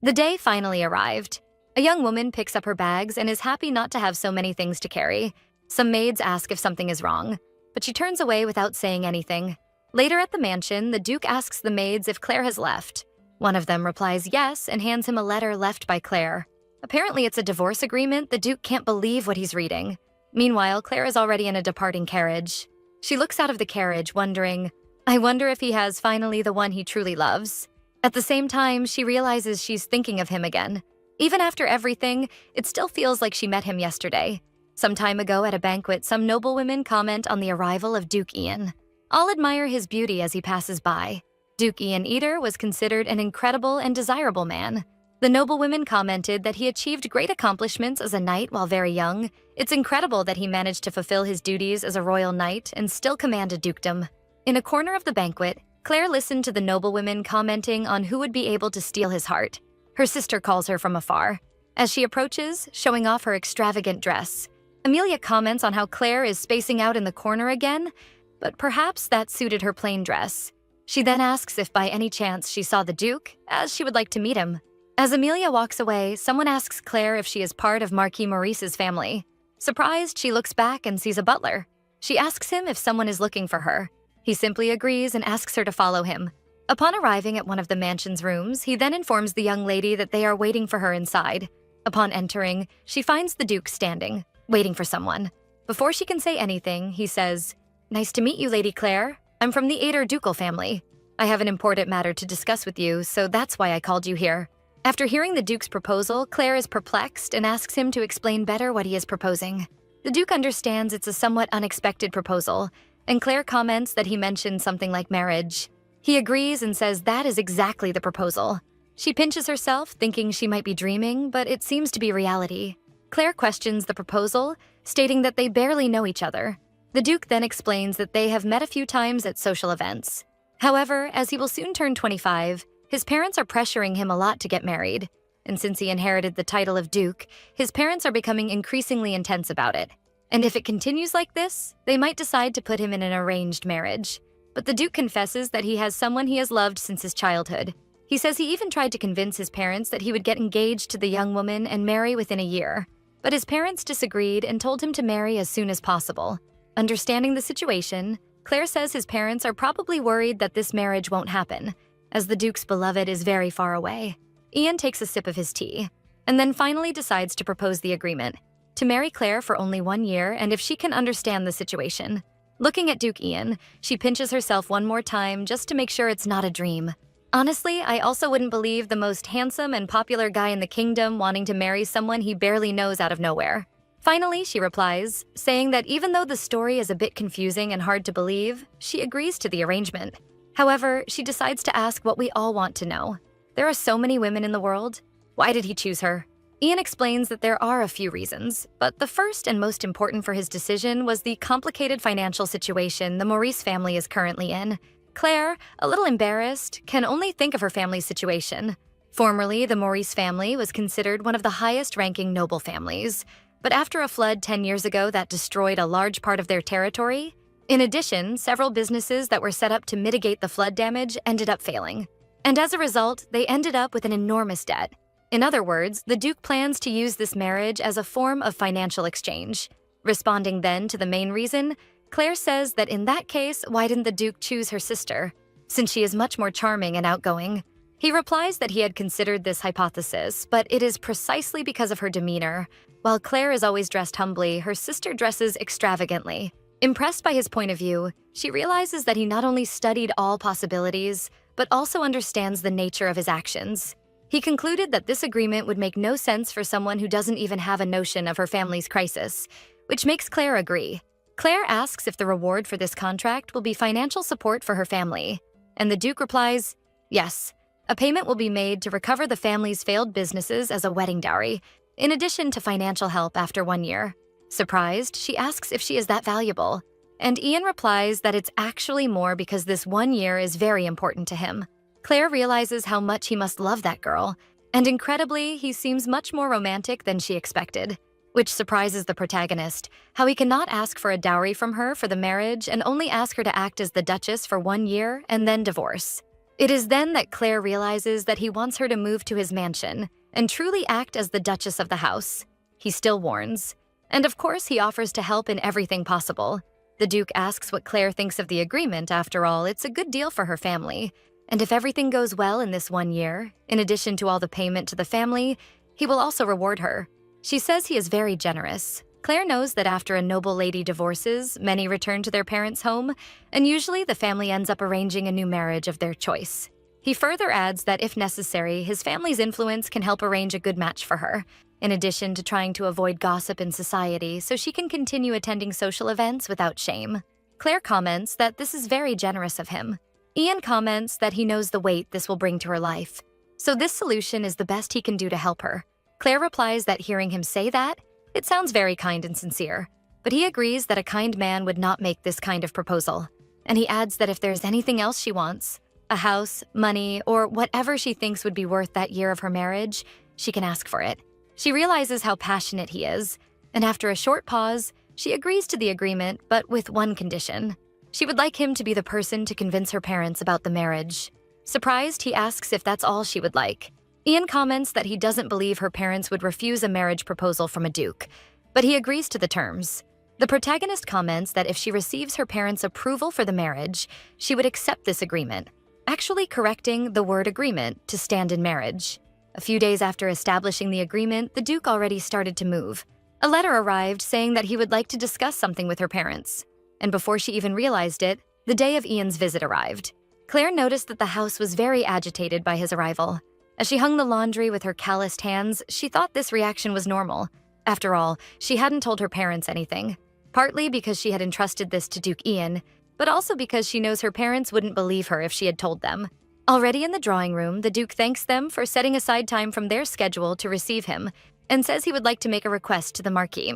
The day finally arrived. A young woman picks up her bags and is happy not to have so many things to carry. Some maids ask if something is wrong, but she turns away without saying anything. Later at the mansion, the Duke asks the maids if Claire has left. One of them replies yes and hands him a letter left by Claire. Apparently it's a divorce agreement. The Duke can't believe what he's reading. Meanwhile, Claire is already in a departing carriage. She looks out of the carriage, wondering, I wonder if he has finally the one he truly loves. At the same time, she realizes she's thinking of him again. Even after everything, it still feels like she met him yesterday. Some time ago at a banquet, some noblewomen comment on the arrival of Duke Ian. All admire his beauty as he passes by. Duke Ian Eater was considered an incredible and desirable man. The noblewomen commented that he achieved great accomplishments as a knight while very young. It's incredible that he managed to fulfill his duties as a royal knight and still command a dukedom. In a corner of the banquet, Claire listened to the noblewomen commenting on who would be able to steal his heart. Her sister calls her from afar. As she approaches, showing off her extravagant dress, Amelia comments on how Claire is spacing out in the corner again, but perhaps that suited her plain dress. She then asks if by any chance she saw the Duke, as she would like to meet him. As Amelia walks away, someone asks Claire if she is part of Marquis Maurice's family. Surprised, she looks back and sees a butler. She asks him if someone is looking for her. He simply agrees and asks her to follow him. Upon arriving at one of the mansion's rooms, he then informs the young lady that they are waiting for her inside. Upon entering, she finds the Duke standing, waiting for someone. Before she can say anything, he says, Nice to meet you, Lady Claire. I'm from the Ader ducal family. I have an important matter to discuss with you, so that's why I called you here. After hearing the Duke's proposal, Claire is perplexed and asks him to explain better what he is proposing. The Duke understands it's a somewhat unexpected proposal, and Claire comments that he mentioned something like marriage. He agrees and says that is exactly the proposal. She pinches herself, thinking she might be dreaming, but it seems to be reality. Claire questions the proposal, stating that they barely know each other. The Duke then explains that they have met a few times at social events. However, as he will soon turn 25, his parents are pressuring him a lot to get married. And since he inherited the title of Duke, his parents are becoming increasingly intense about it. And if it continues like this, they might decide to put him in an arranged marriage. But the Duke confesses that he has someone he has loved since his childhood. He says he even tried to convince his parents that he would get engaged to the young woman and marry within a year. But his parents disagreed and told him to marry as soon as possible. Understanding the situation, Claire says his parents are probably worried that this marriage won't happen, as the Duke's beloved is very far away. Ian takes a sip of his tea, and then finally decides to propose the agreement, to marry Claire for only 1 year and if she can understand the situation. Looking at Duke Ian, she pinches herself one more time just to make sure it's not a dream. Honestly, I also wouldn't believe the most handsome and popular guy in the kingdom wanting to marry someone he barely knows out of nowhere. Finally, she replies, saying that even though the story is a bit confusing and hard to believe, she agrees to the arrangement. However, she decides to ask what we all want to know. There are so many women in the world. Why did he choose her? Ian explains that there are a few reasons, but the first and most important for his decision was the complicated financial situation the Maurice family is currently in. Claire, a little embarrassed, can only think of her family's situation. Formerly, the Maurice family was considered one of the highest-ranking noble families, but after a flood 10 years ago that destroyed a large part of their territory, in addition, several businesses that were set up to mitigate the flood damage ended up failing. And as a result, they ended up with an enormous debt. In other words, the Duke plans to use this marriage as a form of financial exchange. Responding then to the main reason, Claire says that in that case, why didn't the Duke choose her sister, since she is much more charming and outgoing? He replies that he had considered this hypothesis, but it is precisely because of her demeanor. While Claire is always dressed humbly, her sister dresses extravagantly. Impressed by his point of view, she realizes that he not only studied all possibilities, but also understands the nature of his actions. He concluded that this agreement would make no sense for someone who doesn't even have a notion of her family's crisis, which makes Claire agree. Claire asks if the reward for this contract will be financial support for her family, and the Duke replies, yes, a payment will be made to recover the family's failed businesses as a wedding dowry, in addition to financial help after 1 year. Surprised, she asks if she is that valuable, and Ian replies that it's actually more because this 1 year is very important to him. Claire realizes how much he must love that girl, and incredibly, he seems much more romantic than she expected, which surprises the protagonist, how he cannot ask for a dowry from her for the marriage and only ask her to act as the Duchess for 1 year and then divorce. It is then that Claire realizes that he wants her to move to his mansion and truly act as the Duchess of the house. He still warns. And of course, he offers to help in everything possible. The Duke asks what Claire thinks of the agreement. After all, it's a good deal for her family. And if everything goes well in this 1 year, in addition to all the payment to the family, he will also reward her. She says he is very generous. Claire knows that after a noble lady divorces, many return to their parents' home, and usually the family ends up arranging a new marriage of their choice. He further adds that if necessary, his family's influence can help arrange a good match for her, in addition to trying to avoid gossip in society so she can continue attending social events without shame. Claire comments that this is very generous of him. Ian comments that he knows the weight this will bring to her life, so this solution is the best he can do to help her. Claire replies that hearing him say that, it sounds very kind and sincere, but he agrees that a kind man would not make this kind of proposal. And he adds that if there's anything else she wants, a house, money, or whatever she thinks would be worth that year of her marriage, she can ask for it. She realizes how passionate he is, and after a short pause, she agrees to the agreement, but with one condition. She would like him to be the person to convince her parents about the marriage. Surprised, he asks if that's all she would like. Ian comments that he doesn't believe her parents would refuse a marriage proposal from a duke, but he agrees to the terms. The protagonist comments that if she receives her parents' approval for the marriage, she would accept this agreement, actually correcting the word agreement to stand in marriage. A few days after establishing the agreement, the duke already started to move. A letter arrived saying that he would like to discuss something with her parents. And before she even realized it, the day of Ian's visit arrived. Claire noticed that the house was very agitated by his arrival. As she hung the laundry with her calloused hands, she thought this reaction was normal. After all, she hadn't told her parents anything, partly because she had entrusted this to Duke Ian, but also because she knows her parents wouldn't believe her if she had told them. Already in the drawing room, the Duke thanks them for setting aside time from their schedule to receive him and says he would like to make a request to the Marquis.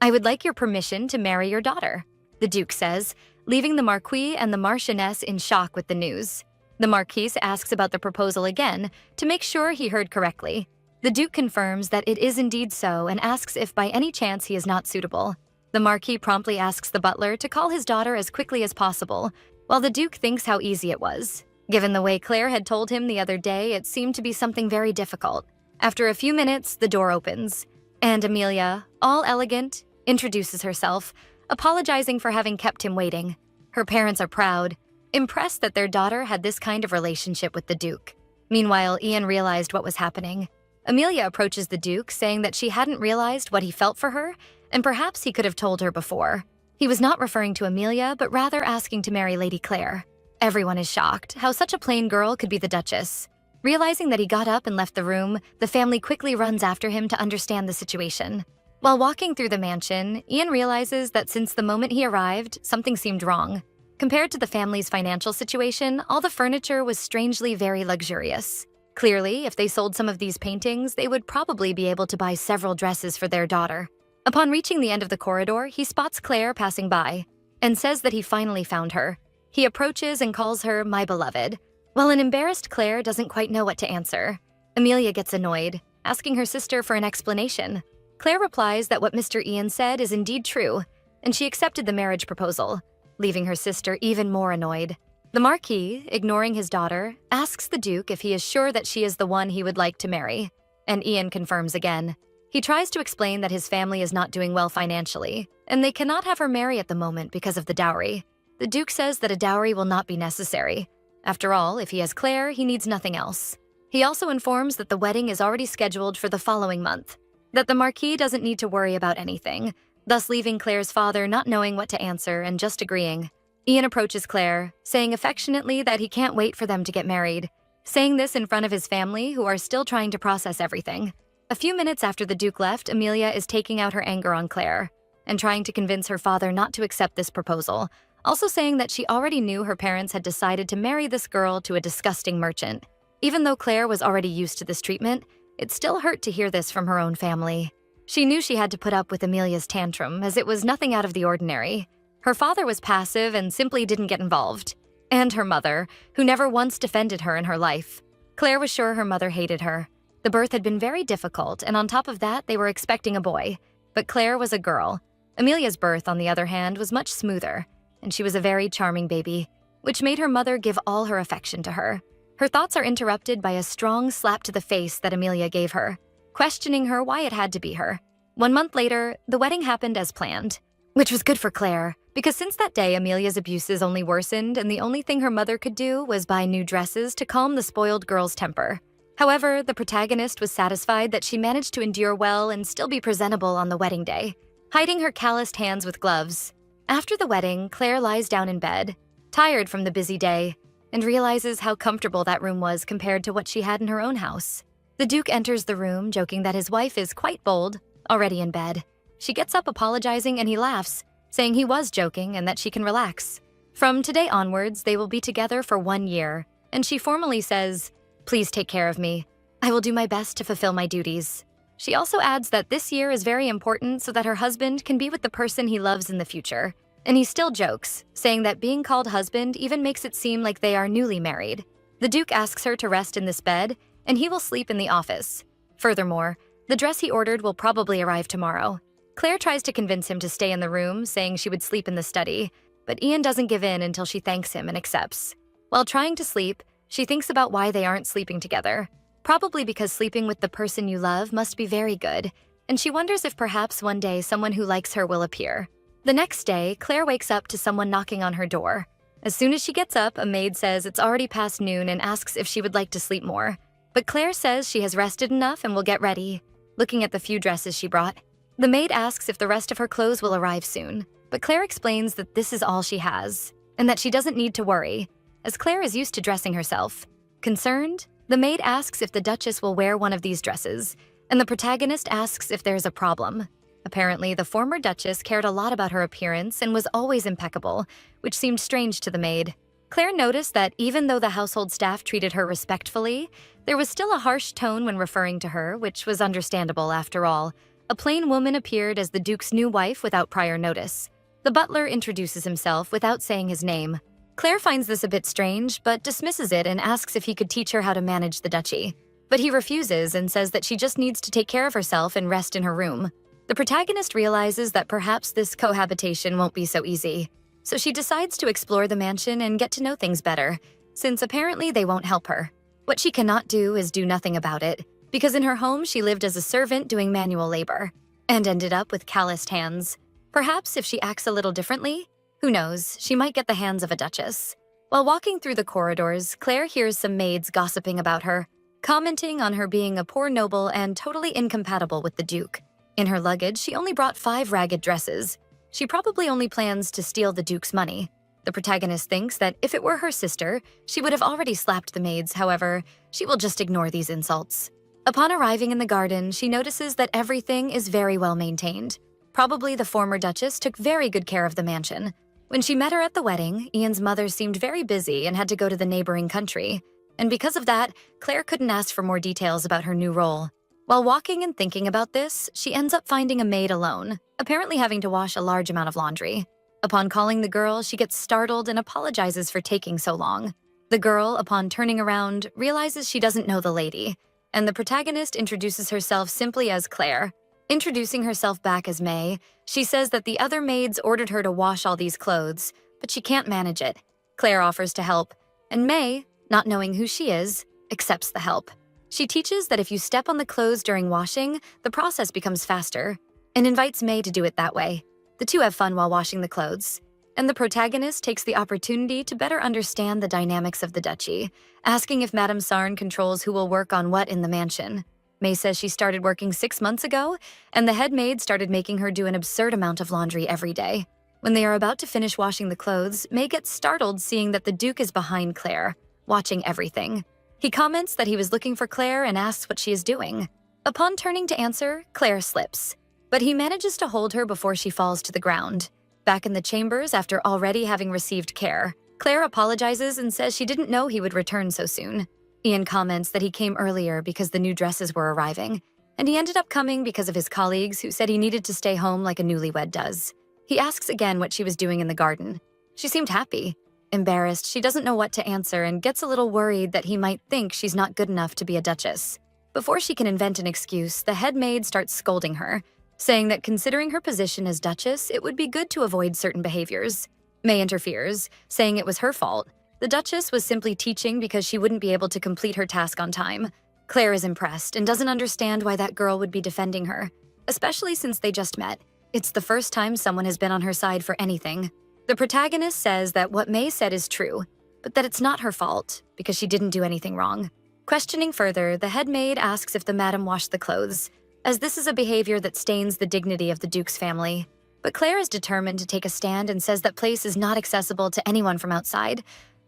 "I would like your permission to marry your daughter," the Duke says, leaving the Marquis and the Marchioness in shock with the news. The Marquis asks about the proposal again to make sure he heard correctly. The Duke confirms that it is indeed so and asks if by any chance he is not suitable. The Marquis promptly asks the butler to call his daughter as quickly as possible, while the Duke thinks how easy it was. Given the way Claire had told him the other day, it seemed to be something very difficult. After a few minutes, the door opens, and Amelia, all elegant, introduces herself, apologizing for having kept him waiting. Her parents are proud, impressed that their daughter had this kind of relationship with the Duke. Meanwhile, Ian realized what was happening. Amelia approaches the Duke, saying that she hadn't realized what he felt for her, and perhaps he could have told her before. He was not referring to Amelia, but rather asking to marry Lady Claire. Everyone is shocked how such a plain girl could be the Duchess. Realizing that he got up and left the room, the family quickly runs after him to understand the situation. While walking through the mansion, Ian realizes that since the moment he arrived, something seemed wrong. Compared to the family's financial situation, all the furniture was strangely very luxurious. Clearly, if they sold some of these paintings, they would probably be able to buy several dresses for their daughter. Upon reaching the end of the corridor, he spots Claire passing by and says that he finally found her. He approaches and calls her "my beloved." While an embarrassed Claire doesn't quite know what to answer, Amelia gets annoyed, asking her sister for an explanation. Claire replies that what Mr. Ian said is indeed true, and she accepted the marriage proposal, leaving her sister even more annoyed. The Marquis, ignoring his daughter, asks the Duke if he is sure that she is the one he would like to marry, and Ian confirms again. He tries to explain that his family is not doing well financially, and they cannot have her marry at the moment because of the dowry. The Duke says that a dowry will not be necessary. After all, if he has Claire, he needs nothing else. He also informs that the wedding is already scheduled for the following month, that the Marquis doesn't need to worry about anything, thus leaving Claire's father not knowing what to answer and just agreeing. Ian approaches Claire, saying affectionately that he can't wait for them to get married, saying this in front of his family, who are still trying to process everything. A few minutes after the Duke left, Amelia is taking out her anger on Claire and trying to convince her father not to accept this proposal, also saying that she already knew her parents had decided to marry this girl to a disgusting merchant. Even though Claire was already used to this treatment, it still hurt to hear this from her own family. She knew she had to put up with Amelia's tantrum, as it was nothing out of the ordinary. Her father was passive and simply didn't get involved. And her mother, who never once defended her in her life. Claire was sure her mother hated her. The birth had been very difficult, and on top of that, they were expecting a boy. But Claire was a girl. Amelia's birth, on the other hand, was much smoother, and she was a very charming baby, which made her mother give all her affection to her. Her thoughts are interrupted by a strong slap to the face that Amelia gave her, questioning her why it had to be her. 1 month later, the wedding happened as planned, which was good for Claire, because since that day, Amelia's abuses only worsened, and the only thing her mother could do was buy new dresses to calm the spoiled girl's temper. However, the protagonist was satisfied that she managed to endure well and still be presentable on the wedding day, hiding her calloused hands with gloves. After the wedding, Claire lies down in bed, tired from the busy day, and realizes how comfortable that room was compared to what she had in her own house. The Duke enters the room, joking that his wife is quite bold, already in bed. She gets up apologizing and he laughs, saying he was joking and that she can relax. From today onwards, they will be together for 1 year, and she formally says, "Please take care of me. I will do my best to fulfill my duties." She also adds that this year is very important so that her husband can be with the person he loves in the future. And he still jokes, saying that being called husband even makes it seem like they are newly married. The Duke asks her to rest in this bed, and he will sleep in the office. Furthermore, the dress he ordered will probably arrive tomorrow. Claire tries to convince him to stay in the room, saying she would sleep in the study, but Ian doesn't give in until she thanks him and accepts. While trying to sleep, she thinks about why they aren't sleeping together, probably because sleeping with the person you love must be very good, and she wonders if perhaps one day someone who likes her will appear. The next day, Claire wakes up to someone knocking on her door. As soon as she gets up, a maid says it's already past noon and asks if she would like to sleep more. But Claire says she has rested enough and will get ready, looking at the few dresses she brought. The maid asks if the rest of her clothes will arrive soon, but Claire explains that this is all she has, and that she doesn't need to worry, as Claire is used to dressing herself. Concerned, the maid asks if the Duchess will wear one of these dresses, and the protagonist asks if there's a problem. Apparently, the former Duchess cared a lot about her appearance and was always impeccable, which seemed strange to the maid. Claire noticed that even though the household staff treated her respectfully, there was still a harsh tone when referring to her, which was understandable after all. A plain woman appeared as the Duke's new wife without prior notice. The butler introduces himself without saying his name. Claire finds this a bit strange, but dismisses it and asks if he could teach her how to manage the duchy. But he refuses and says that she just needs to take care of herself and rest in her room. The protagonist realizes that perhaps this cohabitation won't be so easy, so she decides to explore the mansion and get to know things better, since apparently they won't help her. What she cannot do is do nothing about it, because in her home she lived as a servant doing manual labor, and ended up with calloused hands. Perhaps if she acts a little differently, who knows, she might get the hands of a duchess. While walking through the corridors, Claire hears some maids gossiping about her, commenting on her being a poor noble and totally incompatible with the Duke. In her luggage, she only brought 5 ragged dresses. She probably only plans to steal the Duke's money. The protagonist thinks that if it were her sister, she would have already slapped the maids. However, she will just ignore these insults. Upon arriving in the garden, she notices that everything is very well maintained. Probably the former Duchess took very good care of the mansion. When she met her at the wedding, Ian's mother seemed very busy and had to go to the neighboring country. And because of that, Claire couldn't ask for more details about her new role. While walking and thinking about this, she ends up finding a maid alone, apparently having to wash a large amount of laundry. Upon calling the girl, she gets startled and apologizes for taking so long. The girl, upon turning around, realizes she doesn't know the lady, and the protagonist introduces herself simply as Claire. Introducing herself back as May, she says that the other maids ordered her to wash all these clothes, but she can't manage it. Claire offers to help, and May, not knowing who she is, accepts the help. She teaches that if you step on the clothes during washing, the process becomes faster, and invites May to do it that way. The two have fun while washing the clothes, and the protagonist takes the opportunity to better understand the dynamics of the duchy, asking if Madame Sarn controls who will work on what in the mansion. May says she started working 6 months ago, and the head maid started making her do an absurd amount of laundry every day. When they are about to finish washing the clothes, May gets startled seeing that the Duke is behind Claire, watching everything. He comments that he was looking for Claire and asks what she is doing. Upon turning to answer, Claire slips, but he manages to hold her before she falls to the ground. Back in the chambers after already having received care, Claire apologizes and says she didn't know he would return so soon. Ian comments that he came earlier because the new dresses were arriving, and he ended up coming because of his colleagues who said he needed to stay home like a newlywed does. He asks again what she was doing in the garden. She seemed happy. Embarrassed, she doesn't know what to answer and gets a little worried that he might think she's not good enough to be a duchess. Before she can invent an excuse, the head maid starts scolding her, saying that considering her position as duchess, it would be good to avoid certain behaviors. May interferes, saying it was her fault, The Duchess was simply teaching because she wouldn't be able to complete her task on time. Claire is impressed and doesn't understand why that girl would be defending her, especially since they just met. It's the first time someone has been on her side for anything. The protagonist says that what May said is true, but that it's not her fault because she didn't do anything wrong. Questioning further, the head maid asks if the madam washed the clothes, as this is a behavior that stains the dignity of the Duke's family. But Claire is determined to take a stand and says that place is not accessible to anyone from outside.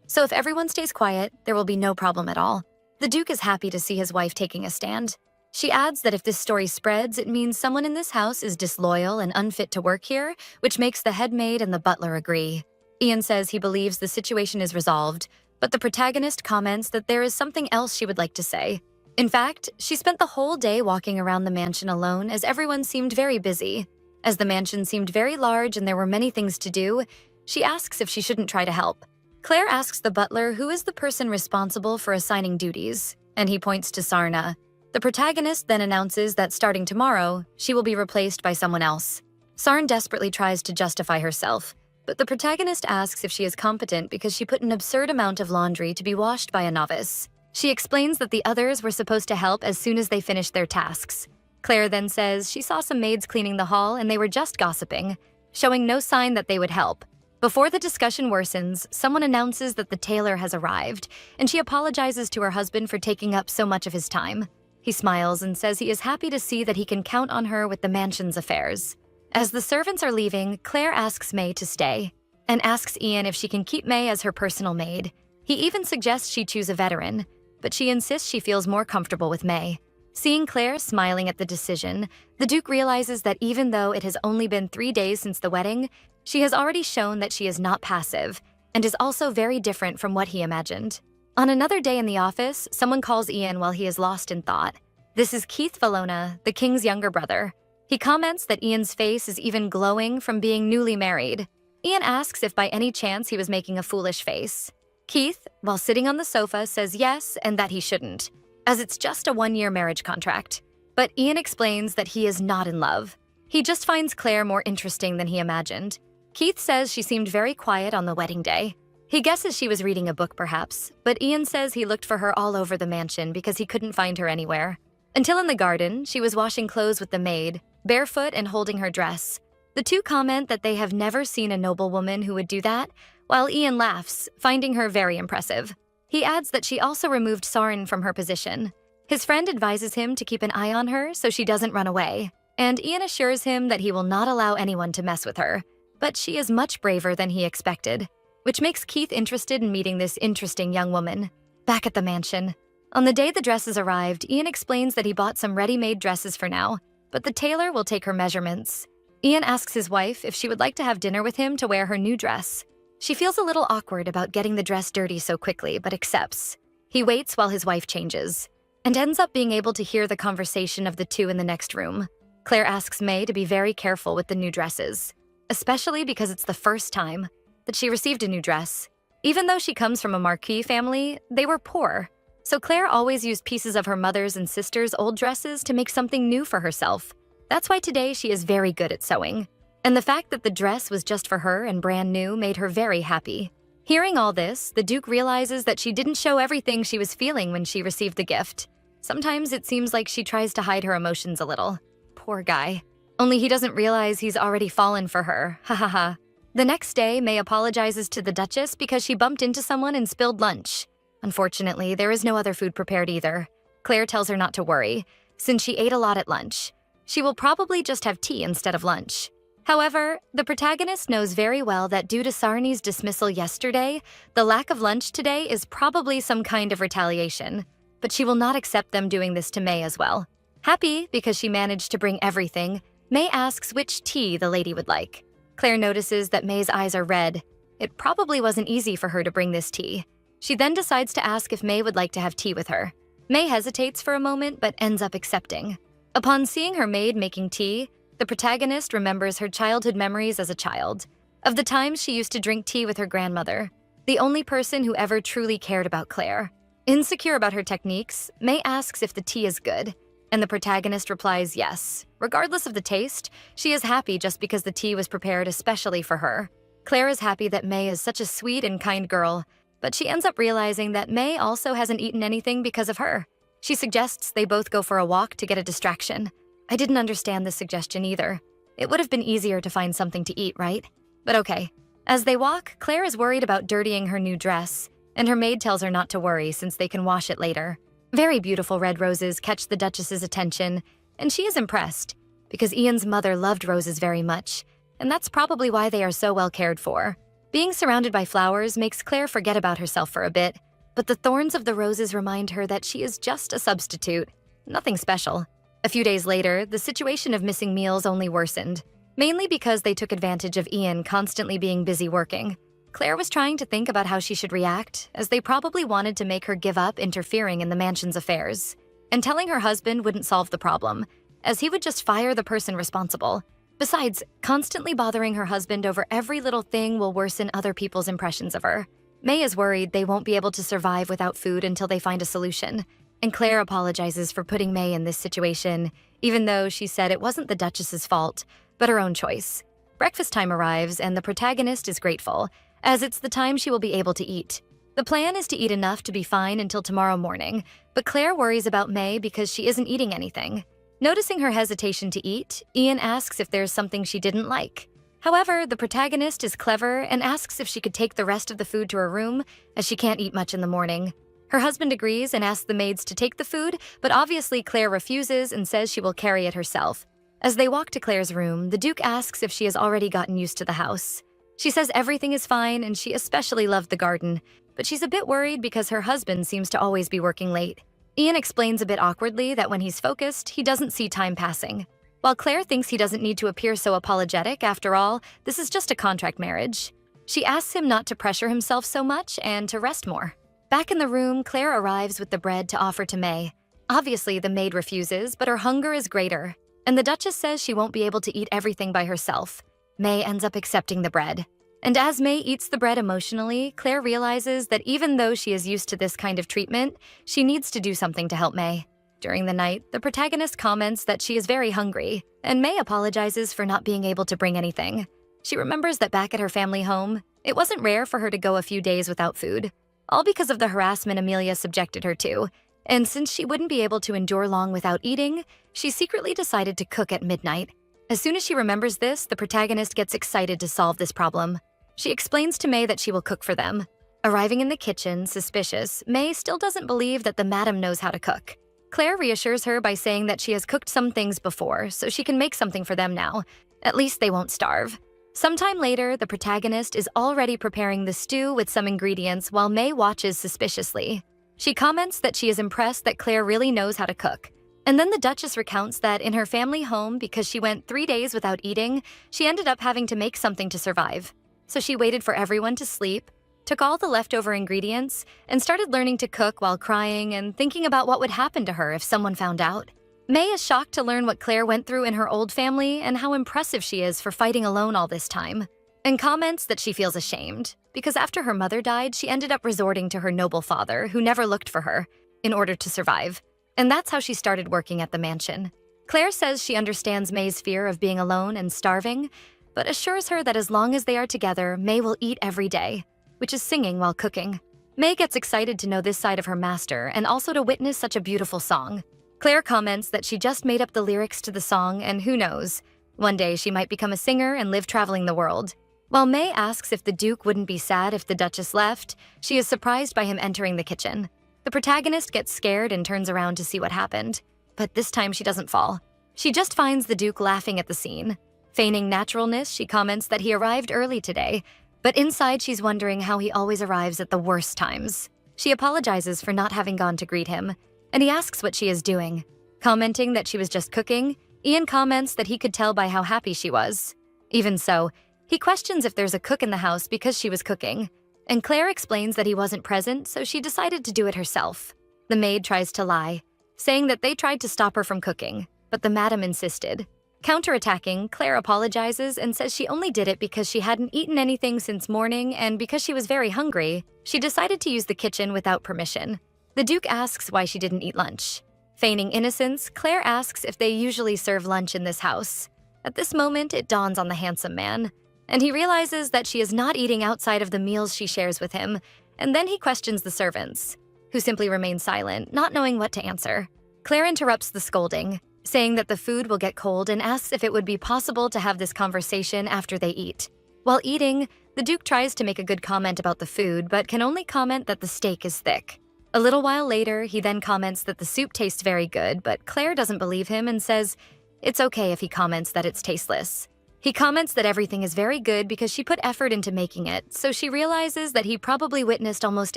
So if everyone stays quiet, there will be no problem at all. The Duke is happy to see his wife taking a stand. She adds that if this story spreads, it means someone in this house is disloyal and unfit to work here, which makes the head maid and the butler agree. Ian says he believes the situation is resolved, but the protagonist comments that there is something else she would like to say. In fact, she spent the whole day walking around the mansion alone as everyone seemed very busy. As the mansion seemed very large and there were many things to do, she asks if she shouldn't try to help. Claire asks the butler who is the person responsible for assigning duties, and he points to Sarna. The protagonist then announces that starting tomorrow, she will be replaced by someone else. Sarn desperately tries to justify herself, but the protagonist asks if she is competent because she put an absurd amount of laundry to be washed by a novice. She explains that the others were supposed to help as soon as they finished their tasks. Claire then says she saw some maids cleaning the hall and they were just gossiping, showing no sign that they would help. Before the discussion worsens, someone announces that the tailor has arrived, and she apologizes to her husband for taking up so much of his time. He smiles and says he is happy to see that he can count on her with the mansion's affairs. As the servants are leaving, Claire asks May to stay, and asks Ian if she can keep May as her personal maid. He even suggests she choose a veteran, but she insists she feels more comfortable with May. Seeing Claire smiling at the decision, the Duke realizes that even though it has only been 3 days since the wedding, she has already shown that she is not passive, and is also very different from what he imagined. On another day in the office, someone calls Ian while he is lost in thought. This is Keith Valona, the king's younger brother. He comments that Ian's face is even glowing from being newly married. Ian asks if by any chance he was making a foolish face. Keith, while sitting on the sofa, says yes and that he shouldn't, as it's just a 1-year marriage contract. But Ian explains that he is not in love. He just finds Claire more interesting than he imagined. Keith says she seemed very quiet on the wedding day. He guesses she was reading a book perhaps, but Ian says he looked for her all over the mansion because he couldn't find her anywhere. Until in the garden, she was washing clothes with the maid, barefoot and holding her dress. The two comment that they have never seen a noblewoman who would do that, while Ian laughs, finding her very impressive. He adds that she also removed Sarin from her position. His friend advises him to keep an eye on her so she doesn't run away, and Ian assures him that he will not allow anyone to mess with her. But she is much braver than he expected, which makes Keith interested in meeting this interesting young woman. Back at the mansion. On the day the dresses arrived, Ian explains that he bought some ready-made dresses for now, but the tailor will take her measurements. Ian asks his wife if she would like to have dinner with him to wear her new dress. She feels a little awkward about getting the dress dirty so quickly, but accepts. He waits while his wife changes, and ends up being able to hear the conversation of the two in the next room. Claire asks May to be very careful with the new dresses, especially because it's the first time that she received a new dress. Even though she comes from a marquis family, they were poor. So Claire always used pieces of her mother's and sister's old dresses to make something new for herself. That's why today she is very good at sewing. And the fact that the dress was just for her and brand new made her very happy. Hearing all this, the Duke realizes that she didn't show everything she was feeling when she received the gift. Sometimes it seems like she tries to hide her emotions a little. Poor guy. Only he doesn't realize he's already fallen for her. Ha ha ha. The next day, May apologizes to the Duchess because she bumped into someone and spilled lunch. Unfortunately, there is no other food prepared either. Claire tells her not to worry, since she ate a lot at lunch. She will probably just have tea instead of lunch. However, the protagonist knows very well that due to Sarni's dismissal yesterday, the lack of lunch today is probably some kind of retaliation. But she will not accept them doing this to May as well. Happy because she managed to bring everything, May asks which tea the lady would like. Claire notices that May's eyes are red. It probably wasn't easy for her to bring this tea. She then decides to ask if May would like to have tea with her. May hesitates for a moment but ends up accepting. Upon seeing her maid making tea, the protagonist remembers her childhood memories as a child, of the times she used to drink tea with her grandmother, the only person who ever truly cared about Claire. Insecure about her techniques, May asks if the tea is good, and the protagonist replies yes. Regardless of the taste, she is happy just because the tea was prepared especially for her. Claire is happy that May is such a sweet and kind girl, but she ends up realizing that May also hasn't eaten anything because of her. She suggests they both go for a walk to get a distraction. I didn't understand this suggestion either. It would have been easier to find something to eat, right? But okay. As they walk, Claire is worried about dirtying her new dress, and her maid tells her not to worry since they can wash it later. Very beautiful red roses catch the Duchess's attention, and she is impressed, because Ian's mother loved roses very much, and that's probably why they are so well cared for. Being surrounded by flowers makes Claire forget about herself for a bit, but the thorns of the roses remind her that she is just a substitute, nothing special. A few days later, the situation of missing meals only worsened, mainly because they took advantage of Ian constantly being busy working. Claire was trying to think about how she should react, as they probably wanted to make her give up interfering in the mansion's affairs. And telling her husband wouldn't solve the problem, as he would just fire the person responsible. Besides, constantly bothering her husband over every little thing will worsen other people's impressions of her. May is worried they won't be able to survive without food until they find a solution, and Claire apologizes for putting May in this situation, even though she said it wasn't the Duchess's fault, but her own choice. Breakfast time arrives, and the protagonist is grateful, as it's the time she will be able to eat. The plan is to eat enough to be fine until tomorrow morning, but Claire worries about May because she isn't eating anything. Noticing her hesitation to eat, Ian asks if there's something she didn't like. However, the protagonist is clever and asks if she could take the rest of the food to her room, as she can't eat much in the morning. Her husband agrees and asks the maids to take the food, but obviously Claire refuses and says she will carry it herself. As they walk to Claire's room, the Duke asks if she has already gotten used to the house. She says everything is fine and she especially loved the garden, but she's a bit worried because her husband seems to always be working late. Ian explains a bit awkwardly that when he's focused, he doesn't see time passing. While Claire thinks he doesn't need to appear so apologetic, after all, this is just a contract marriage. She asks him not to pressure himself so much and to rest more. Back in the room, Claire arrives with the bread to offer to May. Obviously, the maid refuses, but her hunger is greater, and the Duchess says she won't be able to eat everything by herself. May ends up accepting the bread. And as May eats the bread emotionally, Claire realizes that even though she is used to this kind of treatment, she needs to do something to help May. During the night, the protagonist comments that she is very hungry, and May apologizes for not being able to bring anything. She remembers that back at her family home, it wasn't rare for her to go a few days without food, all because of the harassment Amelia subjected her to. And since she wouldn't be able to endure long without eating, she secretly decided to cook at midnight. As soon as she remembers this, the protagonist gets excited to solve this problem. She explains to May that she will cook for them. Arriving in the kitchen, suspicious, May still doesn't believe that the madam knows how to cook. Claire reassures her by saying that she has cooked some things before, so she can make something for them now. At least they won't starve. Sometime later, the protagonist is already preparing the stew with some ingredients while May watches suspiciously. She comments that she is impressed that Claire really knows how to cook. And then the Duchess recounts that in her family home, because she went 3 days without eating, she ended up having to make something to survive. So she waited for everyone to sleep, took all the leftover ingredients, and started learning to cook while crying and thinking about what would happen to her if someone found out. May is shocked to learn what Claire went through in her old family and how impressive she is for fighting alone all this time, and comments that she feels ashamed, because after her mother died, she ended up resorting to her noble father, who never looked for her, in order to survive. And that's how she started working at the mansion. Claire says she understands May's fear of being alone and starving, but assures her that as long as they are together, May will eat every day, which is singing while cooking. May gets excited to know this side of her master and also to witness such a beautiful song. Claire comments that she just made up the lyrics to the song, and who knows, one day she might become a singer and live traveling the world. While May asks if the Duke wouldn't be sad if the Duchess left, she is surprised by him entering the kitchen. The protagonist gets scared and turns around to see what happened, but this time she doesn't fall. She just finds the Duke laughing at the scene. Feigning naturalness, she comments that he arrived early today, but inside she's wondering how he always arrives at the worst times. She apologizes for not having gone to greet him, and he asks what she is doing. Commenting that she was just cooking, Ian comments that he could tell by how happy she was. Even so, he questions if there's a cook in the house because she was cooking, and Claire explains that he wasn't present, so she decided to do it herself. The maid tries to lie, saying that they tried to stop her from cooking, but the madam insisted. Counterattacking, Claire apologizes and says she only did it because she hadn't eaten anything since morning, and because she was very hungry, she decided to use the kitchen without permission. The Duke asks why she didn't eat lunch. Feigning innocence, Claire asks if they usually serve lunch in this house. At this moment, it dawns on the handsome man, and he realizes that she is not eating outside of the meals she shares with him, and then he questions the servants, who simply remain silent, not knowing what to answer. Claire interrupts the scolding, saying that the food will get cold and asks if it would be possible to have this conversation after they eat. While eating, the Duke tries to make a good comment about the food, but can only comment that the steak is thick. A little while later, he then comments that the soup tastes very good, but Claire doesn't believe him and says it's okay if he comments that it's tasteless. He comments that everything is very good because she put effort into making it, so she realizes that he probably witnessed almost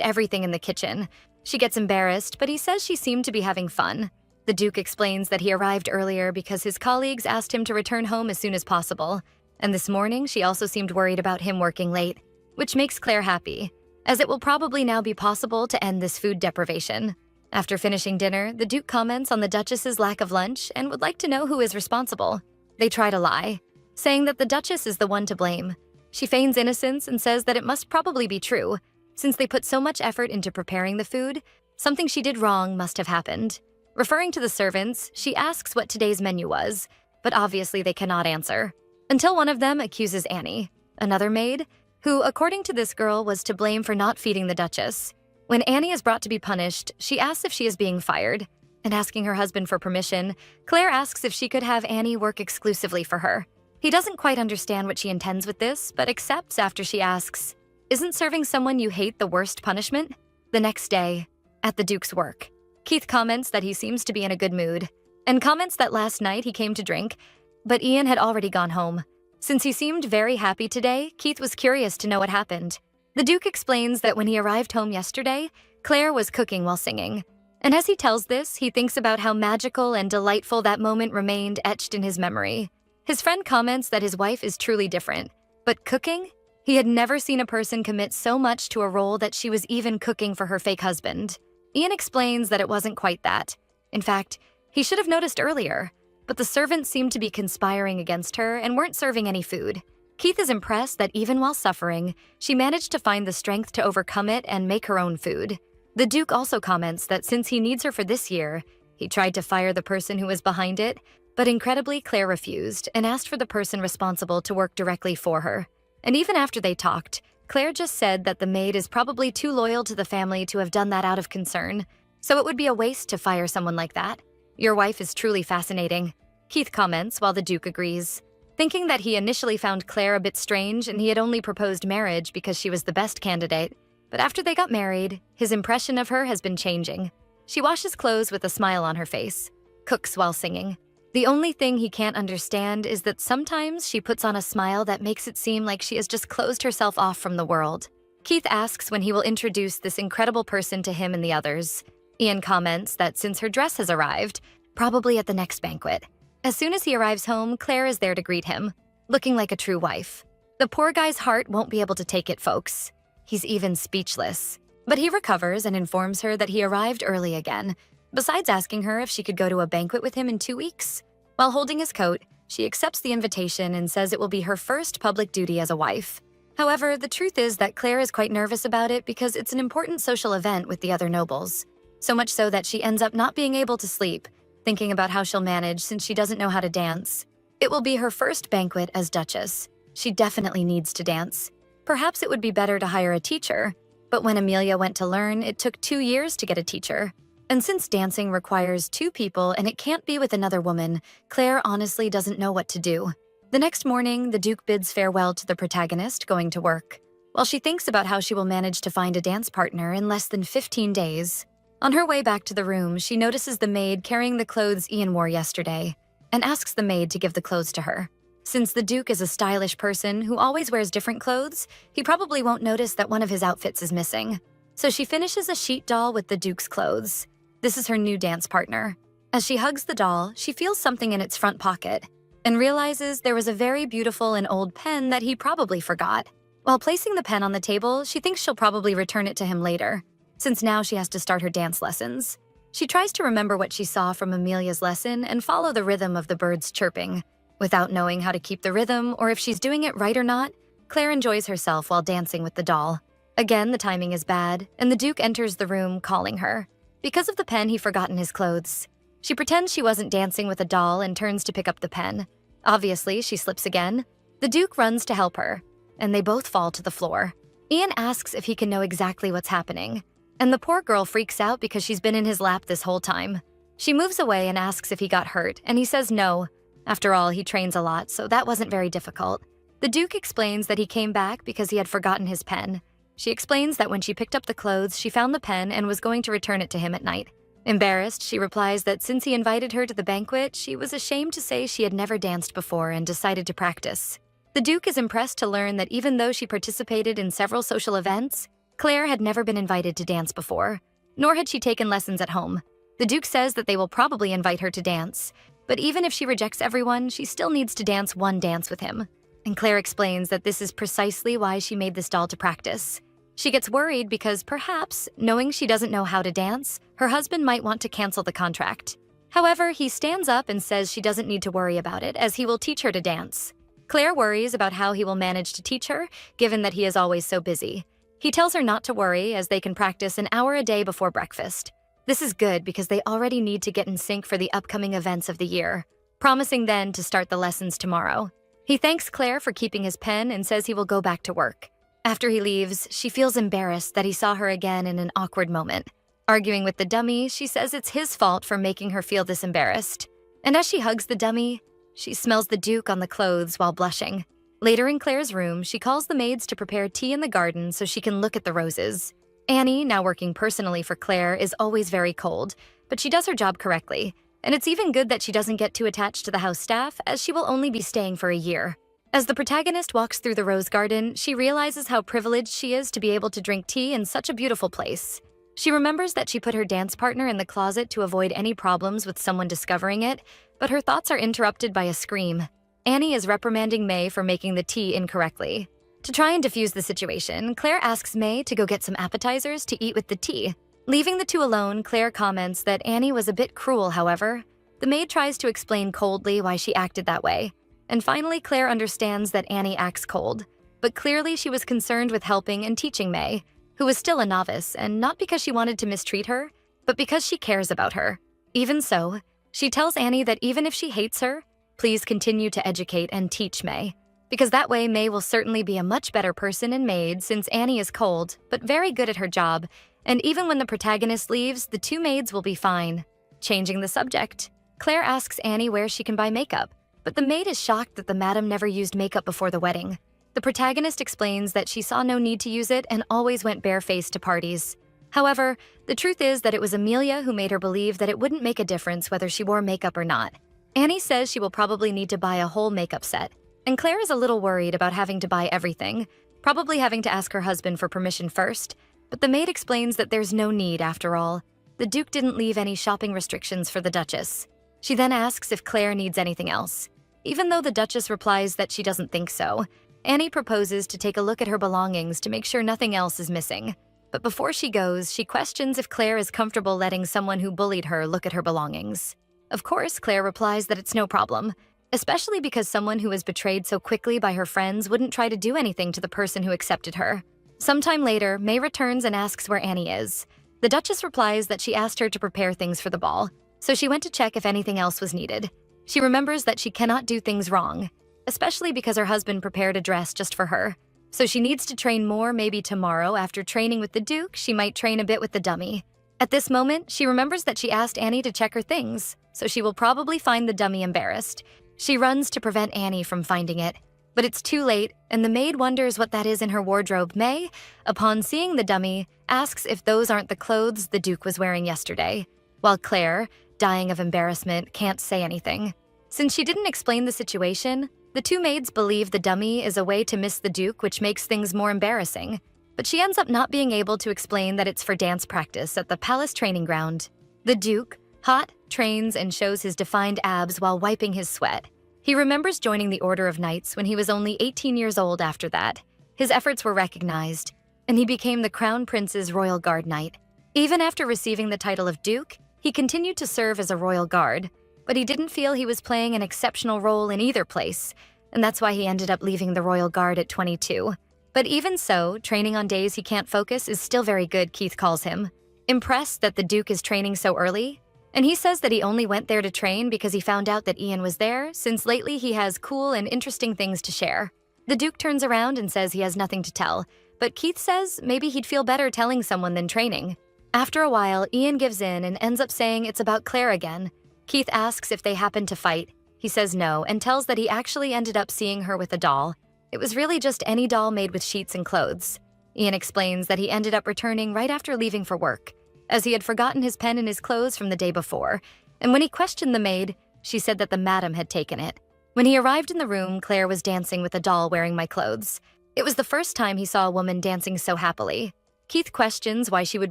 everything in the kitchen. She gets embarrassed, but he says she seemed to be having fun. The Duke explains that he arrived earlier because his colleagues asked him to return home as soon as possible, and this morning she also seemed worried about him working late, which makes Claire happy, as it will probably now be possible to end this food deprivation. After finishing dinner, the Duke comments on the Duchess's lack of lunch and would like to know who is responsible. They try to lie, saying that the Duchess is the one to blame. She feigns innocence and says that it must probably be true. Since they put so much effort into preparing the food, something she did wrong must have happened. Referring to the servants, she asks what today's menu was, but obviously they cannot answer. Until one of them accuses Annie, another maid, who, according to this girl, was to blame for not feeding the Duchess. When Annie is brought to be punished, she asks if she is being fired, and asking her husband for permission, Claire asks if she could have Annie work exclusively for her. He doesn't quite understand what she intends with this, but accepts after she asks, "Isn't serving someone you hate the worst punishment?" The next day, at the Duke's work, Keith comments that he seems to be in a good mood, and comments that last night he came to drink, but Ian had already gone home. Since he seemed very happy today, Keith was curious to know what happened. The Duke explains that when he arrived home yesterday, Claire was cooking while singing. And as he tells this, he thinks about how magical and delightful that moment remained etched in his memory. His friend comments that his wife is truly different, but cooking? He had never seen a person commit so much to a role that she was even cooking for her fake husband. Ian explains that it wasn't quite that. In fact, he should have noticed earlier, but the servants seemed to be conspiring against her and weren't serving any food. Keith is impressed that even while suffering, she managed to find the strength to overcome it and make her own food. The Duke also comments that since he needs her for this year, he tried to fire the person who was behind it, but incredibly Claire refused and asked for the person responsible to work directly for her. And even after they talked, Claire just said that the maid is probably too loyal to the family to have done that out of concern, so it would be a waste to fire someone like that. "Your wife is truly fascinating," Keith comments while the Duke agrees. Thinking that he initially found Claire a bit strange and he had only proposed marriage because she was the best candidate, but after they got married, his impression of her has been changing. She washes clothes with a smile on her face, cooks while singing. The only thing he can't understand is that sometimes she puts on a smile that makes it seem like she has just closed herself off from the world. Keith asks when he will introduce this incredible person to him and the others. Ian comments that since her dress has arrived, probably at the next banquet. As soon as he arrives home, Claire is there to greet him, looking like a true wife. The poor guy's heart won't be able to take it, folks. He's even speechless. But he recovers and informs her that he arrived early again, besides asking her if she could go to a banquet with him in 2 weeks. While holding his coat, she accepts the invitation and says it will be her first public duty as a wife. However, the truth is that Claire is quite nervous about it because it's an important social event with the other nobles. So much so that she ends up not being able to sleep, thinking about how she'll manage since she doesn't know how to dance. It will be her first banquet as Duchess. She definitely needs to dance. Perhaps it would be better to hire a teacher, but when Amelia went to learn, it took 2 years to get a teacher. And since dancing requires 2 people and it can't be with another woman, Claire honestly doesn't know what to do. The next morning, the Duke bids farewell to the protagonist going to work, while she thinks about how she will manage to find a dance partner in less than 15 days. On her way back to the room, she notices the maid carrying the clothes Ian wore yesterday, and asks the maid to give the clothes to her. Since the Duke is a stylish person who always wears different clothes, he probably won't notice that one of his outfits is missing. So she finishes a sheet doll with the Duke's clothes. This is her new dance partner. As she hugs the doll, she feels something in its front pocket, and realizes there was a very beautiful and old pen that he probably forgot. While placing the pen on the table, she thinks she'll probably return it to him later, since now she has to start her dance lessons. She tries to remember what she saw from Amelia's lesson and follow the rhythm of the birds chirping. Without knowing how to keep the rhythm or if she's doing it right or not, Claire enjoys herself while dancing with the doll. Again, the timing is bad, and the Duke enters the room calling her. Because of the pen, he forgot in his clothes. She pretends she wasn't dancing with a doll and turns to pick up the pen. Obviously, she slips again. The Duke runs to help her, and they both fall to the floor. Ian asks if he can know exactly what's happening, and the poor girl freaks out because she's been in his lap this whole time. She moves away and asks if he got hurt, and he says no. After all, he trains a lot, so that wasn't very difficult. The Duke explains that he came back because he had forgotten his pen. She explains that when she picked up the clothes, she found the pen and was going to return it to him at night. Embarrassed, she replies that since he invited her to the banquet, she was ashamed to say she had never danced before and decided to practice. The Duke is impressed to learn that even though she participated in several social events, Claire had never been invited to dance before, nor had she taken lessons at home. The Duke says that they will probably invite her to dance, but even if she rejects everyone, she still needs to dance one dance with him. And Claire explains that this is precisely why she made this doll to practice. She gets worried because perhaps, knowing she doesn't know how to dance, her husband might want to cancel the contract. However, he stands up and says she doesn't need to worry about it, as he will teach her to dance. Claire worries about how he will manage to teach her, given that he is always so busy. He tells her not to worry, as they can practice an hour a day before breakfast. This is good because they already need to get in sync for the upcoming events of the year, promising then to start the lessons tomorrow. He thanks Claire for keeping his pen and says he will go back to work. After he leaves, she feels embarrassed that he saw her again in an awkward moment. Arguing with the dummy, she says it's his fault for making her feel this embarrassed. And as she hugs the dummy, she smells the Duke on the clothes while blushing. Later in Claire's room, she calls the maids to prepare tea in the garden so she can look at the roses. Annie, now working personally for Claire, is always very cold, but she does her job correctly. And it's even good that she doesn't get too attached to the house staff, as she will only be staying for a year. As the protagonist walks through the rose garden, she realizes how privileged she is to be able to drink tea in such a beautiful place. She remembers that she put her dance partner in the closet to avoid any problems with someone discovering it, but her thoughts are interrupted by a scream. Annie is reprimanding May for making the tea incorrectly. To try and defuse the situation, Claire asks May to go get some appetizers to eat with the tea. Leaving the two alone, Claire comments that Annie was a bit cruel, however. The maid tries to explain coldly why she acted that way. And finally, Claire understands that Annie acts cold, but clearly she was concerned with helping and teaching May, who was still a novice, and not because she wanted to mistreat her, but because she cares about her. Even so, she tells Annie that even if she hates her, please continue to educate and teach May, because that way May will certainly be a much better person and maid since Annie is cold, but very good at her job, and even when the protagonist leaves, the two maids will be fine. Changing the subject, Claire asks Annie where she can buy makeup, but the maid is shocked that the madam never used makeup before the wedding. The protagonist explains that she saw no need to use it and always went barefaced to parties. However, the truth is that it was Amelia who made her believe that it wouldn't make a difference whether she wore makeup or not. Annie says she will probably need to buy a whole makeup set, and Claire is a little worried about having to buy everything, probably having to ask her husband for permission first, but the maid explains that there's no need after all. The Duke didn't leave any shopping restrictions for the Duchess. She then asks if Claire needs anything else. Even though the Duchess replies that she doesn't think so, Annie proposes to take a look at her belongings to make sure nothing else is missing. But before she goes, she questions if Claire is comfortable letting someone who bullied her look at her belongings. Of course, Claire replies that it's no problem, especially because someone who was betrayed so quickly by her friends wouldn't try to do anything to the person who accepted her. Sometime later, May returns and asks where Annie is. The Duchess replies that she asked her to prepare things for the ball, so she went to check if anything else was needed. She remembers that she cannot do things wrong, especially because her husband prepared a dress just for her. So she needs to train more. Maybe tomorrow, after training with the Duke, she might train a bit with the dummy. At this moment, she remembers that she asked Annie to check her things, so she will probably find the dummy embarrassed. She runs to prevent Annie from finding it, but it's too late, and the maid wonders what that is in her wardrobe. May, upon seeing the dummy, asks if those aren't the clothes the Duke was wearing yesterday, while Claire, dying of embarrassment, can't say anything. Since she didn't explain the situation, the two maids believe the dummy is a way to miss the Duke, which makes things more embarrassing. But she ends up not being able to explain that it's for dance practice at the palace training ground. The Duke, hot, trains and shows his defined abs while wiping his sweat. He remembers joining the Order of Knights when he was only 18 years old after that. His efforts were recognized, and he became the Crown Prince's Royal Guard Knight. Even after receiving the title of Duke, he continued to serve as a Royal Guard, but he didn't feel he was playing an exceptional role in either place, and that's why he ended up leaving the Royal Guard at 22. But even so, training on days he can't focus is still very good, Keith calls him. Impressed that the Duke is training so early, and he says that he only went there to train because he found out that Ian was there, since lately he has cool and interesting things to share. The Duke turns around and says he has nothing to tell, but Keith says maybe he'd feel better telling someone than training. After a while, Ian gives in and ends up saying it's about Claire again. Keith asks if they happened to fight. He says no and tells that he actually ended up seeing her with a doll. It was really just any doll made with sheets and clothes. Ian explains that he ended up returning right after leaving for work, as he had forgotten his pen and his clothes from the day before, and when he questioned the maid, she said that the madam had taken it. When he arrived in the room, Claire was dancing with a doll wearing my clothes. It was the first time he saw a woman dancing so happily. Keith questions why she would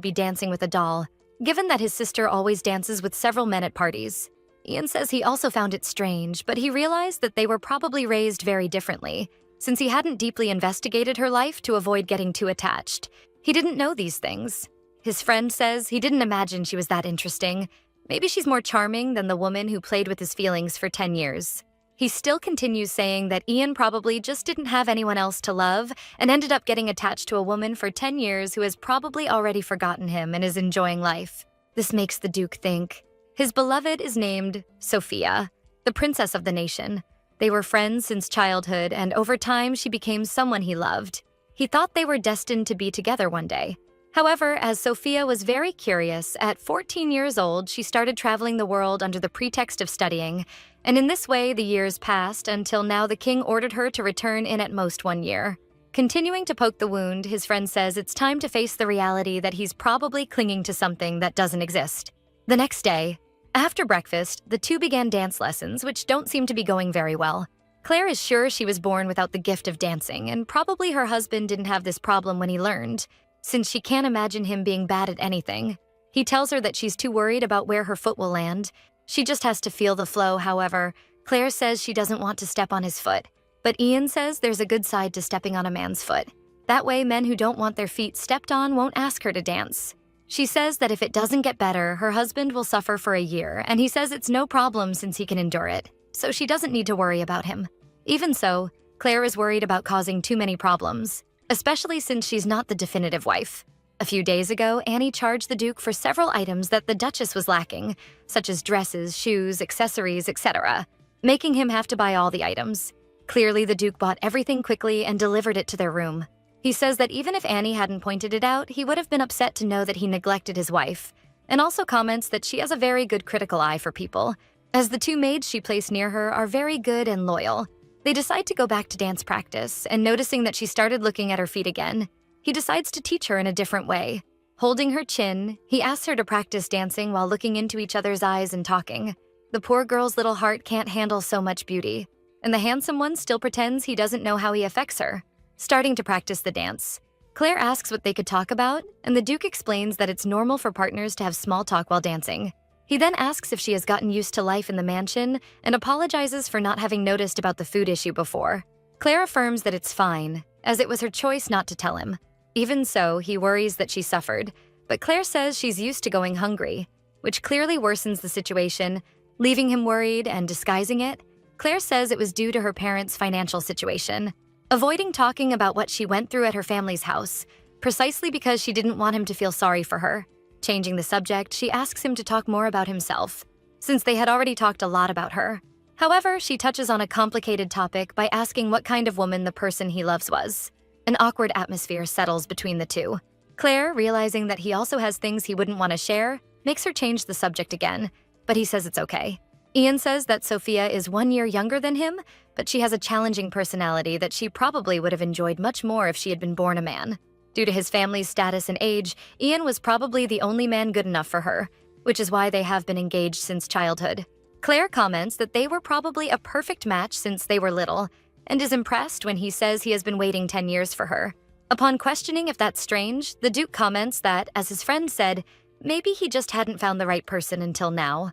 be dancing with a doll, given that his sister always dances with several men at parties. Ian says he also found it strange, but he realized that they were probably raised very differently, since he hadn't deeply investigated her life to avoid getting too attached. He didn't know these things. His friend says he didn't imagine she was that interesting. Maybe she's more charming than the woman who played with his feelings for 10 years. He still continues saying that Ian probably just didn't have anyone else to love and ended up getting attached to a woman for 10 years who has probably already forgotten him and is enjoying life. This makes the Duke think. His beloved is named Sophia, the princess of the nation. They were friends since childhood, and over time she became someone he loved. He thought they were destined to be together one day. However, as Sophia was very curious, at 14 years old, she started traveling the world under the pretext of studying, and in this way the years passed until now the king ordered her to return in at most 1 year. Continuing to poke the wound, his friend says it's time to face the reality that he's probably clinging to something that doesn't exist. The next day, after breakfast, the two began dance lessons, which don't seem to be going very well. Claire is sure she was born without the gift of dancing, and probably her husband didn't have this problem when he learned, since she can't imagine him being bad at anything. He tells her that she's too worried about where her foot will land. She just has to feel the flow, however. Claire says she doesn't want to step on his foot, but Ian says there's a good side to stepping on a man's foot. That way, men who don't want their feet stepped on won't ask her to dance. She says that if it doesn't get better, her husband will suffer for a year, and he says it's no problem since he can endure it, so she doesn't need to worry about him. Even so, Claire is worried about causing too many problems, especially since she's not the definitive wife. A few days ago, Annie charged the Duke for several items that the Duchess was lacking, such as dresses, shoes, accessories, etc., making him have to buy all the items. Clearly, the Duke bought everything quickly and delivered it to their room. He says that even if Annie hadn't pointed it out, he would have been upset to know that he neglected his wife, and also comments that she has a very good critical eye for people, as the two maids she placed near her are very good and loyal. They decide to go back to dance practice, and noticing that she started looking at her feet again, he decides to teach her in a different way. Holding her chin, he asks her to practice dancing while looking into each other's eyes and talking. The poor girl's little heart can't handle so much beauty, and the handsome one still pretends he doesn't know how he affects her. Starting to practice the dance, Claire asks what they could talk about, and the Duke explains that it's normal for partners to have small talk while dancing. He then asks if she has gotten used to life in the mansion and apologizes for not having noticed about the food issue before. Claire affirms that it's fine, as it was her choice not to tell him. Even so, he worries that she suffered, but Claire says she's used to going hungry, which clearly worsens the situation, leaving him worried and disguising it. Claire says it was due to her parents' financial situation, avoiding talking about what she went through at her family's house, precisely because she didn't want him to feel sorry for her. Changing the subject, she asks him to talk more about himself, since they had already talked a lot about her. However, she touches on a complicated topic by asking what kind of woman the person he loves was. An awkward atmosphere settles between the two. Claire, realizing that he also has things he wouldn't want to share, makes her change the subject again, but he says it's okay. Ian says that Sophia is 1 year younger than him, but she has a challenging personality that she probably would have enjoyed much more if she had been born a man. Due to his family's status and age, Ian was probably the only man good enough for her, which is why they have been engaged since childhood. Claire comments that they were probably a perfect match since they were little, and is impressed when he says he has been waiting 10 years for her. Upon questioning if that's strange, the Duke comments that, as his friend said, maybe he just hadn't found the right person until now.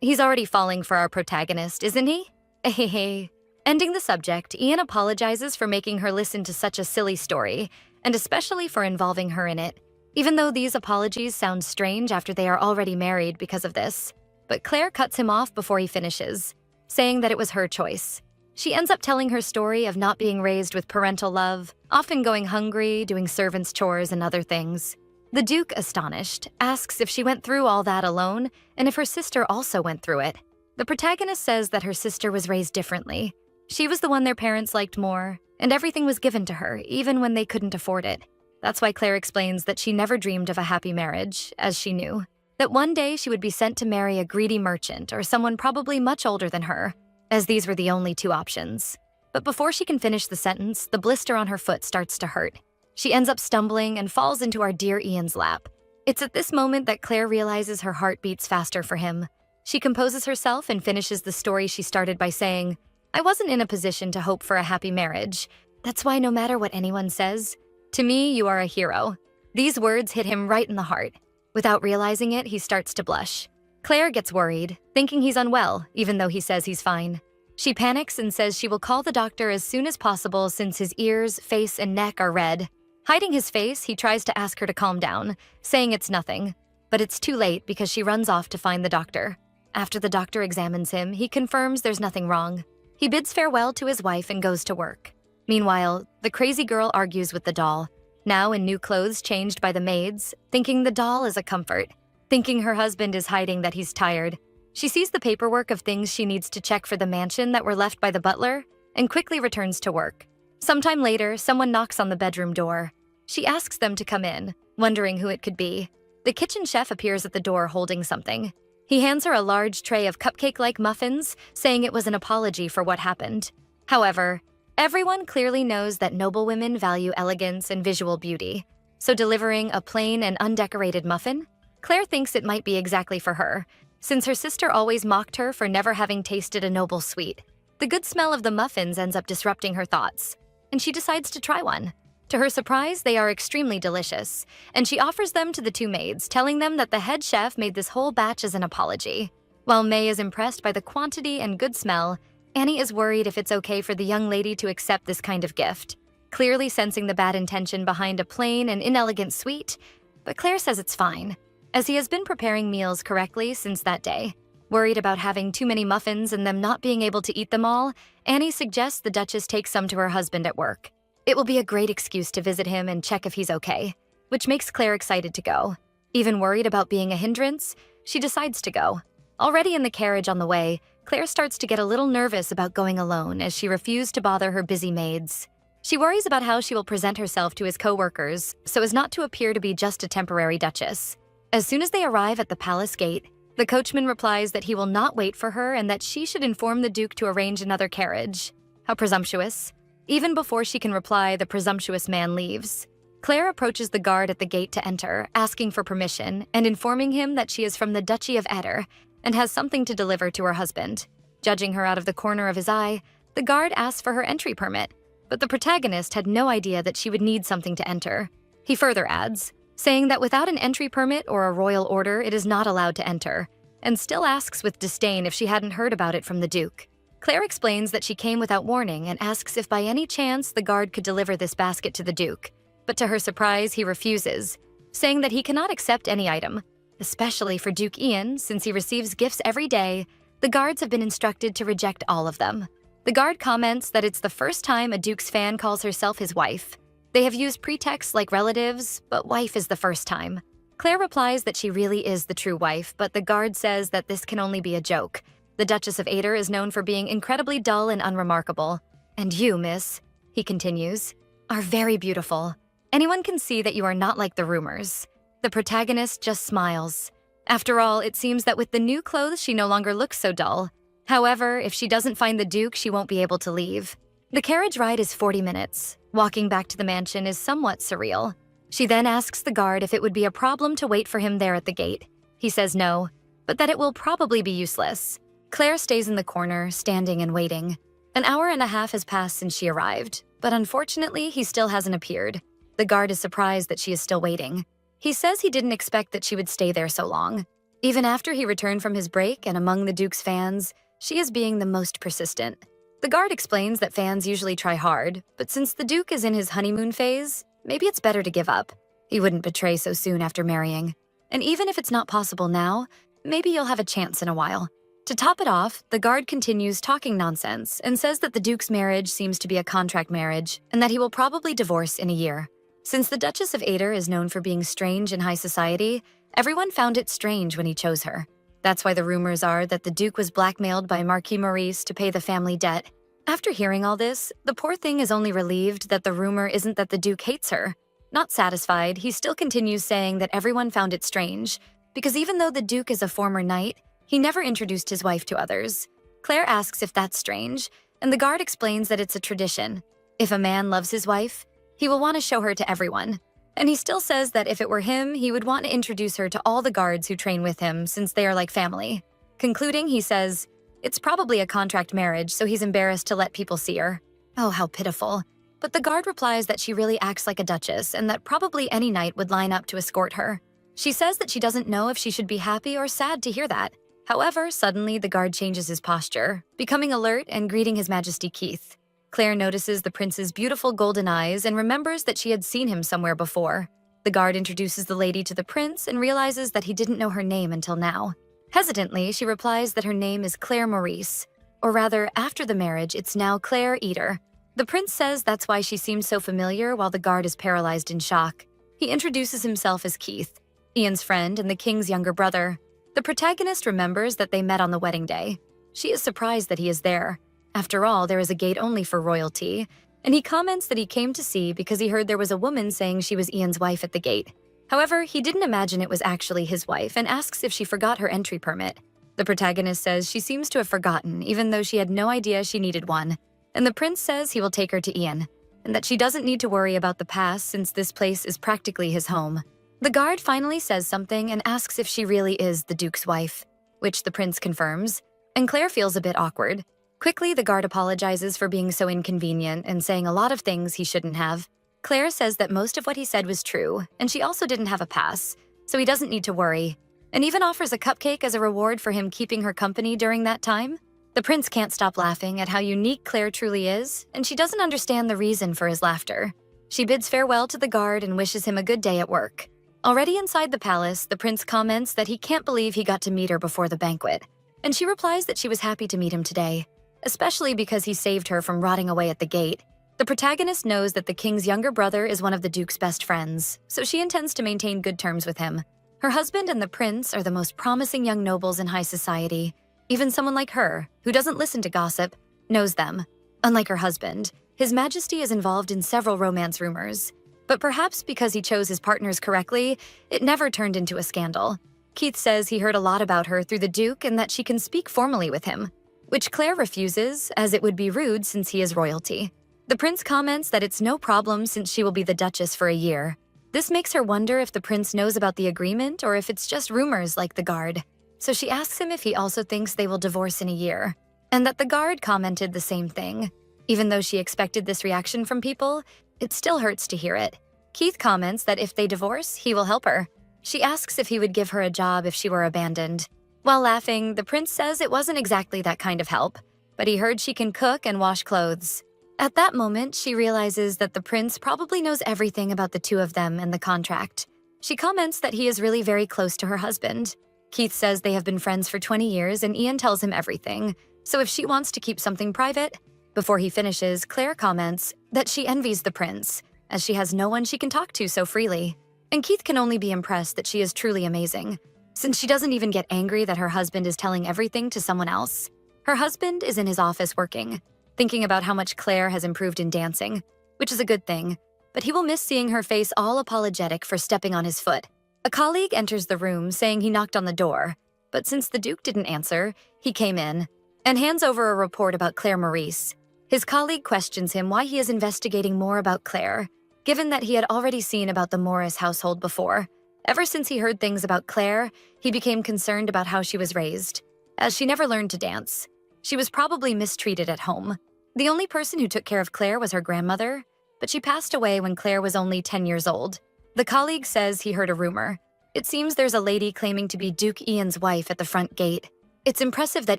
He's already falling for our protagonist, isn't he? Hehe. Ending the subject, Ian apologizes for making her listen to such a silly story, and especially for involving her in it, even though these apologies sound strange after they are already married because of this. But Claire cuts him off before he finishes, saying that it was her choice. She ends up telling her story of not being raised with parental love, often going hungry, doing servants' chores, and other things. The Duke, astonished, asks if she went through all that alone and if her sister also went through it. The protagonist says that her sister was raised differently. She was the one their parents liked more, and everything was given to her, even when they couldn't afford it. That's why Claire explains that she never dreamed of a happy marriage, as she knew that one day she would be sent to marry a greedy merchant or someone probably much older than her, as these were the only two options. But before she can finish the sentence, the blister on her foot starts to hurt. She ends up stumbling and falls into our dear Ian's lap. It's at this moment that Claire realizes her heart beats faster for him. She composes herself and finishes the story she started by saying, "I wasn't in a position to hope for a happy marriage. That's why no matter what anyone says, to me, you are a hero." These words hit him right in the heart. Without realizing it, he starts to blush. Claire gets worried, thinking he's unwell, even though he says he's fine. She panics and says she will call the doctor as soon as possible since his ears, face, and neck are red. Hiding his face, he tries to ask her to calm down, saying it's nothing. But it's too late because she runs off to find the doctor. After the doctor examines him, he confirms there's nothing wrong. He bids farewell to his wife and goes to work. Meanwhile, the crazy girl argues with the doll, now in new clothes changed by the maids, thinking the doll is a comfort. Thinking her husband is hiding that he's tired, she sees the paperwork of things she needs to check for the mansion that were left by the butler and quickly returns to work. Sometime later, someone knocks on the bedroom door. She asks them to come in, wondering who it could be. The kitchen chef appears at the door holding something. He hands her a large tray of cupcake-like muffins, saying it was an apology for what happened. However, everyone clearly knows that noblewomen value elegance and visual beauty, so delivering a plain and undecorated muffin? Claire thinks it might be exactly for her, since her sister always mocked her for never having tasted a noble sweet. The good smell of the muffins ends up disrupting her thoughts, and she decides to try one. To her surprise, they are extremely delicious, and she offers them to the two maids, telling them that the head chef made this whole batch as an apology. While May is impressed by the quantity and good smell, Annie is worried if it's okay for the young lady to accept this kind of gift, clearly sensing the bad intention behind a plain and inelegant sweet, but Claire says it's fine, as he has been preparing meals correctly since that day. Worried about having too many muffins and them not being able to eat them all, Annie suggests the Duchess take some to her husband at work. It will be a great excuse to visit him and check if he's okay, which makes Claire excited to go. Even worried about being a hindrance, she decides to go. Already in the carriage on the way, Claire starts to get a little nervous about going alone as she refused to bother her busy maids. She worries about how she will present herself to his co-workers so as not to appear to be just a temporary duchess. As soon as they arrive at the palace gate, the coachman replies that he will not wait for her and that she should inform the Duke to arrange another carriage. How presumptuous. Even before she can reply, the presumptuous man leaves. Claire approaches the guard at the gate to enter, asking for permission and informing him that she is from the Duchy of Eder and has something to deliver to her husband. Judging her out of the corner of his eye, the guard asks for her entry permit, but the protagonist had no idea that she would need something to enter. He further adds, saying that without an entry permit or a royal order, it is not allowed to enter, and still asks with disdain if she hadn't heard about it from the Duke. Claire explains that she came without warning and asks if by any chance the guard could deliver this basket to the Duke, but to her surprise, he refuses, saying that he cannot accept any item, especially for Duke Ian, since he receives gifts every day. The guards have been instructed to reject all of them. The guard comments that it's the first time a Duke's fan calls herself his wife. They have used pretexts like relatives, but wife is the first time. Claire replies that she really is the true wife, but the guard says that this can only be a joke. The Duchess of Eder is known for being incredibly dull and unremarkable. And you, miss, he continues, are very beautiful. Anyone can see that you are not like the rumors. The protagonist just smiles. After all, it seems that with the new clothes, she no longer looks so dull. However, if she doesn't find the Duke, she won't be able to leave. The carriage ride is 40 minutes. Walking back to the mansion is somewhat surreal. She then asks the guard if it would be a problem to wait for him there at the gate. He says no, but that it will probably be useless. Claire stays in the corner, standing and waiting. An hour and a half has passed since she arrived, but unfortunately, he still hasn't appeared. The guard is surprised that she is still waiting. He says he didn't expect that she would stay there so long. Even after he returned from his break and among the Duke's fans, she is being the most persistent. The guard explains that fans usually try hard, but since the Duke is in his honeymoon phase, maybe it's better to give up. He wouldn't betray so soon after marrying. And even if it's not possible now, maybe you'll have a chance in a while. To top it off, the guard continues talking nonsense and says that the Duke's marriage seems to be a contract marriage and that he will probably divorce in a year. Since the Duchess of Eder is known for being strange in high society, everyone found it strange when he chose her. That's why the rumors are that the Duke was blackmailed by Marquis Maurice to pay the family debt. After hearing all this, the poor thing is only relieved that the rumor isn't that the Duke hates her. Not satisfied, he still continues saying that everyone found it strange, because even though the Duke is a former knight, he never introduced his wife to others. Claire asks if that's strange, and the guard explains that it's a tradition. If a man loves his wife, he will want to show her to everyone. And he still says that if it were him, he would want to introduce her to all the guards who train with him since they are like family. Concluding, he says, it's probably a contract marriage, so he's embarrassed to let people see her. Oh, how pitiful. But the guard replies that she really acts like a duchess and that probably any knight would line up to escort her. She says that she doesn't know if she should be happy or sad to hear that. However, suddenly the guard changes his posture, becoming alert and greeting His Majesty Keith. Claire notices the prince's beautiful golden eyes and remembers that she had seen him somewhere before. The guard introduces the lady to the prince and realizes that he didn't know her name until now. Hesitantly, she replies that her name is Claire Maurice, or rather, after the marriage, it's now Claire Eater. The prince says that's why she seems so familiar while the guard is paralyzed in shock. He introduces himself as Keith, Ian's friend and the king's younger brother. The protagonist remembers that they met on the wedding day. She is surprised that he is there. After all, there is a gate only for royalty, and he comments that he came to see because he heard there was a woman saying she was Ian's wife at the gate. However, he didn't imagine it was actually his wife and asks if she forgot her entry permit. The protagonist says she seems to have forgotten, even though she had no idea she needed one. And the prince says he will take her to Ian, and that she doesn't need to worry about the past since this place is practically his home. The guard finally says something and asks if she really is the Duke's wife, which the prince confirms, and Claire feels a bit awkward. Quickly, the guard apologizes for being so inconvenient and saying a lot of things he shouldn't have. Claire says that most of what he said was true, and she also didn't have a pass, so he doesn't need to worry, and even offers a cupcake as a reward for him keeping her company during that time. The prince can't stop laughing at how unique Claire truly is, and she doesn't understand the reason for his laughter. She bids farewell to the guard and wishes him a good day at work. Already inside the palace, the prince comments that he can't believe he got to meet her before the banquet, and she replies that she was happy to meet him today, especially because he saved her from rotting away at the gate. The protagonist knows that the king's younger brother is one of the Duke's best friends, so she intends to maintain good terms with him. Her husband and the prince are the most promising young nobles in high society. Even someone like her, who doesn't listen to gossip, knows them. Unlike her husband, His Majesty is involved in several romance rumors. But perhaps because he chose his partners correctly, it never turned into a scandal. Keith says he heard a lot about her through the Duke and that she can speak formally with him, which Claire refuses, as it would be rude since he is royalty. The prince comments that it's no problem since she will be the Duchess for a year. This makes her wonder if the prince knows about the agreement or if it's just rumors like the guard. So she asks him if he also thinks they will divorce in a year, and that the guard commented the same thing. Even though she expected this reaction from people, it still hurts to hear it. Keith comments that if they divorce, he will help her. She asks if he would give her a job if she were abandoned. While laughing, the prince says it wasn't exactly that kind of help, but he heard she can cook and wash clothes. At that moment, she realizes that the prince probably knows everything about the two of them and the contract. She comments that he is really very close to her husband. Keith says they have been friends for 20 years and Ian tells him everything, so if she wants to keep something private. Before he finishes, Claire comments that she envies the prince, as she has no one she can talk to so freely. And Keith can only be impressed that she is truly amazing, since she doesn't even get angry that her husband is telling everything to someone else. Her husband is in his office working, thinking about how much Claire has improved in dancing, which is a good thing, but he will miss seeing her face all apologetic for stepping on his foot. A colleague enters the room saying he knocked on the door, but since the Duke didn't answer, he came in and hands over a report about Claire Maurice. His colleague questions him why he is investigating more about Claire, given that he had already seen about the Morris household before. Ever since he heard things about Claire, he became concerned about how she was raised, as she never learned to dance. She was probably mistreated at home. The only person who took care of Claire was her grandmother, but she passed away when Claire was only 10 years old. The colleague says he heard a rumor. It seems there's a lady claiming to be Duke Ian's wife at the front gate. It's impressive that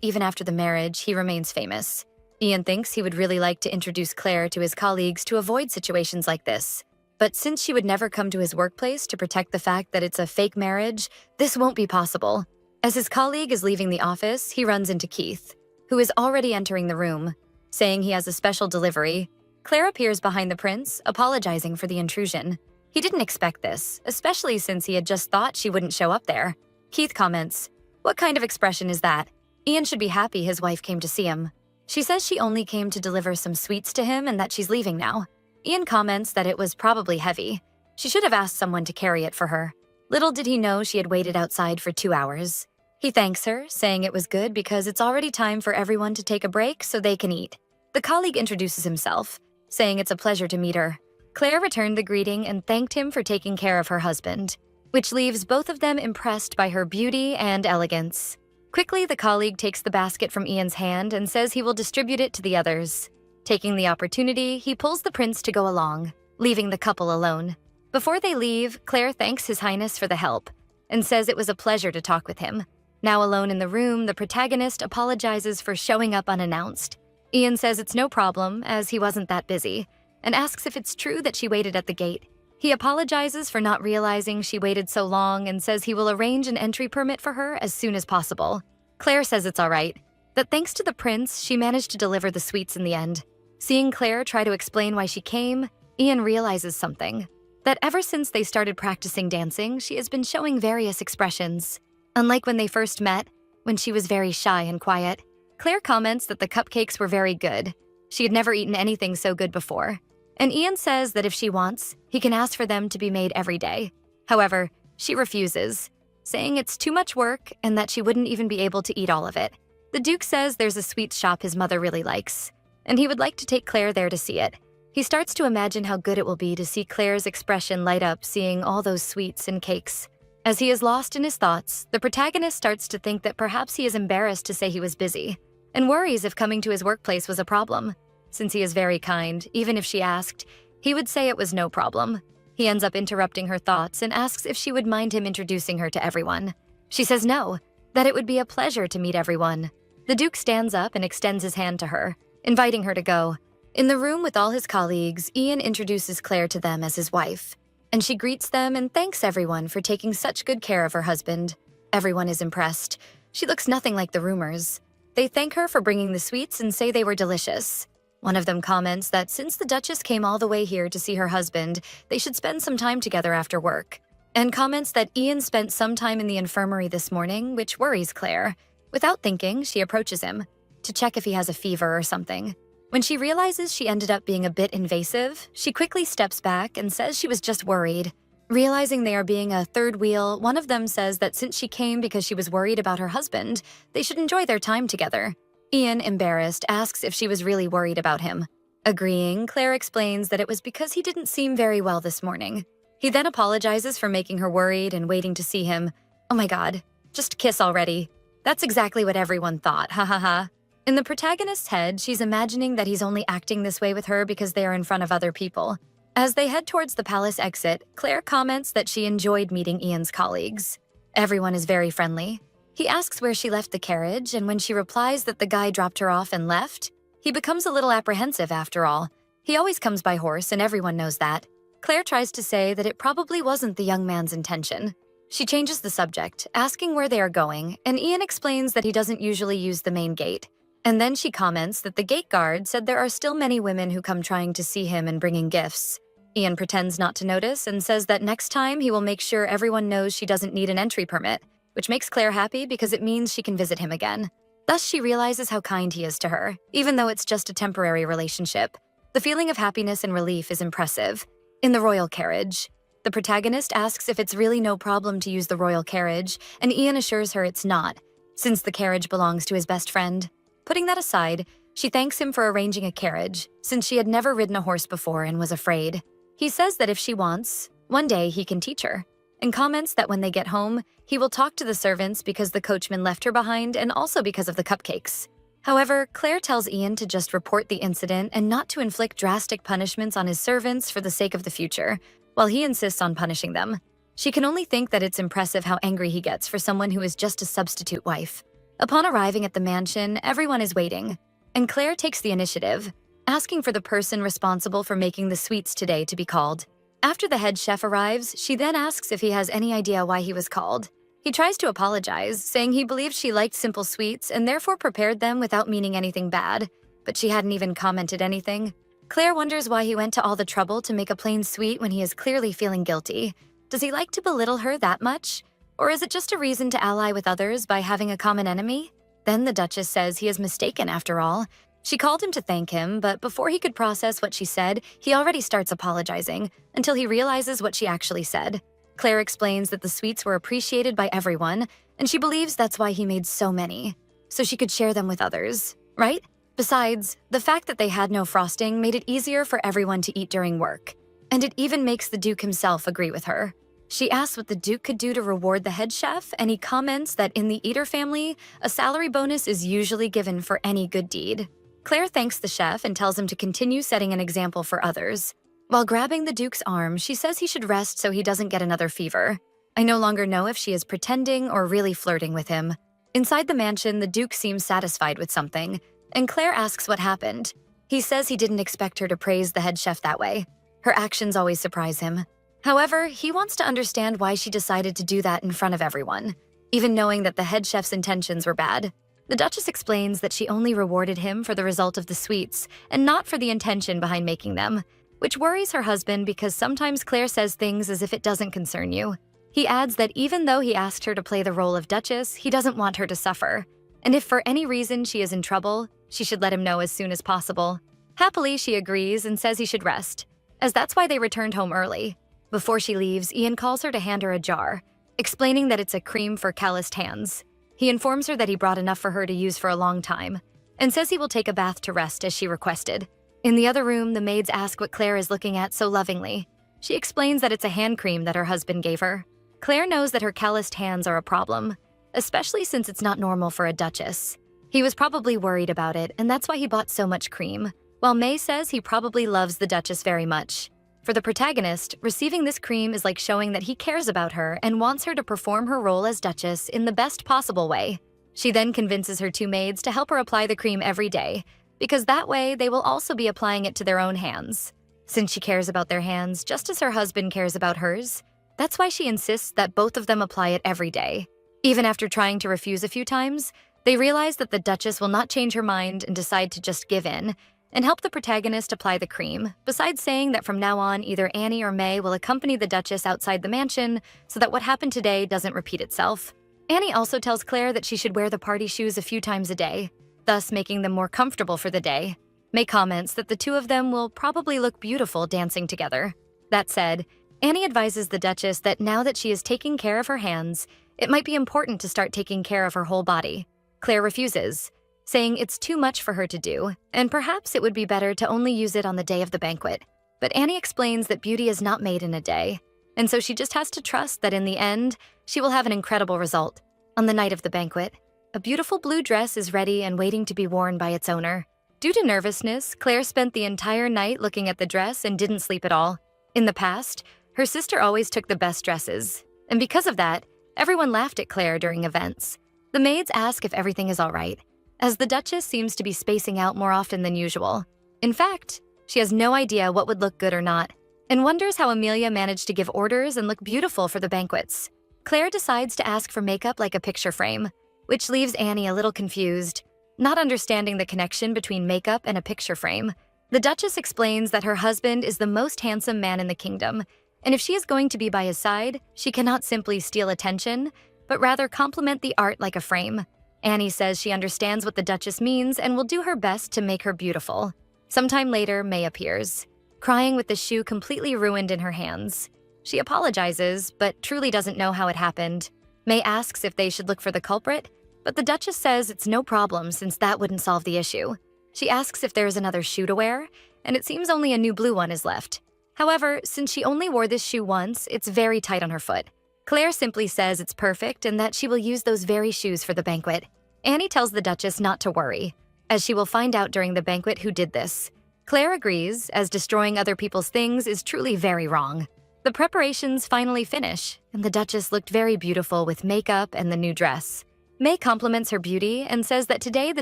even after the marriage, he remains famous. Ian thinks he would really like to introduce Claire to his colleagues to avoid situations like this. But since she would never come to his workplace to protect the fact that it's a fake marriage, this won't be possible. As his colleague is leaving the office, he runs into Keith, who is already entering the room, saying he has a special delivery. Claire appears behind the prince, apologizing for the intrusion. He didn't expect this, especially since he had just thought she wouldn't show up there. Keith comments, "What kind of expression is that? Ian should be happy his wife came to see him." She says she only came to deliver some sweets to him and that she's leaving now. Ian comments that it was probably heavy. She should have asked someone to carry it for her. Little did he know she had waited outside for 2 hours. He thanks her, saying it was good because it's already time for everyone to take a break so they can eat. The colleague introduces himself, saying it's a pleasure to meet her. Claire returned the greeting and thanked him for taking care of her husband, which leaves both of them impressed by her beauty and elegance. Quickly, the colleague takes the basket from Ian's hand and says he will distribute it to the others. Taking the opportunity, he pulls the prince to go along, leaving the couple alone. Before they leave, Claire thanks His Highness for the help and says it was a pleasure to talk with him. Now alone in the room, the protagonist apologizes for showing up unannounced. Ian says it's no problem, as he wasn't that busy, and asks if it's true that she waited at the gate. He apologizes for not realizing she waited so long and says he will arrange an entry permit for her as soon as possible. Claire says it's all right, that thanks to the prince, she managed to deliver the sweets in the end. Seeing Claire try to explain why she came, Ian realizes something. That ever since they started practicing dancing, she has been showing various expressions. Unlike when they first met, when she was very shy and quiet, Claire comments that the cupcakes were very good. She had never eaten anything so good before. And Ian says that if she wants, he can ask for them to be made every day. However, she refuses, saying it's too much work and that she wouldn't even be able to eat all of it. The Duke says there's a sweets shop his mother really likes, and he would like to take Claire there to see it. He starts to imagine how good it will be to see Claire's expression light up seeing all those sweets and cakes. As he is lost in his thoughts, the protagonist starts to think that perhaps he is embarrassed to say he was busy, and worries if coming to his workplace was a problem. Since he is very kind, even if she asked, he would say it was no problem. He ends up interrupting her thoughts and asks if she would mind him introducing her to everyone. She says no, that it would be a pleasure to meet everyone. The Duke stands up and extends his hand to her, inviting her to go. In the room with all his colleagues, Ian introduces Claire to them as his wife, and she greets them and thanks everyone for taking such good care of her husband. Everyone is impressed. She looks nothing like the rumors. They thank her for bringing the sweets and say they were delicious. One of them comments that since the Duchess came all the way here to see her husband, they should spend some time together after work, and comments that Ian spent some time in the infirmary this morning, which worries Claire. Without thinking, she approaches him to check if he has a fever or something. When she realizes she ended up being a bit invasive, she quickly steps back and says she was just worried. Realizing they are being a third wheel, one of them says that since she came because she was worried about her husband, they should enjoy their time together. Ian, embarrassed, asks if she was really worried about him. Agreeing, Claire explains that it was because he didn't seem very well this morning. He then apologizes for making her worried and waiting to see him. Oh my god, just kiss already. That's exactly what everyone thought, ha ha ha. In the protagonist's head, she's imagining that he's only acting this way with her because they are in front of other people. As they head towards the palace exit, Claire comments that she enjoyed meeting Ian's colleagues. Everyone is very friendly. He asks where she left the carriage, and when she replies that the guy dropped her off and left, he becomes a little apprehensive after all. He always comes by horse, and everyone knows that. Claire tries to say that it probably wasn't the young man's intention. She changes the subject, asking where they are going, and Ian explains that he doesn't usually use the main gate. And then she comments that the gate guard said there are still many women who come trying to see him and bringing gifts. Ian pretends not to notice and says that next time he will make sure everyone knows she doesn't need an entry permit, which makes Claire happy because it means she can visit him again. Thus, she realizes how kind he is to her, even though it's just a temporary relationship. The feeling of happiness and relief is impressive. In the royal carriage, the protagonist asks if it's really no problem to use the royal carriage, and Ian assures her it's not, since the carriage belongs to his best friend. Putting that aside, she thanks him for arranging a carriage, since she had never ridden a horse before and was afraid. He says that if she wants, one day he can teach her, and comments that when they get home, he will talk to the servants because the coachman left her behind and also because of the cupcakes. However, Claire tells Ian to just report the incident and not to inflict drastic punishments on his servants for the sake of the future, while he insists on punishing them. She can only think that it's impressive how angry he gets for someone who is just a substitute wife. Upon arriving at the mansion, everyone is waiting, and Claire takes the initiative, asking for the person responsible for making the sweets today to be called. After the head chef arrives, she then asks if he has any idea why he was called. He tries to apologize, saying he believed she liked simple sweets and therefore prepared them without meaning anything bad, but she hadn't even commented anything. Claire wonders why he went to all the trouble to make a plain sweet when he is clearly feeling guilty. Does he like to belittle her that much? Or is it just a reason to ally with others by having a common enemy? Then the Duchess says he is mistaken after all. She called him to thank him, but before he could process what she said, he already starts apologizing until he realizes what she actually said. Claire explains that the sweets were appreciated by everyone, and she believes that's why he made so many, so she could share them with others, right? Besides, the fact that they had no frosting made it easier for everyone to eat during work, and it even makes the Duke himself agree with her. She asks what the Duke could do to reward the head chef, and he comments that in the Eater family, a salary bonus is usually given for any good deed. Claire thanks the chef and tells him to continue setting an example for others. While grabbing the Duke's arm, she says he should rest so he doesn't get another fever. I no longer know if she is pretending or really flirting with him. Inside the mansion, the Duke seems satisfied with something, and Claire asks what happened. He says he didn't expect her to praise the head chef that way. Her actions always surprise him. However, he wants to understand why she decided to do that in front of everyone, even knowing that the head chef's intentions were bad. The Duchess explains that she only rewarded him for the result of the sweets and not for the intention behind making them, which worries her husband because sometimes Claire says things as if it doesn't concern you. He adds that even though he asked her to play the role of Duchess, he doesn't want her to suffer, and if for any reason she is in trouble, she should let him know as soon as possible. Happily, she agrees and says he should rest, as that's why they returned home early. Before she leaves, Ian calls her to hand her a jar, explaining that it's a cream for calloused hands. He informs her that he brought enough for her to use for a long time, and says he will take a bath to rest as she requested. In the other room, the maids ask what Claire is looking at so lovingly. She explains that it's a hand cream that her husband gave her. Claire knows that her calloused hands are a problem, especially since it's not normal for a duchess. He was probably worried about it, and that's why he bought so much cream, while May says he probably loves the Duchess very much. For the protagonist, receiving this cream is like showing that he cares about her and wants her to perform her role as Duchess in the best possible way. She then convinces her two maids to help her apply the cream every day, because that way they will also be applying it to their own hands. Since she cares about their hands just as her husband cares about hers, that's why she insists that both of them apply it every day. Even after trying to refuse a few times, they realize that the Duchess will not change her mind and decide to just give in and help the protagonist apply the cream, besides saying that from now on either Annie or May will accompany the Duchess outside the mansion so that what happened today doesn't repeat itself. Annie also tells Claire that she should wear the party shoes a few times a day, thus making them more comfortable for the day. May comments that the two of them will probably look beautiful dancing together. That said, Annie advises the Duchess that now that she is taking care of her hands, it might be important to start taking care of her whole body. Claire refuses, saying it's too much for her to do, and perhaps it would be better to only use it on the day of the banquet. But Annie explains that beauty is not made in a day, and so she just has to trust that in the end, she will have an incredible result. On the night of the banquet, a beautiful blue dress is ready and waiting to be worn by its owner. Due to nervousness, Claire spent the entire night looking at the dress and didn't sleep at all. In the past, her sister always took the best dresses, and because of that, everyone laughed at Claire during events. The maids ask if everything is all right, as the Duchess seems to be spacing out more often than usual. In fact, she has no idea what would look good or not, and wonders how Amelia managed to give orders and look beautiful for the banquets. Claire decides to ask for makeup like a picture frame, which leaves Annie a little confused, not understanding the connection between makeup and a picture frame. The Duchess explains that her husband is the most handsome man in the kingdom, and if she is going to be by his side, she cannot simply steal attention, but rather compliment the art like a frame. Annie says she understands what the Duchess means and will do her best to make her beautiful. Sometime later, May appears, crying with the shoe completely ruined in her hands. She apologizes, but truly doesn't know how it happened. May asks if they should look for the culprit, but the Duchess says it's no problem since that wouldn't solve the issue. She asks if there is another shoe to wear, and it seems only a new blue one is left. However, since she only wore this shoe once, it's very tight on her foot. Claire simply says it's perfect and that she will use those very shoes for the banquet. Annie tells the Duchess not to worry, as she will find out during the banquet who did this. Claire agrees, as destroying other people's things is truly very wrong. The preparations finally finish, and the Duchess looked very beautiful with makeup and the new dress. May compliments her beauty and says that today the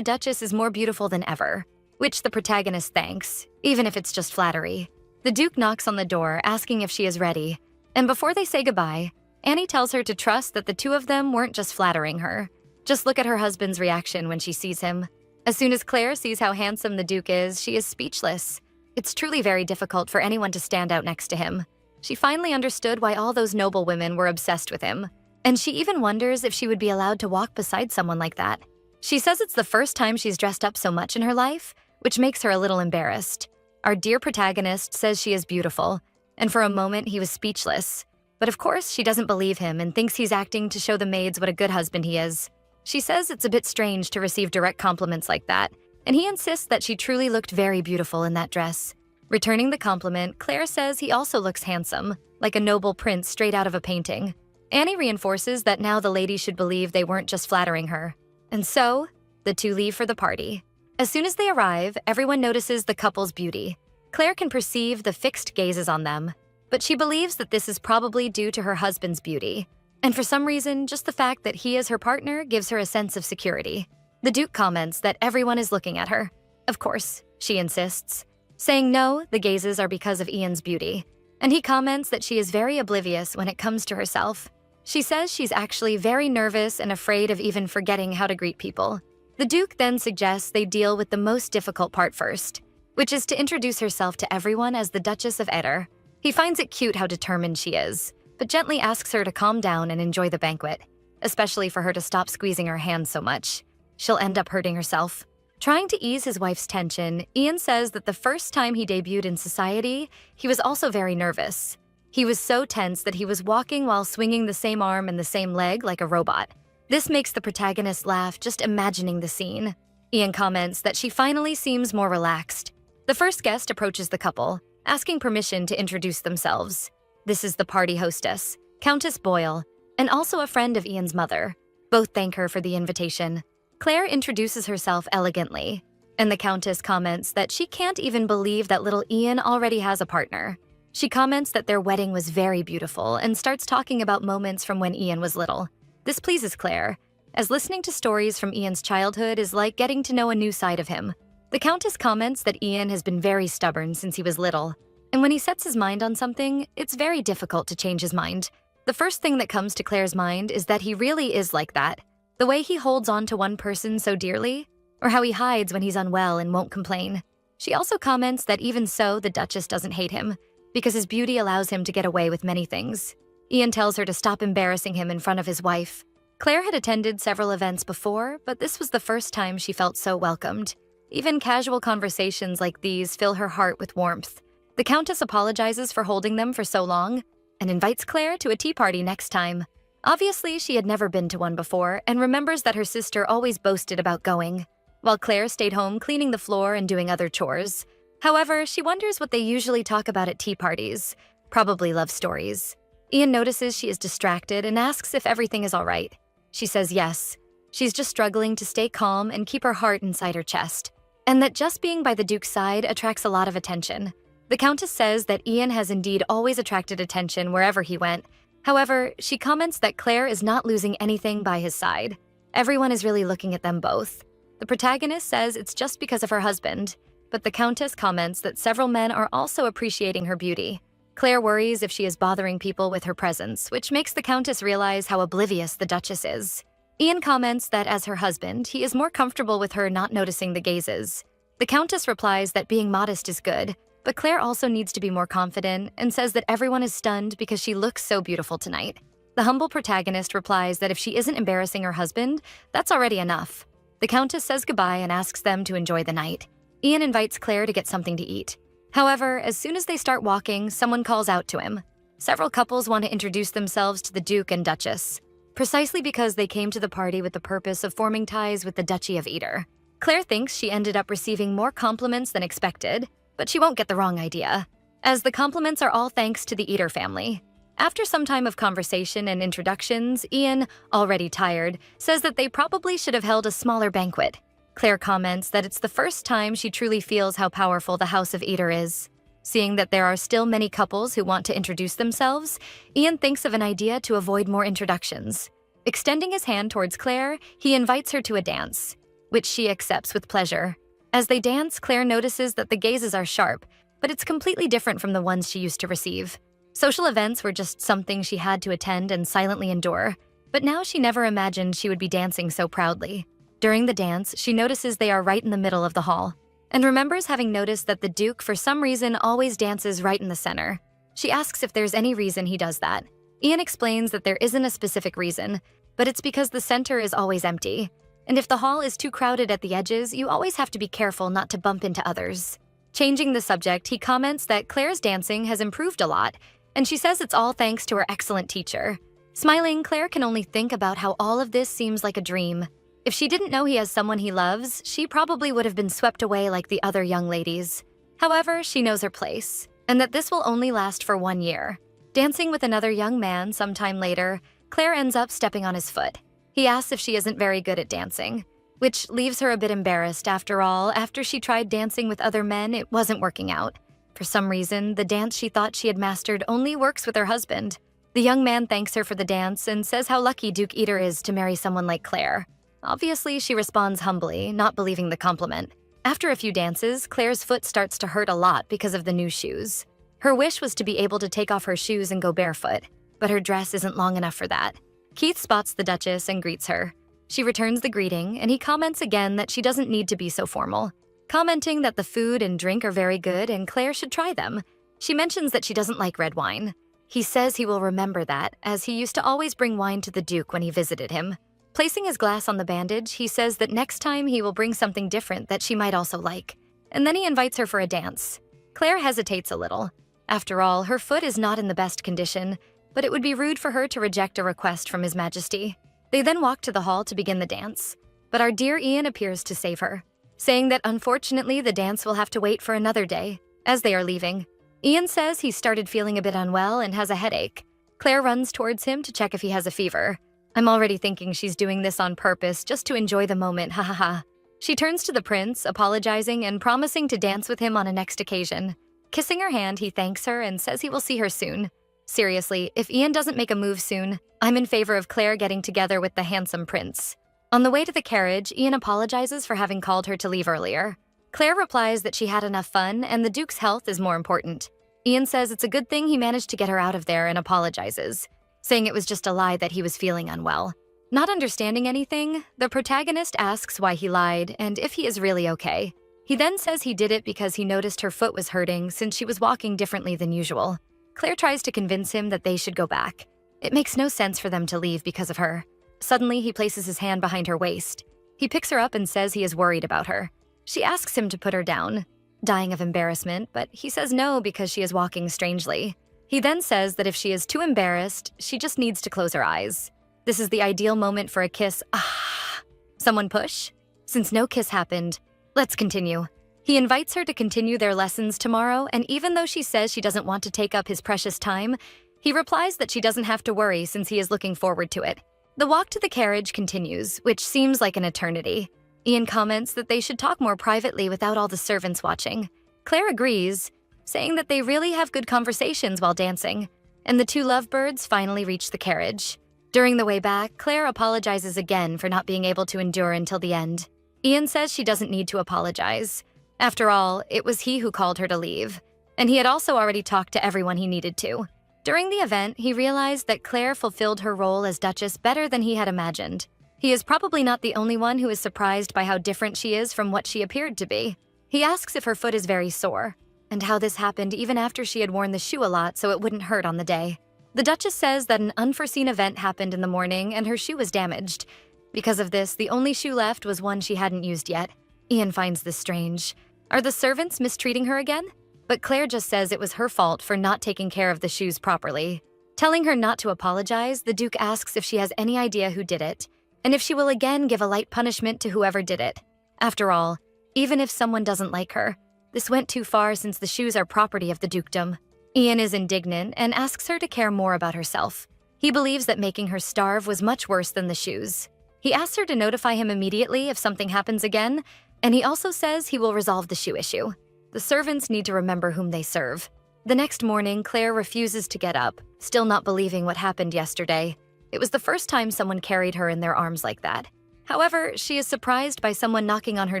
Duchess is more beautiful than ever, which the protagonist thanks, even if it's just flattery. The Duke knocks on the door, asking if she is ready, and before they say goodbye, Annie tells her to trust that the two of them weren't just flattering her. Just look at her husband's reaction when she sees him. As soon as Claire sees how handsome the Duke is, she is speechless. It's truly very difficult for anyone to stand out next to him. She finally understood why all those noble women were obsessed with him, and she even wonders if she would be allowed to walk beside someone like that. She says it's the first time she's dressed up so much in her life, which makes her a little embarrassed. Our dear protagonist says she is beautiful, and for a moment he was speechless. But of course, she doesn't believe him and thinks he's acting to show the maids what a good husband he is. She says it's a bit strange to receive direct compliments like that, and he insists that she truly looked very beautiful in that dress. Returning the compliment, Claire says he also looks handsome, like a noble prince straight out of a painting. Annie reinforces that now the ladies should believe they weren't just flattering her. And so, the two leave for the party. As soon as they arrive, everyone notices the couple's beauty. Claire can perceive the fixed gazes on them, but she believes that this is probably due to her husband's beauty. And for some reason, just the fact that he is her partner gives her a sense of security. The Duke comments that everyone is looking at her. Of course, she insists, saying no, the gazes are because of Ian's beauty. And he comments that she is very oblivious when it comes to herself. She says she's actually very nervous and afraid of even forgetting how to greet people. The Duke then suggests they deal with the most difficult part first, which is to introduce herself to everyone as the Duchess of Eder. He finds it cute how determined she is, but gently asks her to calm down and enjoy the banquet, especially for her to stop squeezing her hand so much. She'll end up hurting herself. Trying to ease his wife's tension, Ian says that the first time he debuted in society, he was also very nervous. He was so tense that he was walking while swinging the same arm and the same leg like a robot. This makes the protagonist laugh just imagining the scene. Ian comments that she finally seems more relaxed. The first guest approaches the couple, asking permission to introduce themselves. This is the party hostess, Countess Boyle, and also a friend of Ian's mother. Both thank her for the invitation. Claire introduces herself elegantly, and the Countess comments that she can't even believe that little Ian already has a partner. She comments that their wedding was very beautiful and starts talking about moments from when Ian was little. This pleases Claire, as listening to stories from Ian's childhood is like getting to know a new side of him. The Countess comments that Ian has been very stubborn since he was little, and when he sets his mind on something, it's very difficult to change his mind. The first thing that comes to Claire's mind is that he really is like that. The way he holds on to one person so dearly, or how he hides when he's unwell and won't complain. She also comments that even so, the Duchess doesn't hate him, because his beauty allows him to get away with many things. Ian tells her to stop embarrassing him in front of his wife. Claire had attended several events before, but this was the first time she felt so welcomed. Even casual conversations like these fill her heart with warmth. The Countess apologizes for holding them for so long, and invites Claire to a tea party next time. Obviously, she had never been to one before and remembers that her sister always boasted about going, while Claire stayed home cleaning the floor and doing other chores. However, she wonders what they usually talk about at tea parties, probably love stories. Ian notices she is distracted and asks if everything is all right. She says yes. She's just struggling to stay calm and keep her heart inside her chest, and that just being by the Duke's side attracts a lot of attention. The Countess says that Ian has indeed always attracted attention wherever he went. However, she comments that Claire is not losing anything by his side. Everyone is really looking at them both. The protagonist says it's just because of her husband, but the Countess comments that several men are also appreciating her beauty. Claire worries if she is bothering people with her presence, which makes the Countess realize how oblivious the Duchess is. Ian comments that as her husband, he is more comfortable with her not noticing the gazes. The Countess replies that being modest is good, but Claire also needs to be more confident and says that everyone is stunned because she looks so beautiful tonight. The humble protagonist replies that if she isn't embarrassing her husband, that's already enough. The Countess says goodbye and asks them to enjoy the night. Ian invites Claire to get something to eat. However, as soon as they start walking, someone calls out to him. Several couples want to introduce themselves to the Duke and Duchess, precisely because they came to the party with the purpose of forming ties with the Duchy of Eder. Claire thinks she ended up receiving more compliments than expected, but she won't get the wrong idea, as the compliments are all thanks to the Eder family. After some time of conversation and introductions, Ian, already tired, says that they probably should have held a smaller banquet. Claire comments that it's the first time she truly feels how powerful the House of Eder is. Seeing that there are still many couples who want to introduce themselves, Ian thinks of an idea to avoid more introductions. Extending his hand towards Claire, he invites her to a dance, which she accepts with pleasure. As they dance, Claire notices that the gazes are sharp, but it's completely different from the ones she used to receive. Social events were just something she had to attend and silently endure, but now she never imagined she would be dancing so proudly. During the dance, she notices they are right in the middle of the hall, and remembers having noticed that the Duke for some reason always dances right in the center. She asks if there's any reason he does that. Ian explains that there isn't a specific reason, but it's because the center is always empty, and if the hall is too crowded at the edges, you always have to be careful not to bump into others. Changing the subject, he comments that Claire's dancing has improved a lot, and she says it's all thanks to her excellent teacher. Smiling, Claire can only think about how all of this seems like a dream. If she didn't know he has someone he loves, she probably would have been swept away like the other young ladies. However, she knows her place, and that this will only last for 1 year. Dancing with another young man sometime later, Claire ends up stepping on his foot. He asks if she isn't very good at dancing, which leaves her a bit embarrassed. After all, after she tried dancing with other men, it wasn't working out. For some reason, the dance she thought she had mastered only works with her husband. The young man thanks her for the dance and says how lucky Duke Eater is to marry someone like Claire. Obviously, she responds humbly, not believing the compliment. After a few dances, Claire's foot starts to hurt a lot because of the new shoes. Her wish was to be able to take off her shoes and go barefoot, but her dress isn't long enough for that. Keith spots the Duchess and greets her. She returns the greeting, and he comments again that she doesn't need to be so formal, commenting that the food and drink are very good and Claire should try them. She mentions that she doesn't like red wine. He says he will remember that, as he used to always bring wine to the Duke when he visited him. Placing his glass on the bandage, he says that next time he will bring something different that she might also like. And then he invites her for a dance. Claire hesitates a little. After all, her foot is not in the best condition, but it would be rude for her to reject a request from His Majesty. They then walk to the hall to begin the dance, but our dear Ian appears to save her, saying that unfortunately the dance will have to wait for another day. As they are leaving, Ian says he started feeling a bit unwell and has a headache. Claire runs towards him to check if he has a fever. I'm already thinking she's doing this on purpose just to enjoy the moment, ha ha ha. She turns to the prince, apologizing and promising to dance with him on a next occasion. Kissing her hand, he thanks her and says he will see her soon. Seriously, if Ian doesn't make a move soon, I'm in favor of Claire getting together with the handsome prince. On the way to the carriage, Ian apologizes for having called her to leave earlier. Claire replies that she had enough fun and the Duke's health is more important. Ian says it's a good thing he managed to get her out of there and apologizes, saying it was just a lie that he was feeling unwell. Not understanding anything, the protagonist asks why he lied and if he is really okay. He then says he did it because he noticed her foot was hurting since she was walking differently than usual. Claire tries to convince him that they should go back. It makes no sense for them to leave because of her. Suddenly, he places his hand behind her waist. He picks her up and says he is worried about her. She asks him to put her down, dying of embarrassment, but he says no because she is walking strangely. He then says that if she is too embarrassed, she just needs to close her eyes. This is the ideal moment for a kiss. Ah! Someone push? Since no kiss happened, let's continue. He invites her to continue their lessons tomorrow, and even though she says she doesn't want to take up his precious time, he replies that she doesn't have to worry since he is looking forward to it. The walk to the carriage continues, which seems like an eternity. Ian comments that they should talk more privately without all the servants watching. Claire agrees, saying that they really have good conversations while dancing, and the two lovebirds finally reach the carriage. During the way back, Claire apologizes again for not being able to endure until the end. Ian says she doesn't need to apologize. After all, it was he who called her to leave, and he had also already talked to everyone he needed to. During the event, he realized that Claire fulfilled her role as Duchess better than he had imagined. He is probably not the only one who is surprised by how different she is from what she appeared to be. He asks if her foot is very sore, and how this happened even after she had worn the shoe a lot so it wouldn't hurt on the day. The Duchess says that an unforeseen event happened in the morning and her shoe was damaged. Because of this, the only shoe left was one she hadn't used yet. Ian finds this strange. Are the servants mistreating her again? But Claire just says it was her fault for not taking care of the shoes properly. Telling her not to apologize, the Duke asks if she has any idea who did it, and if she will again give a light punishment to whoever did it. After all, even if someone doesn't like her, this went too far since the shoes are property of the dukedom. Ian is indignant and asks her to care more about herself. He believes that making her starve was much worse than the shoes. He asks her to notify him immediately if something happens again, and he also says he will resolve the shoe issue. The servants need to remember whom they serve. The next morning, Claire refuses to get up, still not believing what happened yesterday. It was the first time someone carried her in their arms like that. However, she is surprised by someone knocking on her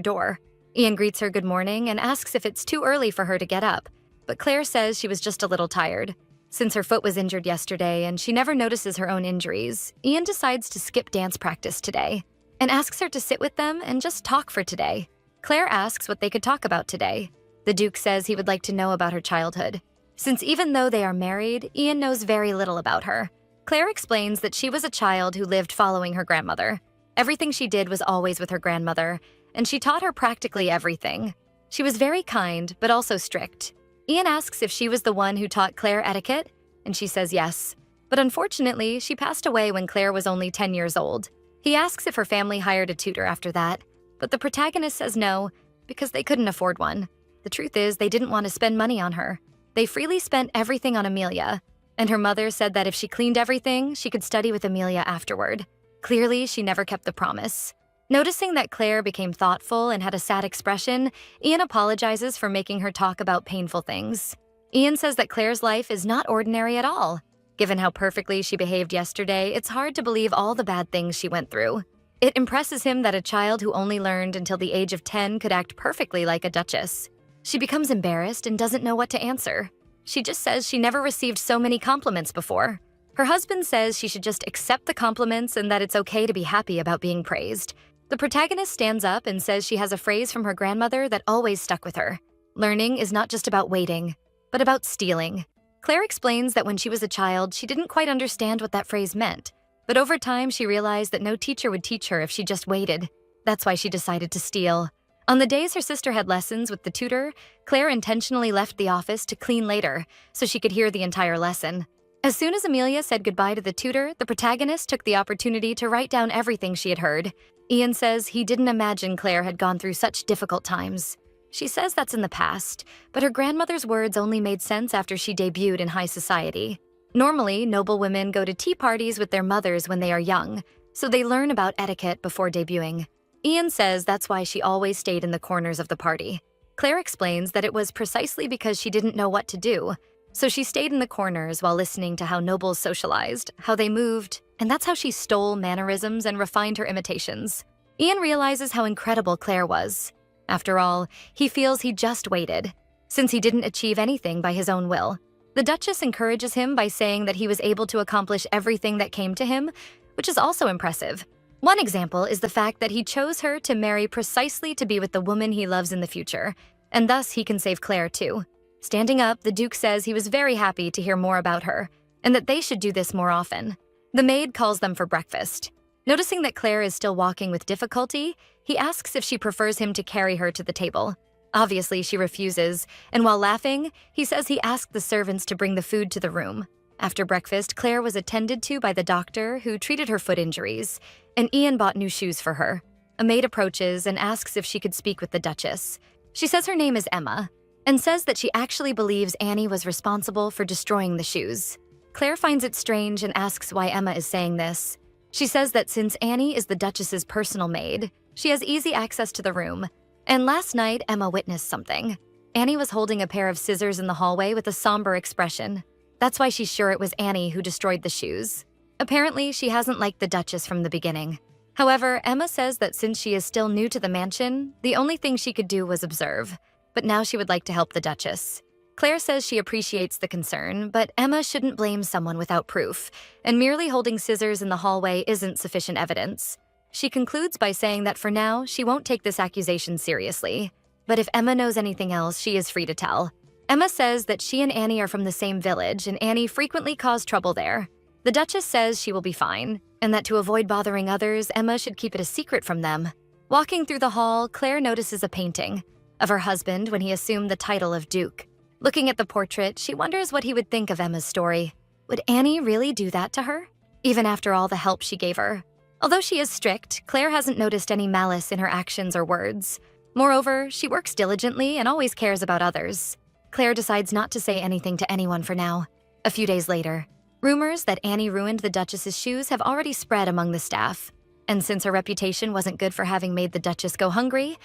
door. Ian greets her good morning and asks if it's too early for her to get up, but Claire says she was just a little tired. Since her foot was injured yesterday and she never notices her own injuries, Ian decides to skip dance practice today and asks her to sit with them and just talk for today. Claire asks what they could talk about today. The Duke says he would like to know about her childhood, since even though they are married, Ian knows very little about her. Claire explains that she was a child who lived following her grandmother. Everything she did was always with her grandmother, and she taught her practically everything. She was very kind, but also strict. Ian asks if she was the one who taught Claire etiquette, and she says yes. But unfortunately, she passed away when Claire was only 10 years old. He asks if her family hired a tutor after that, but the protagonist says no, because they couldn't afford one. The truth is, they didn't want to spend money on her. They freely spent everything on Amelia, and her mother said that if she cleaned everything, she could study with Amelia afterward. Clearly, she never kept the promise. Noticing that Claire became thoughtful and had a sad expression, Ian apologizes for making her talk about painful things. Ian says that Claire's life is not ordinary at all. Given how perfectly she behaved yesterday, it's hard to believe all the bad things she went through. It impresses him that a child who only learned until the age of 10 could act perfectly like a duchess. She becomes embarrassed and doesn't know what to answer. She just says she never received so many compliments before. Her husband says she should just accept the compliments and that it's okay to be happy about being praised. The protagonist stands up and says she has a phrase from her grandmother that always stuck with her. Learning is not just about waiting, but about stealing. Claire explains that when she was a child, she didn't quite understand what that phrase meant. But over time, she realized that no teacher would teach her if she just waited. That's why she decided to steal. On the days her sister had lessons with the tutor, Claire intentionally left the office to clean later so she could hear the entire lesson. As soon as Amelia said goodbye to the tutor, the protagonist took the opportunity to write down everything she had heard. Ian says he didn't imagine Claire had gone through such difficult times. She says that's in the past, but her grandmother's words only made sense after she debuted in high society. Normally, noble women go to tea parties with their mothers when they are young, so they learn about etiquette before debuting. Ian says that's why she always stayed in the corners of the party. Claire explains that it was precisely because she didn't know what to do, so she stayed in the corners while listening to how nobles socialized, how they moved, and that's how she stole mannerisms and refined her imitations. Ian realizes how incredible Claire was. After all, he feels he just waited, since he didn't achieve anything by his own will. The Duchess encourages him by saying that he was able to accomplish everything that came to him, which is also impressive. One example is the fact that he chose her to marry precisely to be with the woman he loves in the future, and thus he can save Claire too. Standing up, the Duke says he was very happy to hear more about her, and that they should do this more often. The maid calls them for breakfast. Noticing that Claire is still walking with difficulty, he asks if she prefers him to carry her to the table. Obviously, she refuses, and while laughing, he says he asked the servants to bring the food to the room. After breakfast, Claire was attended to by the doctor who treated her foot injuries, and Ian bought new shoes for her. A maid approaches and asks if she could speak with the Duchess. She says her name is Emma, and says that she actually believes Annie was responsible for destroying the shoes. Claire finds it strange and asks why Emma is saying this. She says that since Annie is the Duchess's personal maid, she has easy access to the room. And last night, Emma witnessed something. Annie was holding a pair of scissors in the hallway with a somber expression. That's why she's sure it was Annie who destroyed the shoes. Apparently, she hasn't liked the Duchess from the beginning. However, Emma says that since she is still new to the mansion, the only thing she could do was observe. But now she would like to help the Duchess. Claire says she appreciates the concern, but Emma shouldn't blame someone without proof, and merely holding scissors in the hallway isn't sufficient evidence. She concludes by saying that for now, she won't take this accusation seriously. But if Emma knows anything else, she is free to tell. Emma says that she and Annie are from the same village, and Annie frequently caused trouble there. The Duchess says she will be fine, and that to avoid bothering others, Emma should keep it a secret from them. Walking through the hall, Claire notices a painting of her husband when he assumed the title of Duke. Looking at the portrait, she wonders what he would think of Emma's story. Would Annie really do that to her? Even after all the help she gave her. Although she is strict, Claire hasn't noticed any malice in her actions or words. Moreover, she works diligently and always cares about others. Claire decides not to say anything to anyone for now. A few days later, rumors that Annie ruined the Duchess's shoes have already spread among the staff. And since her reputation wasn't good for having made the Duchess go hungry,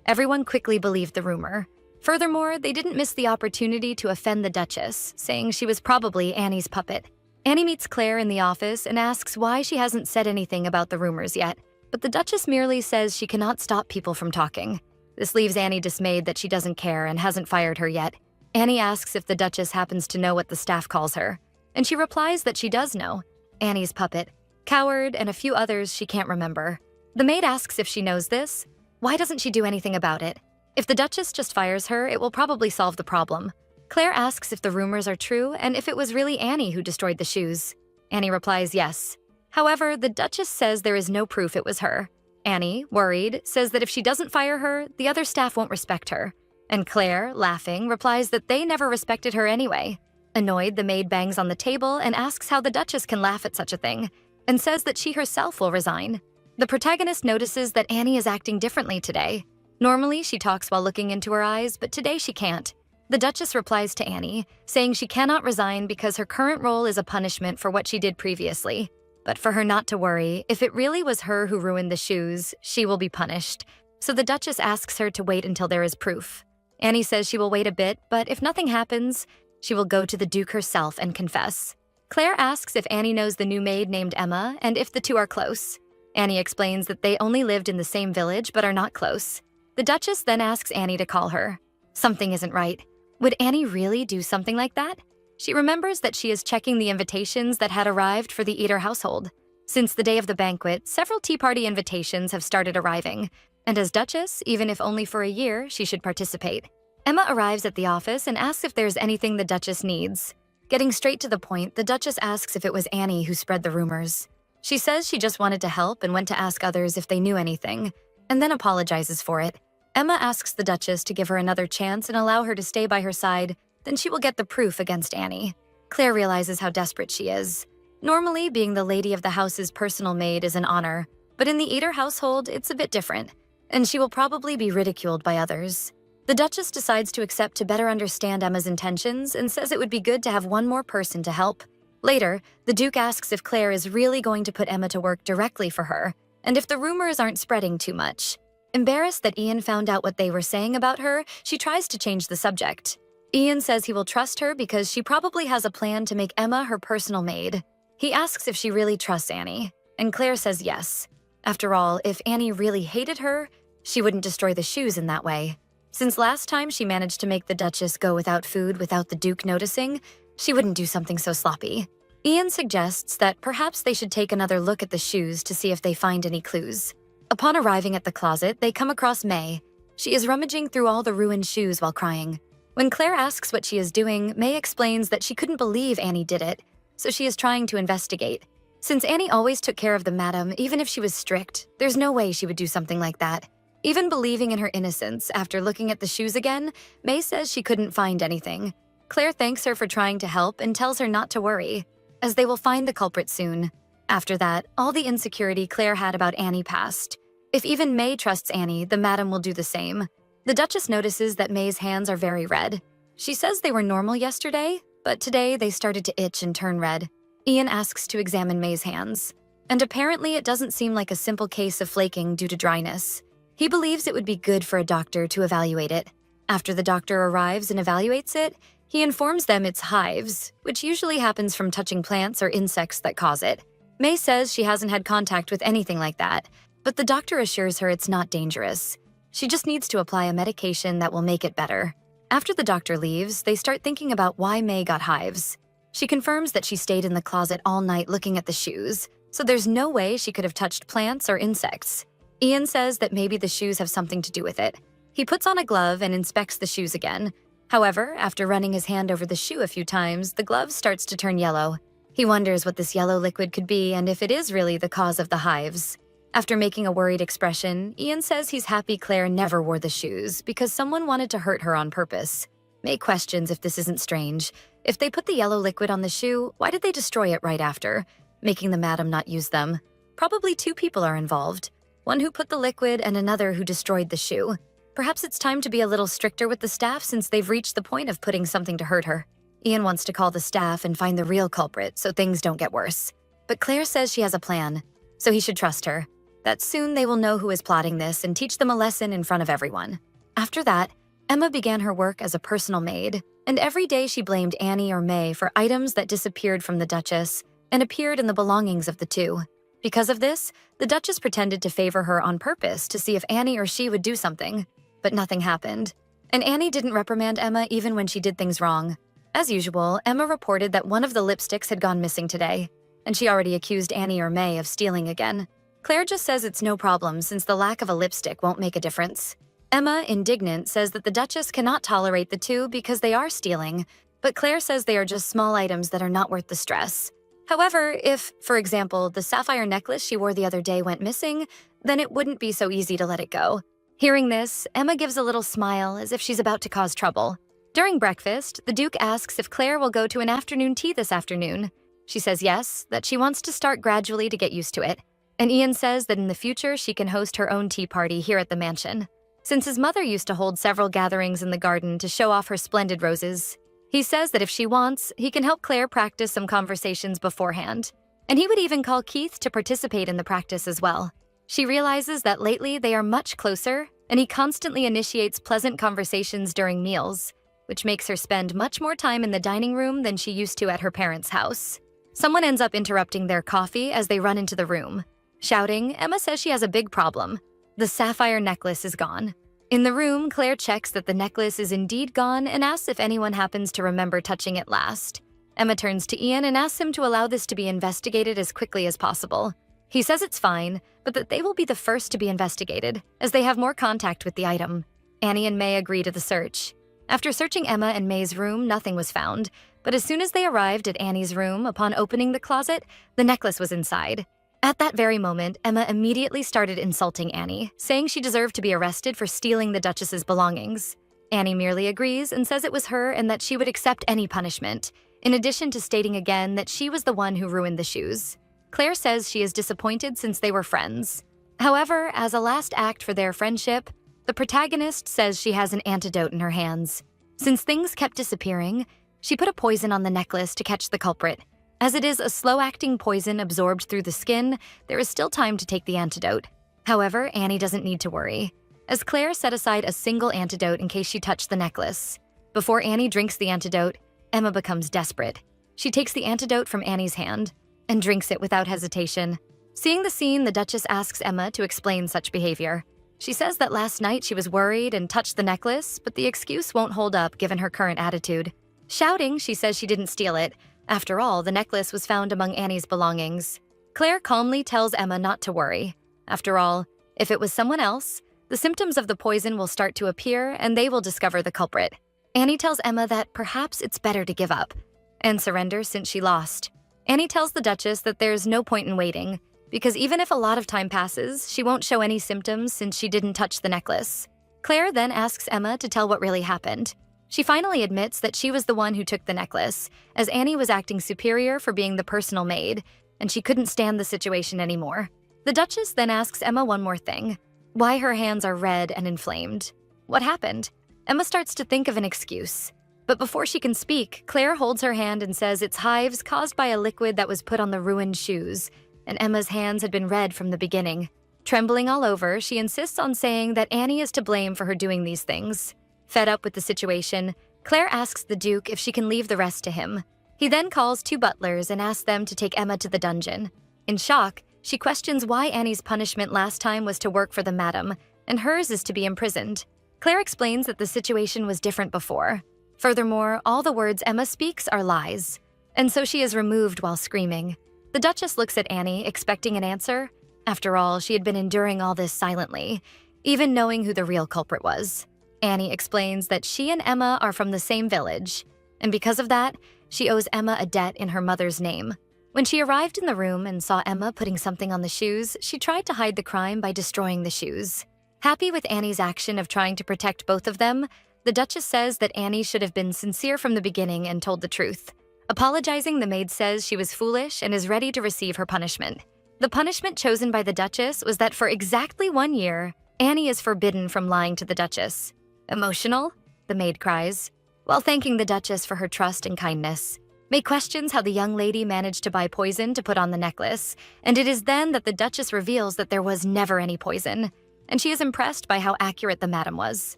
everyone quickly believed the rumor. Furthermore, they didn't miss the opportunity to offend the Duchess, saying she was probably Annie's puppet. Annie meets Claire in the office and asks why she hasn't said anything about the rumors yet, but the Duchess merely says she cannot stop people from talking. This leaves Annie dismayed that she doesn't care and hasn't fired her yet. Annie asks if the Duchess happens to know what the staff calls her, and she replies that she does know. Annie's puppet, coward, and a few others she can't remember. The maid asks if she knows this. Why doesn't she do anything about it? If the Duchess just fires her, it will probably solve the problem. Claire asks if the rumors are true and if it was really Annie who destroyed the shoes. Annie replies yes. However, the Duchess says there is no proof it was her. Annie, worried, says that if she doesn't fire her, the other staff won't respect her. And Claire, laughing, replies that they never respected her anyway. Annoyed, the maid bangs on the table and asks how the Duchess can laugh at such a thing, and says that she herself will resign. The protagonist notices that Annie is acting differently today. Normally, she talks while looking into her eyes, but today she can't. The Duchess replies to Annie, saying she cannot resign because her current role is a punishment for what she did previously. But for her not to worry, if it really was her who ruined the shoes, she will be punished. So the Duchess asks her to wait until there is proof. Annie says she will wait a bit, but if nothing happens, she will go to the Duke herself and confess. Claire asks if Annie knows the new maid named Emma and if the two are close. Annie explains that they only lived in the same village but are not close. The Duchess then asks Annie to call her. Something isn't right. Would Annie really do something like that? She remembers that she is checking the invitations that had arrived for the Eater household. Since the day of the banquet, several tea party invitations have started arriving, and as Duchess, even if only for a year, she should participate. Emma arrives at the office and asks if there's anything the Duchess needs. Getting straight to the point, the Duchess asks if it was Annie who spread the rumors. She says she just wanted to help and went to ask others if they knew anything, and then apologizes for it. Emma asks the Duchess to give her another chance and allow her to stay by her side, then she will get the proof against Annie. Claire realizes how desperate she is. Normally, being the lady of the house's personal maid is an honor, but in the Eater household, it's a bit different, and she will probably be ridiculed by others. The Duchess decides to accept to better understand Emma's intentions and says it would be good to have one more person to help. Later, the Duke asks if Claire is really going to put Emma to work directly for her, and if the rumors aren't spreading too much. Embarrassed that Ian found out what they were saying about her, she tries to change the subject. Ian says he will trust her because she probably has a plan to make Emma her personal maid. He asks if she really trusts Annie, and Claire says yes. After all, if Annie really hated her, she wouldn't destroy the shoes in that way. Since last time she managed to make the Duchess go without food without the Duke noticing, she wouldn't do something so sloppy. Ian suggests that perhaps they should take another look at the shoes to see if they find any clues. Upon arriving at the closet, they come across May. She is rummaging through all the ruined shoes while crying. When Claire asks what she is doing, May explains that she couldn't believe Annie did it, so she is trying to investigate. Since Annie always took care of the madam, even if she was strict, there's no way she would do something like that. Even believing in her innocence after looking at the shoes again, May says she couldn't find anything. Claire thanks her for trying to help and tells her not to worry, as they will find the culprit soon. After that, all the insecurity Claire had about Annie passed. If even May trusts Annie, the madam will do the same. The Duchess notices that May's hands are very red. She says they were normal yesterday, but today they started to itch and turn red. Ian asks to examine May's hands, and apparently it doesn't seem like a simple case of flaking due to dryness. He believes it would be good for a doctor to evaluate it. After the doctor arrives and evaluates it, he informs them it's hives, which usually happens from touching plants or insects that cause it. May says she hasn't had contact with anything like that, but the doctor assures her it's not dangerous. She just needs to apply a medication that will make it better. After the doctor leaves, they start thinking about why May got hives. She confirms that she stayed in the closet all night looking at the shoes, so there's no way she could have touched plants or insects. Ian says that maybe the shoes have something to do with it. He puts on a glove and inspects the shoes again. However, after running his hand over the shoe a few times, the glove starts to turn yellow. He wonders what this yellow liquid could be and if it is really the cause of the hives. After making a worried expression, Ian says he's happy Claire never wore the shoes because someone wanted to hurt her on purpose. May questions if this isn't strange. If they put the yellow liquid on the shoe, why did they destroy it right after, making the madam not use them? Probably two people are involved. One who put the liquid and another who destroyed the shoe. Perhaps it's time to be a little stricter with the staff since they've reached the point of putting something to hurt her. Ian wants to call the staff and find the real culprit so things don't get worse. But Claire says she has a plan, so he should trust her. That soon they will know who is plotting this and teach them a lesson in front of everyone. After that, Emma began her work as a personal maid, and every day she blamed Annie or May for items that disappeared from the Duchess and appeared in the belongings of the two. Because of this, the Duchess pretended to favor her on purpose to see if Annie or she would do something, but nothing happened. And Annie didn't reprimand Emma even when she did things wrong. As usual, Emma reported that one of the lipsticks had gone missing today, and she already accused Annie or May of stealing again. Claire just says it's no problem since the lack of a lipstick won't make a difference. Emma, indignant, says that the Duchess cannot tolerate the two because they are stealing, but Claire says they are just small items that are not worth the stress. However, if, for example, the sapphire necklace she wore the other day went missing, then it wouldn't be so easy to let it go. Hearing this, Emma gives a little smile as if she's about to cause trouble. During breakfast, the Duke asks if Claire will go to an afternoon tea this afternoon. She says yes, that she wants to start gradually to get used to it. And Ian says that in the future she can host her own tea party here at the mansion. Since his mother used to hold several gatherings in the garden to show off her splendid roses, he says that if she wants, he can help Claire practice some conversations beforehand. And he would even call Keith to participate in the practice as well. She realizes that lately they are much closer, and he constantly initiates pleasant conversations during meals, which makes her spend much more time in the dining room than she used to at her parents' house. Someone ends up interrupting their coffee as they run into the room. Shouting, Emma says she has a big problem. The sapphire necklace is gone. In the room, Claire checks that the necklace is indeed gone and asks if anyone happens to remember touching it last. Emma turns to Ian and asks him to allow this to be investigated as quickly as possible. He says it's fine, but that they will be the first to be investigated, as they have more contact with the item. Annie and May agree to the search. After searching Emma and May's room, nothing was found, but as soon as they arrived at Annie's room, upon opening the closet, the necklace was inside. At that very moment, Emma immediately started insulting Annie, saying she deserved to be arrested for stealing the Duchess's belongings. Annie merely agrees and says it was her and that she would accept any punishment, in addition to stating again that she was the one who ruined the shoes. Claire says she is disappointed since they were friends. However, as a last act for their friendship, the protagonist says she has an antidote in her hands. Since things kept disappearing, she put a poison on the necklace to catch the culprit. As it is a slow-acting poison absorbed through the skin, there is still time to take the antidote. However, Annie doesn't need to worry, as Claire set aside a single antidote in case she touched the necklace. Before Annie drinks the antidote, Emma becomes desperate. She takes the antidote from Annie's hand and drinks it without hesitation. Seeing the scene, the Duchess asks Emma to explain such behavior. She says that last night she was worried and touched the necklace, but the excuse won't hold up given her current attitude. Shouting, she says she didn't steal it. After all, the necklace was found among Annie's belongings. Claire calmly tells Emma not to worry. After all, if it was someone else, the symptoms of the poison will start to appear and they will discover the culprit. Annie tells Emma that perhaps it's better to give up and surrender since she lost. Annie tells the Duchess that there's no point in waiting, because even if a lot of time passes, she won't show any symptoms since she didn't touch the necklace. Claire then asks Emma to tell what really happened. She finally admits that she was the one who took the necklace, as Annie was acting superior for being the personal maid, and she couldn't stand the situation anymore. The Duchess then asks Emma one more thing: why her hands are red and inflamed. What happened? Emma starts to think of an excuse. But before she can speak, Claire holds her hand and says it's hives caused by a liquid that was put on the ruined shoes, and Emma's hands had been red from the beginning. Trembling all over, she insists on saying that Annie is to blame for her doing these things. Fed up with the situation, Claire asks the Duke if she can leave the rest to him. He then calls 2 butlers and asks them to take Emma to the dungeon. In shock, she questions why Annie's punishment last time was to work for the madam, and hers is to be imprisoned. Claire explains that the situation was different before. Furthermore, all the words Emma speaks are lies, and so she is removed while screaming. The Duchess looks at Annie, expecting an answer. After all, she had been enduring all this silently, even knowing who the real culprit was. Annie explains that she and Emma are from the same village, and because of that, she owes Emma a debt in her mother's name. When she arrived in the room and saw Emma putting something on the shoes, she tried to hide the crime by destroying the shoes. Happy with Annie's action of trying to protect both of them, the Duchess says that Annie should have been sincere from the beginning and told the truth. Apologizing, the maid says she was foolish and is ready to receive her punishment. The punishment chosen by the Duchess was that for exactly 1 year, Annie is forbidden from lying to the Duchess. Emotional? The maid cries, while thanking the Duchess for her trust and kindness. May questions how the young lady managed to buy poison to put on the necklace, and it is then that the Duchess reveals that there was never any poison, and she is impressed by how accurate the madam was.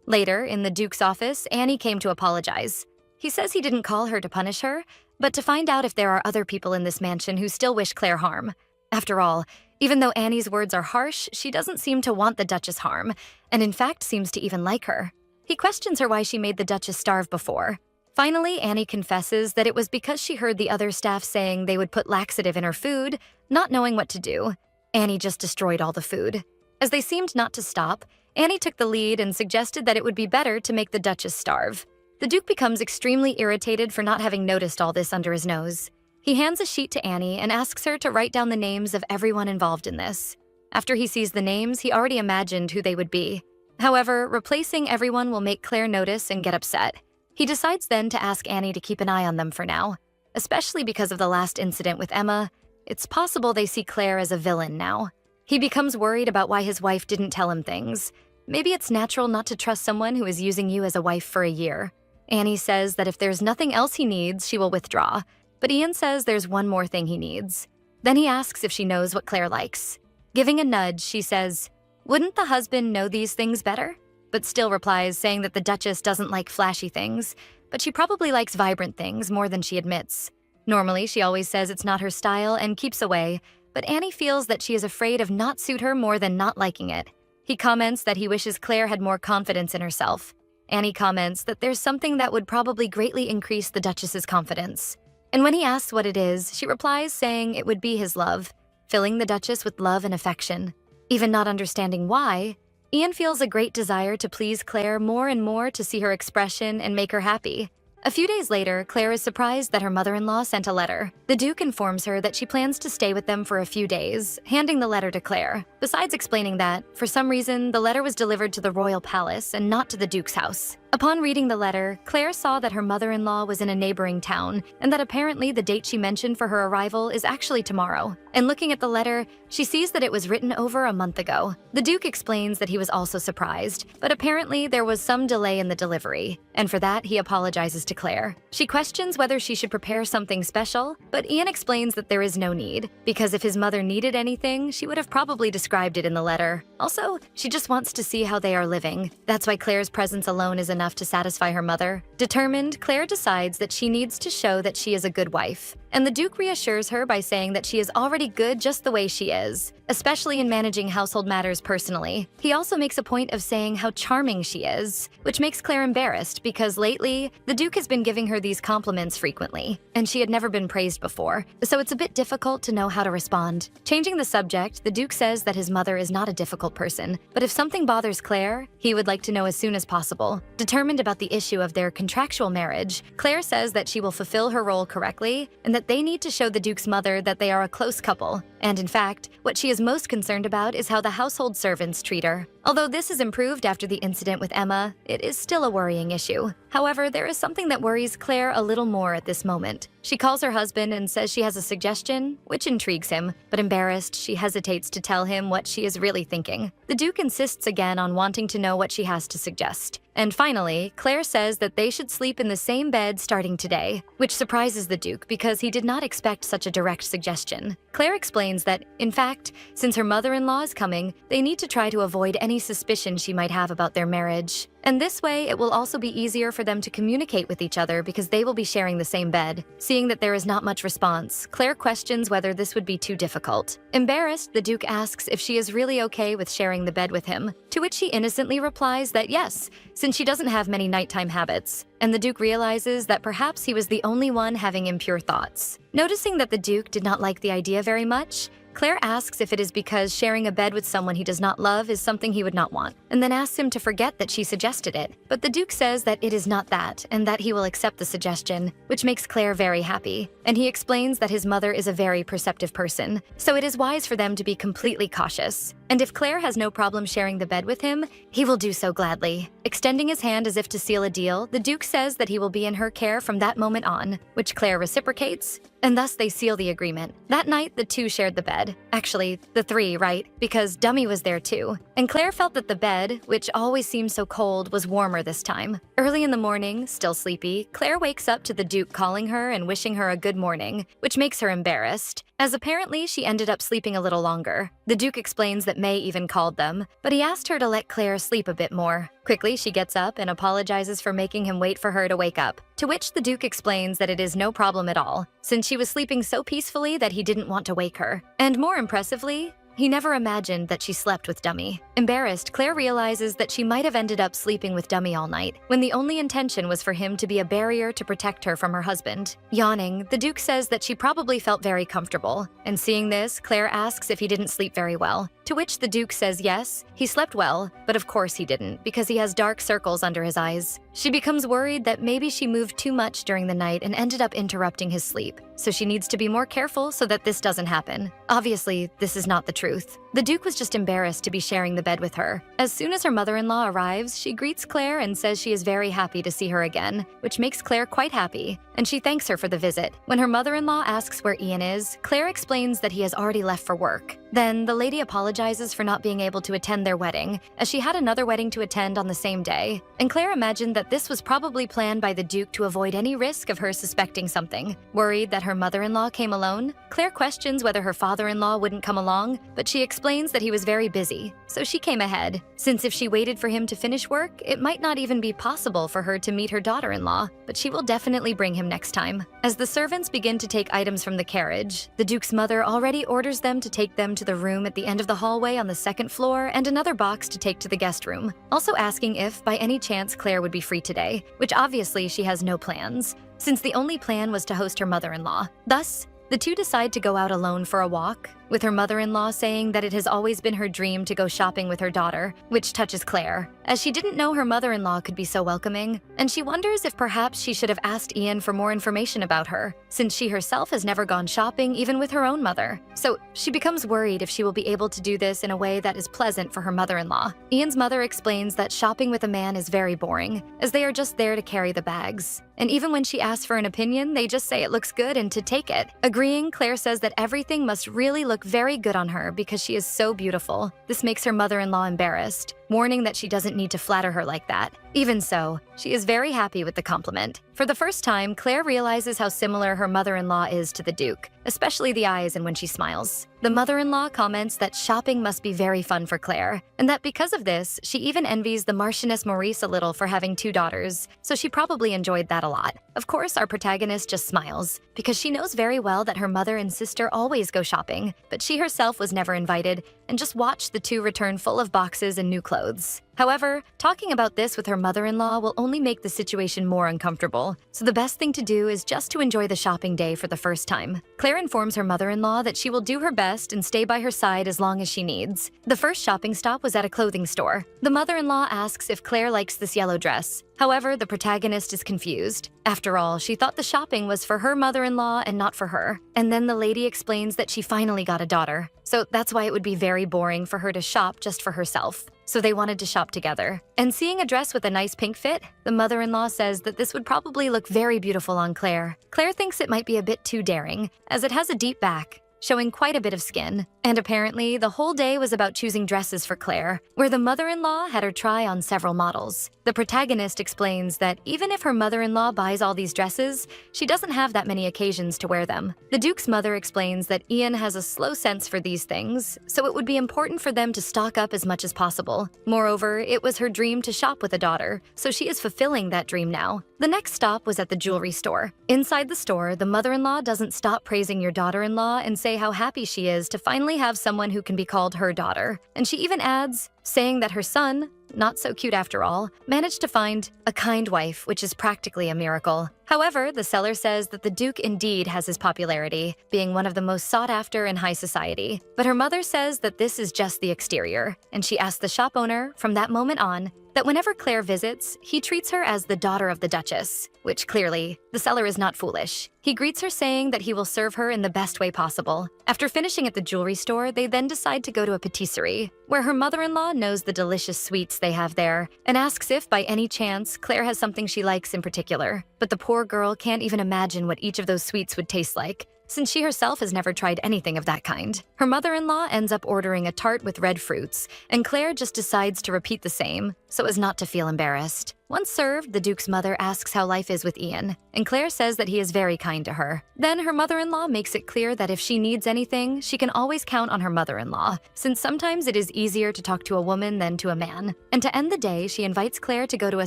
Later, in the Duke's office, Annie came to apologize. He says he didn't call her to punish her, but to find out if there are other people in this mansion who still wish Claire harm. After all, even though Annie's words are harsh, she doesn't seem to want the Duchess harm, and in fact seems to even like her. He questions her why she made the Duchess starve before. Finally, Annie confesses that it was because she heard the other staff saying they would put laxative in her food, not knowing what to do. Annie just destroyed all the food. As they seemed not to stop, Annie took the lead and suggested that it would be better to make the Duchess starve. The Duke becomes extremely irritated for not having noticed all this under his nose. He hands a sheet to Annie and asks her to write down the names of everyone involved in this. After he sees the names, he already imagined who they would be. However, replacing everyone will make Claire notice and get upset. He decides then to ask Annie to keep an eye on them for now. Especially because of the last incident with Emma, it's possible they see Claire as a villain now. He becomes worried about why his wife didn't tell him things. Maybe it's natural not to trust someone who is using you as a wife for a year. Annie says that if there's nothing else he needs, she will withdraw. But Ian says there's one more thing he needs. Then he asks if she knows what Claire likes. Giving a nudge, she says, "Wouldn't the husband know these things better?" But still replies, saying that the Duchess doesn't like flashy things, but she probably likes vibrant things more than she admits. Normally, she always says it's not her style and keeps away, but Annie feels that she is afraid of not suit her more than not liking it. He comments that he wishes Claire had more confidence in herself. Annie comments that there's something that would probably greatly increase the Duchess's confidence. And when he asks what it is, she replies saying it would be his love, filling the Duchess with love and affection. Even not understanding why, Ian feels a great desire to please Claire more and more to see her expression and make her happy. A few days later, Claire is surprised that her mother-in-law sent a letter. The Duke informs her that she plans to stay with them for a few days, handing the letter to Claire, besides explaining that, for some reason, the letter was delivered to the royal palace and not to the Duke's house. Upon reading the letter, Claire saw that her mother-in-law was in a neighboring town and that apparently the date she mentioned for her arrival is actually tomorrow. And looking at the letter, she sees that it was written over a month ago. The Duke explains that he was also surprised, but apparently there was some delay in the delivery, and for that he apologizes to Claire. She questions whether she should prepare something special, but Ian explains that there is no need, because if his mother needed anything, she would have probably described it in the letter. Also, she just wants to see how they are living. That's why Claire's presence alone is enough to satisfy her mother. Determined, Claire decides that she needs to show that she is a good wife. And the Duke reassures her by saying that she is already good just the way she is, especially in managing household matters personally. He also makes a point of saying how charming she is, which makes Claire embarrassed because lately, the Duke has been giving her these compliments frequently, and she had never been praised before, so it's a bit difficult to know how to respond. Changing the subject, the Duke says that his mother is not a difficult person, but if something bothers Claire, he would like to know as soon as possible. Determined about the issue of their contractual marriage, Claire says that she will fulfill her role correctly and that they need to show the Duke's mother that they are a close couple. And in fact, what she is most concerned about is how the household servants treat her. Although this is improved after the incident with Emma, it is still a worrying issue. However, there is something that worries Claire a little more at this moment. She calls her husband and says she has a suggestion, which intrigues him, but embarrassed, she hesitates to tell him what she is really thinking. The Duke insists again on wanting to know what she has to suggest. And finally, Claire says that they should sleep in the same bed starting today, which surprises the Duke because he did not expect such a direct suggestion. Claire explains that, in fact, since her mother-in-law is coming, they need to try to avoid any suspicion she might have about their marriage. And this way, it will also be easier for them to communicate with each other because they will be sharing the same bed. Seeing that there is not much response, Claire questions whether this would be too difficult. Embarrassed, the Duke asks if she is really okay with sharing the bed with him, to which she innocently replies that yes, since she doesn't have many nighttime habits. And the Duke realizes that perhaps he was the only one having impure thoughts. Noticing that the Duke did not like the idea very much, Claire asks if it is because sharing a bed with someone he does not love is something he would not want, and then asks him to forget that she suggested it. But the Duke says that it is not that, and that he will accept the suggestion, which makes Claire very happy. And he explains that his mother is a very perceptive person, so it is wise for them to be completely cautious. And if Claire has no problem sharing the bed with him, he will do so gladly. Extending his hand as if to seal a deal, the Duke says that he will be in her care from that moment on, which Claire reciprocates, and thus they seal the agreement. That night, the two shared the bed. Actually, the three, right? Because Dummy was there too. And Claire felt that the bed, which always seemed so cold, was warmer this time. Early in the morning, still sleepy, Claire wakes up to the Duke calling her and wishing her a good morning, which makes her embarrassed, as apparently she ended up sleeping a little longer. The Duke explains that May even called them, but he asked her to let Claire sleep a bit more. Quickly, she gets up and apologizes for making him wait for her to wake up, to which the Duke explains that it is no problem at all, since she was sleeping so peacefully that he didn't want to wake her. And more impressively, he never imagined that she slept with Dummy. Embarrassed, Claire realizes that she might have ended up sleeping with Dummy all night, when the only intention was for him to be a barrier to protect her from her husband. Yawning, the Duke says that she probably felt very comfortable, and seeing this, Claire asks if he didn't sleep very well. To which the Duke says yes, he slept well, but of course he didn't because he has dark circles under his eyes. She becomes worried that maybe she moved too much during the night and ended up interrupting his sleep, so she needs to be more careful so that this doesn't happen. Obviously, this is not the truth. The Duke was just embarrassed to be sharing the bed with her. As soon as her mother-in-law arrives, she greets Claire and says she is very happy to see her again, which makes Claire quite happy, and she thanks her for the visit. When her mother-in-law asks where Ian is, Claire explains that he has already left for work. Then, the lady apologizes for not being able to attend their wedding, as she had another wedding to attend on the same day, and Claire imagined that this was probably planned by the Duke to avoid any risk of her suspecting something. Worried that her mother-in-law came alone, Claire questions whether her father-in-law wouldn't come along, but she explains that he was very busy, so she came ahead, since if she waited for him to finish work, it might not even be possible for her to meet her daughter-in-law, but she will definitely bring him next time. As the servants begin to take items from the carriage, the Duke's mother already orders them to take them to the room at the end of the hallway on the second floor and another box to take to the guest room, also asking if, by any chance, Claire would be free today, which obviously she has no plans, since the only plan was to host her mother-in-law. Thus, the two decide to go out alone for a walk, with her mother-in-law saying that it has always been her dream to go shopping with her daughter, which touches Claire, as she didn't know her mother-in-law could be so welcoming, and she wonders if perhaps she should have asked Ian for more information about her, since she herself has never gone shopping even with her own mother. So she becomes worried if she will be able to do this in a way that is pleasant for her mother-in-law. Ian's mother explains that shopping with a man is very boring, as they are just there to carry the bags. And even when she asks for an opinion, they just say it looks good and to take it. Agreeing, Claire says that everything must really look very good on her because she is so beautiful. This makes her mother-in-law embarrassed, warning that she doesn't need to flatter her like that. Even so, she is very happy with the compliment. For the first time, Claire realizes how similar her mother-in-law is to the Duke, especially the eyes and when she smiles. The mother-in-law comments that shopping must be very fun for Claire, and that because of this, she even envies the Marchioness Maurice a little for having 2 daughters, so she probably enjoyed that a lot. Of course, our protagonist just smiles, because she knows very well that her mother and sister always go shopping, but she herself was never invited, and just watched the two return full of boxes and new clothes. However, talking about this with her mother-in-law will only make the situation more uncomfortable, so the best thing to do is just to enjoy the shopping day for the first time. Claire informs her mother-in-law that she will do her best and stay by her side as long as she needs. The first shopping stop was at a clothing store. The mother-in-law asks if Claire likes this yellow dress. However, the protagonist is confused. After all, she thought the shopping was for her mother-in-law and not for her. And then the lady explains that she finally got a daughter, so that's why it would be very boring for her to shop just for herself. So they wanted to shop together. And seeing a dress with a nice pink fit, the mother-in-law says that this would probably look very beautiful on Claire. Claire thinks it might be a bit too daring, as it has a deep back, showing quite a bit of skin. And apparently, the whole day was about choosing dresses for Claire, where the mother-in-law had her try on several models. The protagonist explains that even if her mother-in-law buys all these dresses, she doesn't have that many occasions to wear them. The Duke's mother explains that Ian has a slow sense for these things, so it would be important for them to stock up as much as possible. Moreover, it was her dream to shop with a daughter, so she is fulfilling that dream now. The next stop was at the jewelry store. Inside the store, the mother-in-law doesn't stop praising your daughter-in-law and say how happy she is to finally have someone who can be called her daughter. And she even adds, saying that her son, not so cute after all, managed to find a kind wife, which is practically a miracle. However, the seller says that the Duke indeed has his popularity, being one of the most sought after in high society. But her mother says that this is just the exterior, and she asks the shop owner, from that moment on, that whenever Claire visits, he treats her as the daughter of the Duchess, which clearly, the seller is not foolish. He greets her saying that he will serve her in the best way possible. After finishing at the jewelry store, they then decide to go to a patisserie, where her mother-in-law knows the delicious sweets they have there, and asks if, by any chance, Claire has something she likes in particular. But the poor girl can't even imagine what each of those sweets would taste like, since she herself has never tried anything of that kind. Her mother-in-law ends up ordering a tart with red fruits, and Claire just decides to repeat the same, so as not to feel embarrassed. Once served, the Duke's mother asks how life is with Ian, and Claire says that he is very kind to her. Then her mother-in-law makes it clear that if she needs anything, she can always count on her mother-in-law, since sometimes it is easier to talk to a woman than to a man. And to end the day, she invites Claire to go to a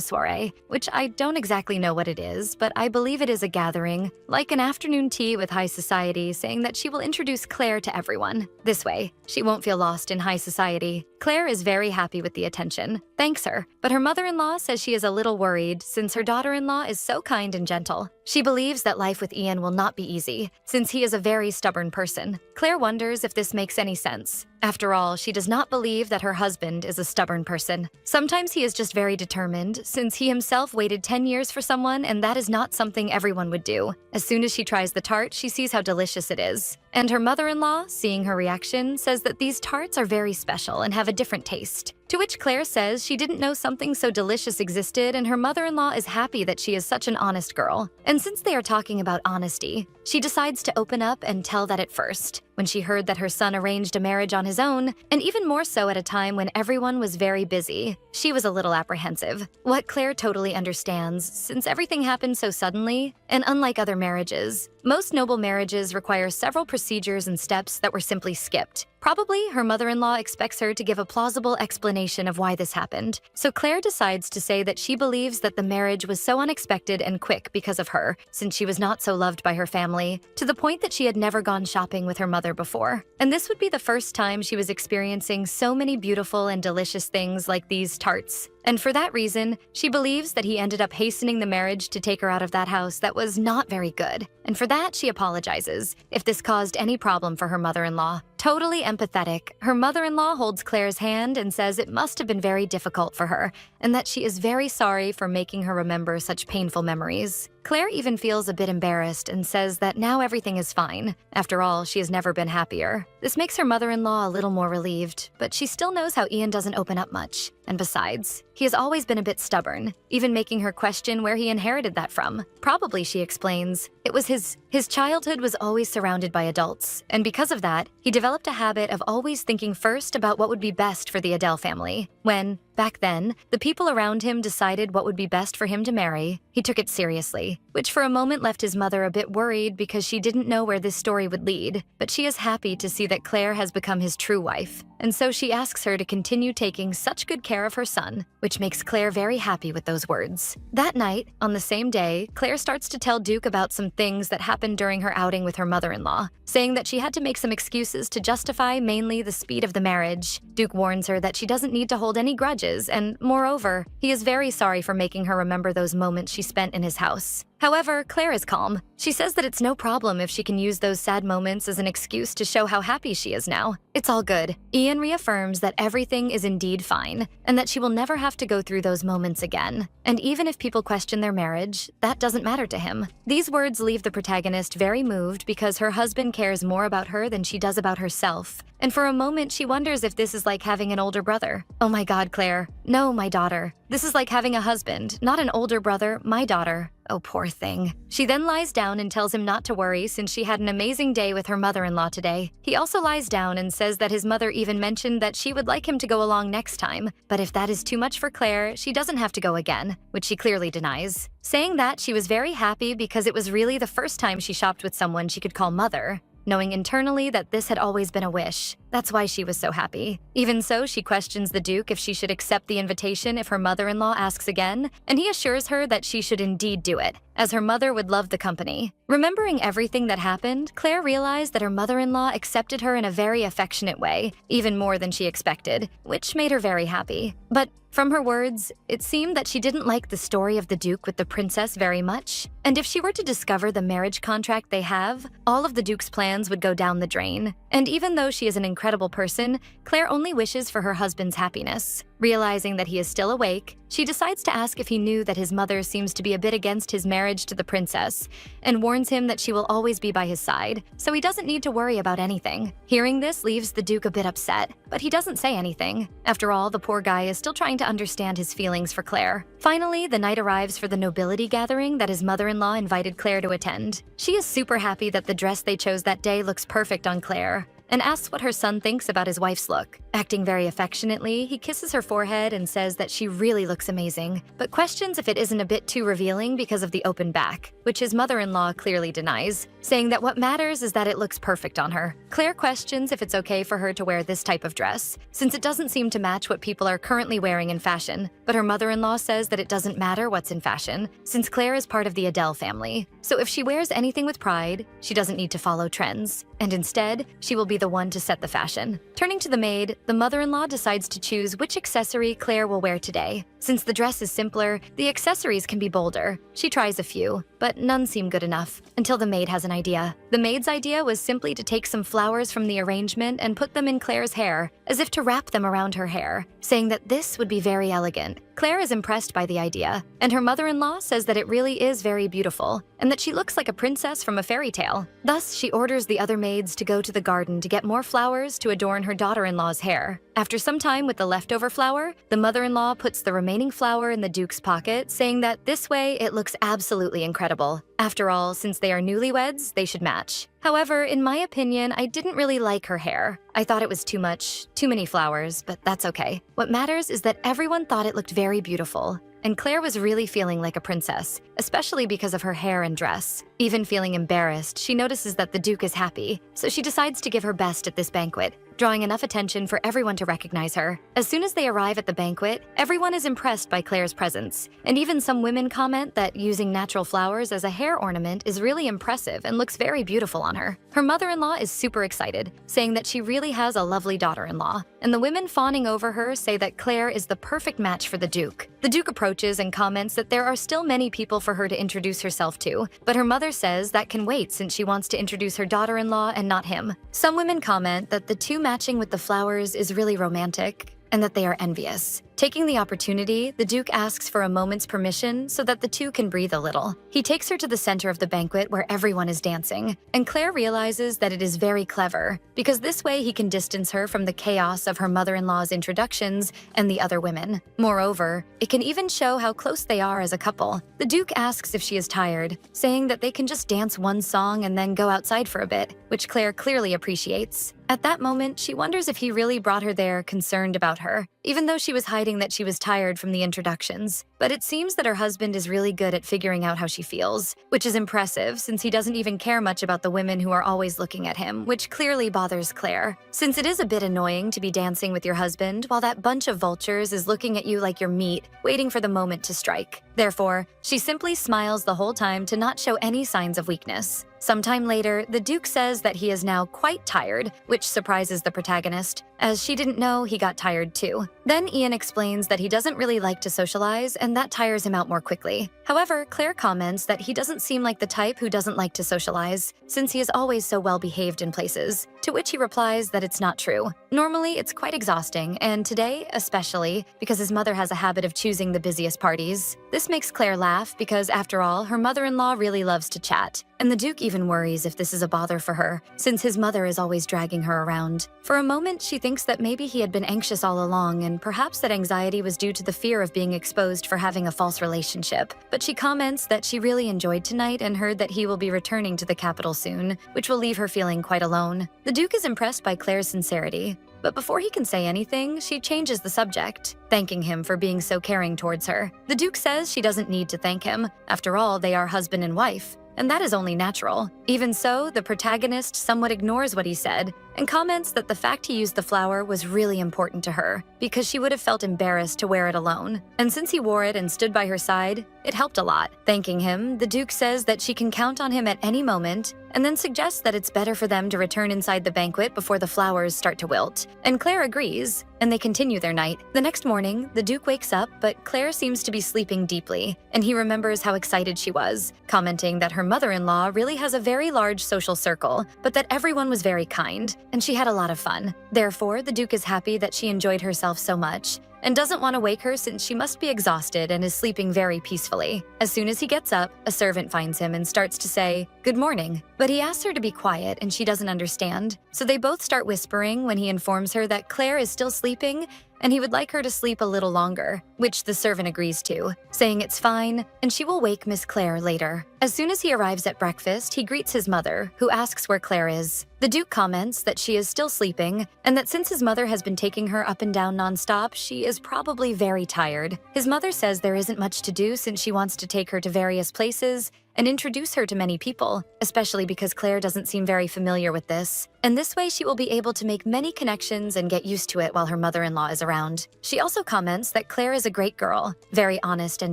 soiree, which I don't exactly know what it is, but I believe it is a gathering, like an afternoon tea with high society, saying that she will introduce Claire to everyone. This way, she won't feel lost in high society. Claire is very happy with the attention, thanks her, but her mother-in-law says she is a little worried since her daughter-in-law is so kind and gentle. She believes that life with Ian will not be easy, since he is a very stubborn person. Claire wonders if this makes any sense, After all, she does not believe that her husband is a stubborn person. Sometimes he is just very determined, since he himself waited 10 years for someone, and that is not something everyone would do. As soon as she tries the tart, she sees how delicious it is. And her mother-in-law, seeing her reaction, says that these tarts are very special and have a different taste. To which Claire says she didn't know something so delicious existed, and her mother-in-law is happy that she is such an honest girl. And since they are talking about honesty, she decides to open up and tell that at first, when she heard that her son arranged a marriage on his own, and even more so at a time when everyone was very busy, she was a little apprehensive. What Claire totally understands, since everything happened so suddenly, and unlike other marriages, most noble marriages require several procedures and steps that were simply skipped. Probably, her mother-in-law expects her to give a plausible explanation of why this happened, so Claire decides to say that she believes that the marriage was so unexpected and quick because of her, since she was not so loved by her family, to the point that she had never gone shopping with her mother before. And this would be the first time she was experiencing so many beautiful and delicious things like these tarts. And for that reason, she believes that he ended up hastening the marriage to take her out of that house that was not very good. And for that, she apologizes if this caused any problem for her mother-in-law. Totally empathetic, her mother-in-law holds Claire's hand and says it must have been very difficult for her, and that she is very sorry for making her remember such painful memories. Claire even feels a bit embarrassed and says that now everything is fine. After all, she has never been happier. This makes her mother-in-law a little more relieved, but she still knows how Ian doesn't open up much. And besides, he has always been a bit stubborn, even making her question where he inherited that from. Probably, she explains, it was his childhood was always surrounded by adults, and because of that, he developed a habit of always thinking first about what would be best for the Adele family. When, back then, the people around him decided what would be best for him to marry, he took it seriously, which for a moment left his mother a bit worried because she didn't know where this story would lead. But she is happy to see that Claire has become his true wife, and so she asks her to continue taking such good care of her son, which makes Claire very happy with those words. That night, on the same day, Claire starts to tell Duke about some things that happened during her outing with her mother-in-law, saying that she had to make some excuses to justify mainly the speed of the marriage. Duke warns her that she doesn't need to hold any grudges, and moreover, he is very sorry for making her remember those moments she spent in his house. However, Claire is calm. She says that it's no problem if she can use those sad moments as an excuse to show how happy she is now. It's all good. Ian reaffirms that everything is indeed fine, and that she will never have to go through those moments again. And even if people question their marriage, that doesn't matter to him. These words leave the protagonist very moved because her husband cares more about her than she does about herself. And for a moment, she wonders if this is like having an older brother. Oh my God, Claire. No, my daughter. This is like having a husband, not an older brother, my daughter. Oh, poor thing. She then lies down and tells him not to worry since she had an amazing day with her mother-in-law today. He also lies down and says that his mother even mentioned that she would like him to go along next time, but if that is too much for Claire, she doesn't have to go again, which she clearly denies. Saying that, she was very happy because it was really the first time she shopped with someone she could call mother, knowing internally that this had always been a wish. That's why she was so happy. Even so, she questions the Duke if she should accept the invitation if her mother-in-law asks again, and he assures her that she should indeed do it, as her mother would love the company. Remembering everything that happened, Claire realized that her mother-in-law accepted her in a very affectionate way, even more than she expected, which made her very happy. But from her words, it seemed that she didn't like the story of the Duke with the princess very much, and if she were to discover the marriage contract they have, all of the Duke's plans would go down the drain. And even though she is an incredible person, Claire only wishes for her husband's happiness. Realizing that he is still awake, she decides to ask if he knew that his mother seems to be a bit against his marriage to the princess, and warns him that she will always be by his side, so he doesn't need to worry about anything. Hearing this leaves the Duke a bit upset, but he doesn't say anything. After all, the poor guy is still trying to understand his feelings for Claire. Finally, the night arrives for the nobility gathering that his mother-in-law invited Claire to attend. She is super happy that the dress they chose that day looks perfect on Claire, and asks what her son thinks about his wife's look. Acting very affectionately, he kisses her forehead and says that she really looks amazing, but questions if it isn't a bit too revealing because of the open back, which his mother-in-law clearly denies, saying that what matters is that it looks perfect on her. Claire questions if it's okay for her to wear this type of dress, since it doesn't seem to match what people are currently wearing in fashion, but her mother-in-law says that it doesn't matter what's in fashion, since Claire is part of the Adele family. So if she wears anything with pride, she doesn't need to follow trends, and instead, she will be the one to set the fashion. Turning to the maid, the mother-in-law decides to choose which accessory Claire will wear today, Since the dress is simpler, the accessories can be bolder. She tries a few, but none seem good enough, until the maid has an idea. The maid's idea was simply to take some flowers from the arrangement and put them in Claire's hair, as if to wrap them around her hair, saying that this would be very elegant. Claire is impressed by the idea, and her mother-in-law says that it really is very beautiful, and that she looks like a princess from a fairy tale. Thus, she orders the other maids to go to the garden to get more flowers to adorn her daughter-in-law's hair. After some time with the leftover flower, the mother-in-law puts the remaining flower in the Duke's pocket, saying that this way it looks absolutely incredible. After all, since they are newlyweds, they should match. However, in my opinion, I didn't really like her hair. I thought it was too many flowers, but that's okay. What matters is that everyone thought it looked very beautiful, and Claire was really feeling like a princess, especially because of her hair and dress. Even feeling embarrassed, she notices that the Duke is happy, so she decides to give her best at this banquet, drawing enough attention for everyone to recognize her. As soon as they arrive at the banquet, everyone is impressed by Claire's presence, and even some women comment that using natural flowers as a hair ornament is really impressive and looks very beautiful on her. Her mother-in-law is super excited, saying that she really has a lovely daughter-in-law, and the women fawning over her say that Claire is the perfect match for the Duke. The Duke approaches and comments that there are still many people for her to introduce herself to, but her mother says that can wait since she wants to introduce her daughter-in-law and not him. Some women comment that the two matching with the flowers is really romantic, and that they are envious. Taking the opportunity, the Duke asks for a moment's permission so that the two can breathe a little. He takes her to the center of the banquet where everyone is dancing, and Claire realizes that it is very clever, because this way he can distance her from the chaos of her mother-in-law's introductions and the other women. Moreover, it can even show how close they are as a couple. The Duke asks if she is tired, saying that they can just dance one song and then go outside for a bit, which Claire clearly appreciates. At that moment, she wonders if he really brought her there concerned about her, even though she was hiding that she was tired from the introductions. But it seems that her husband is really good at figuring out how she feels, which is impressive since he doesn't even care much about the women who are always looking at him, which clearly bothers Claire. Since it is a bit annoying to be dancing with your husband while that bunch of vultures is looking at you like you're meat, waiting for the moment to strike. Therefore, she simply smiles the whole time to not show any signs of weakness. Sometime later, the Duke says that he is now quite tired, which surprises the protagonist, as she didn't know he got tired too. Then Ian explains that he doesn't really like to socialize, and that tires him out more quickly. However, Claire comments that he doesn't seem like the type who doesn't like to socialize, since he is always so well behaved in places, to which he replies that it's not true. Normally, it's quite exhausting, and today, especially, because his mother has a habit of choosing the busiest parties. This makes Claire laugh because, after all, her mother-in-law really loves to chat, and the Duke even worries if this is a bother for her, since his mother is always dragging her around. For a moment, she thinks that maybe he had been anxious all along, and perhaps that anxiety was due to the fear of being exposed for having a false relationship. But she comments that she really enjoyed tonight and heard that he will be returning to the capital soon, which will leave her feeling quite alone. The Duke is impressed by Claire's sincerity, but before he can say anything, she changes the subject, thanking him for being so caring towards her. The Duke says she doesn't need to thank him. After all, they are husband and wife, and that is only natural. Even so, the protagonist somewhat ignores what he said and comments that the fact he used the flower was really important to her because she would have felt embarrassed to wear it alone. And since he wore it and stood by her side, it helped a lot. Thanking him, the Duke says that she can count on him at any moment and then suggests that it's better for them to return inside the banquet before the flowers start to wilt. And Claire agrees, and they continue their night. The next morning, the Duke wakes up, but Claire seems to be sleeping deeply, and he remembers how excited she was, commenting that her mother-in-law really has a very large social circle, but that everyone was very kind, and she had a lot of fun. Therefore, the Duke is happy that she enjoyed herself so much, and doesn't want to wake her since she must be exhausted and is sleeping very peacefully. As soon as he gets up, a servant finds him and starts to say, "Good morning." But he asks her to be quiet and she doesn't understand, so they both start whispering when he informs her that Claire is still sleeping and he would like her to sleep a little longer, which the servant agrees to, saying it's fine and she will wake Miss Claire later. As soon as he arrives at breakfast, he greets his mother, who asks where Claire is. The Duke comments that she is still sleeping and that since his mother has been taking her up and down nonstop, she is probably very tired. His mother says there isn't much to do since she wants to take her to various places and introduce her to many people, especially because Claire doesn't seem very familiar with this. And this way she will be able to make many connections and get used to it while her mother-in-law is around. She also comments that Claire is a great girl, very honest and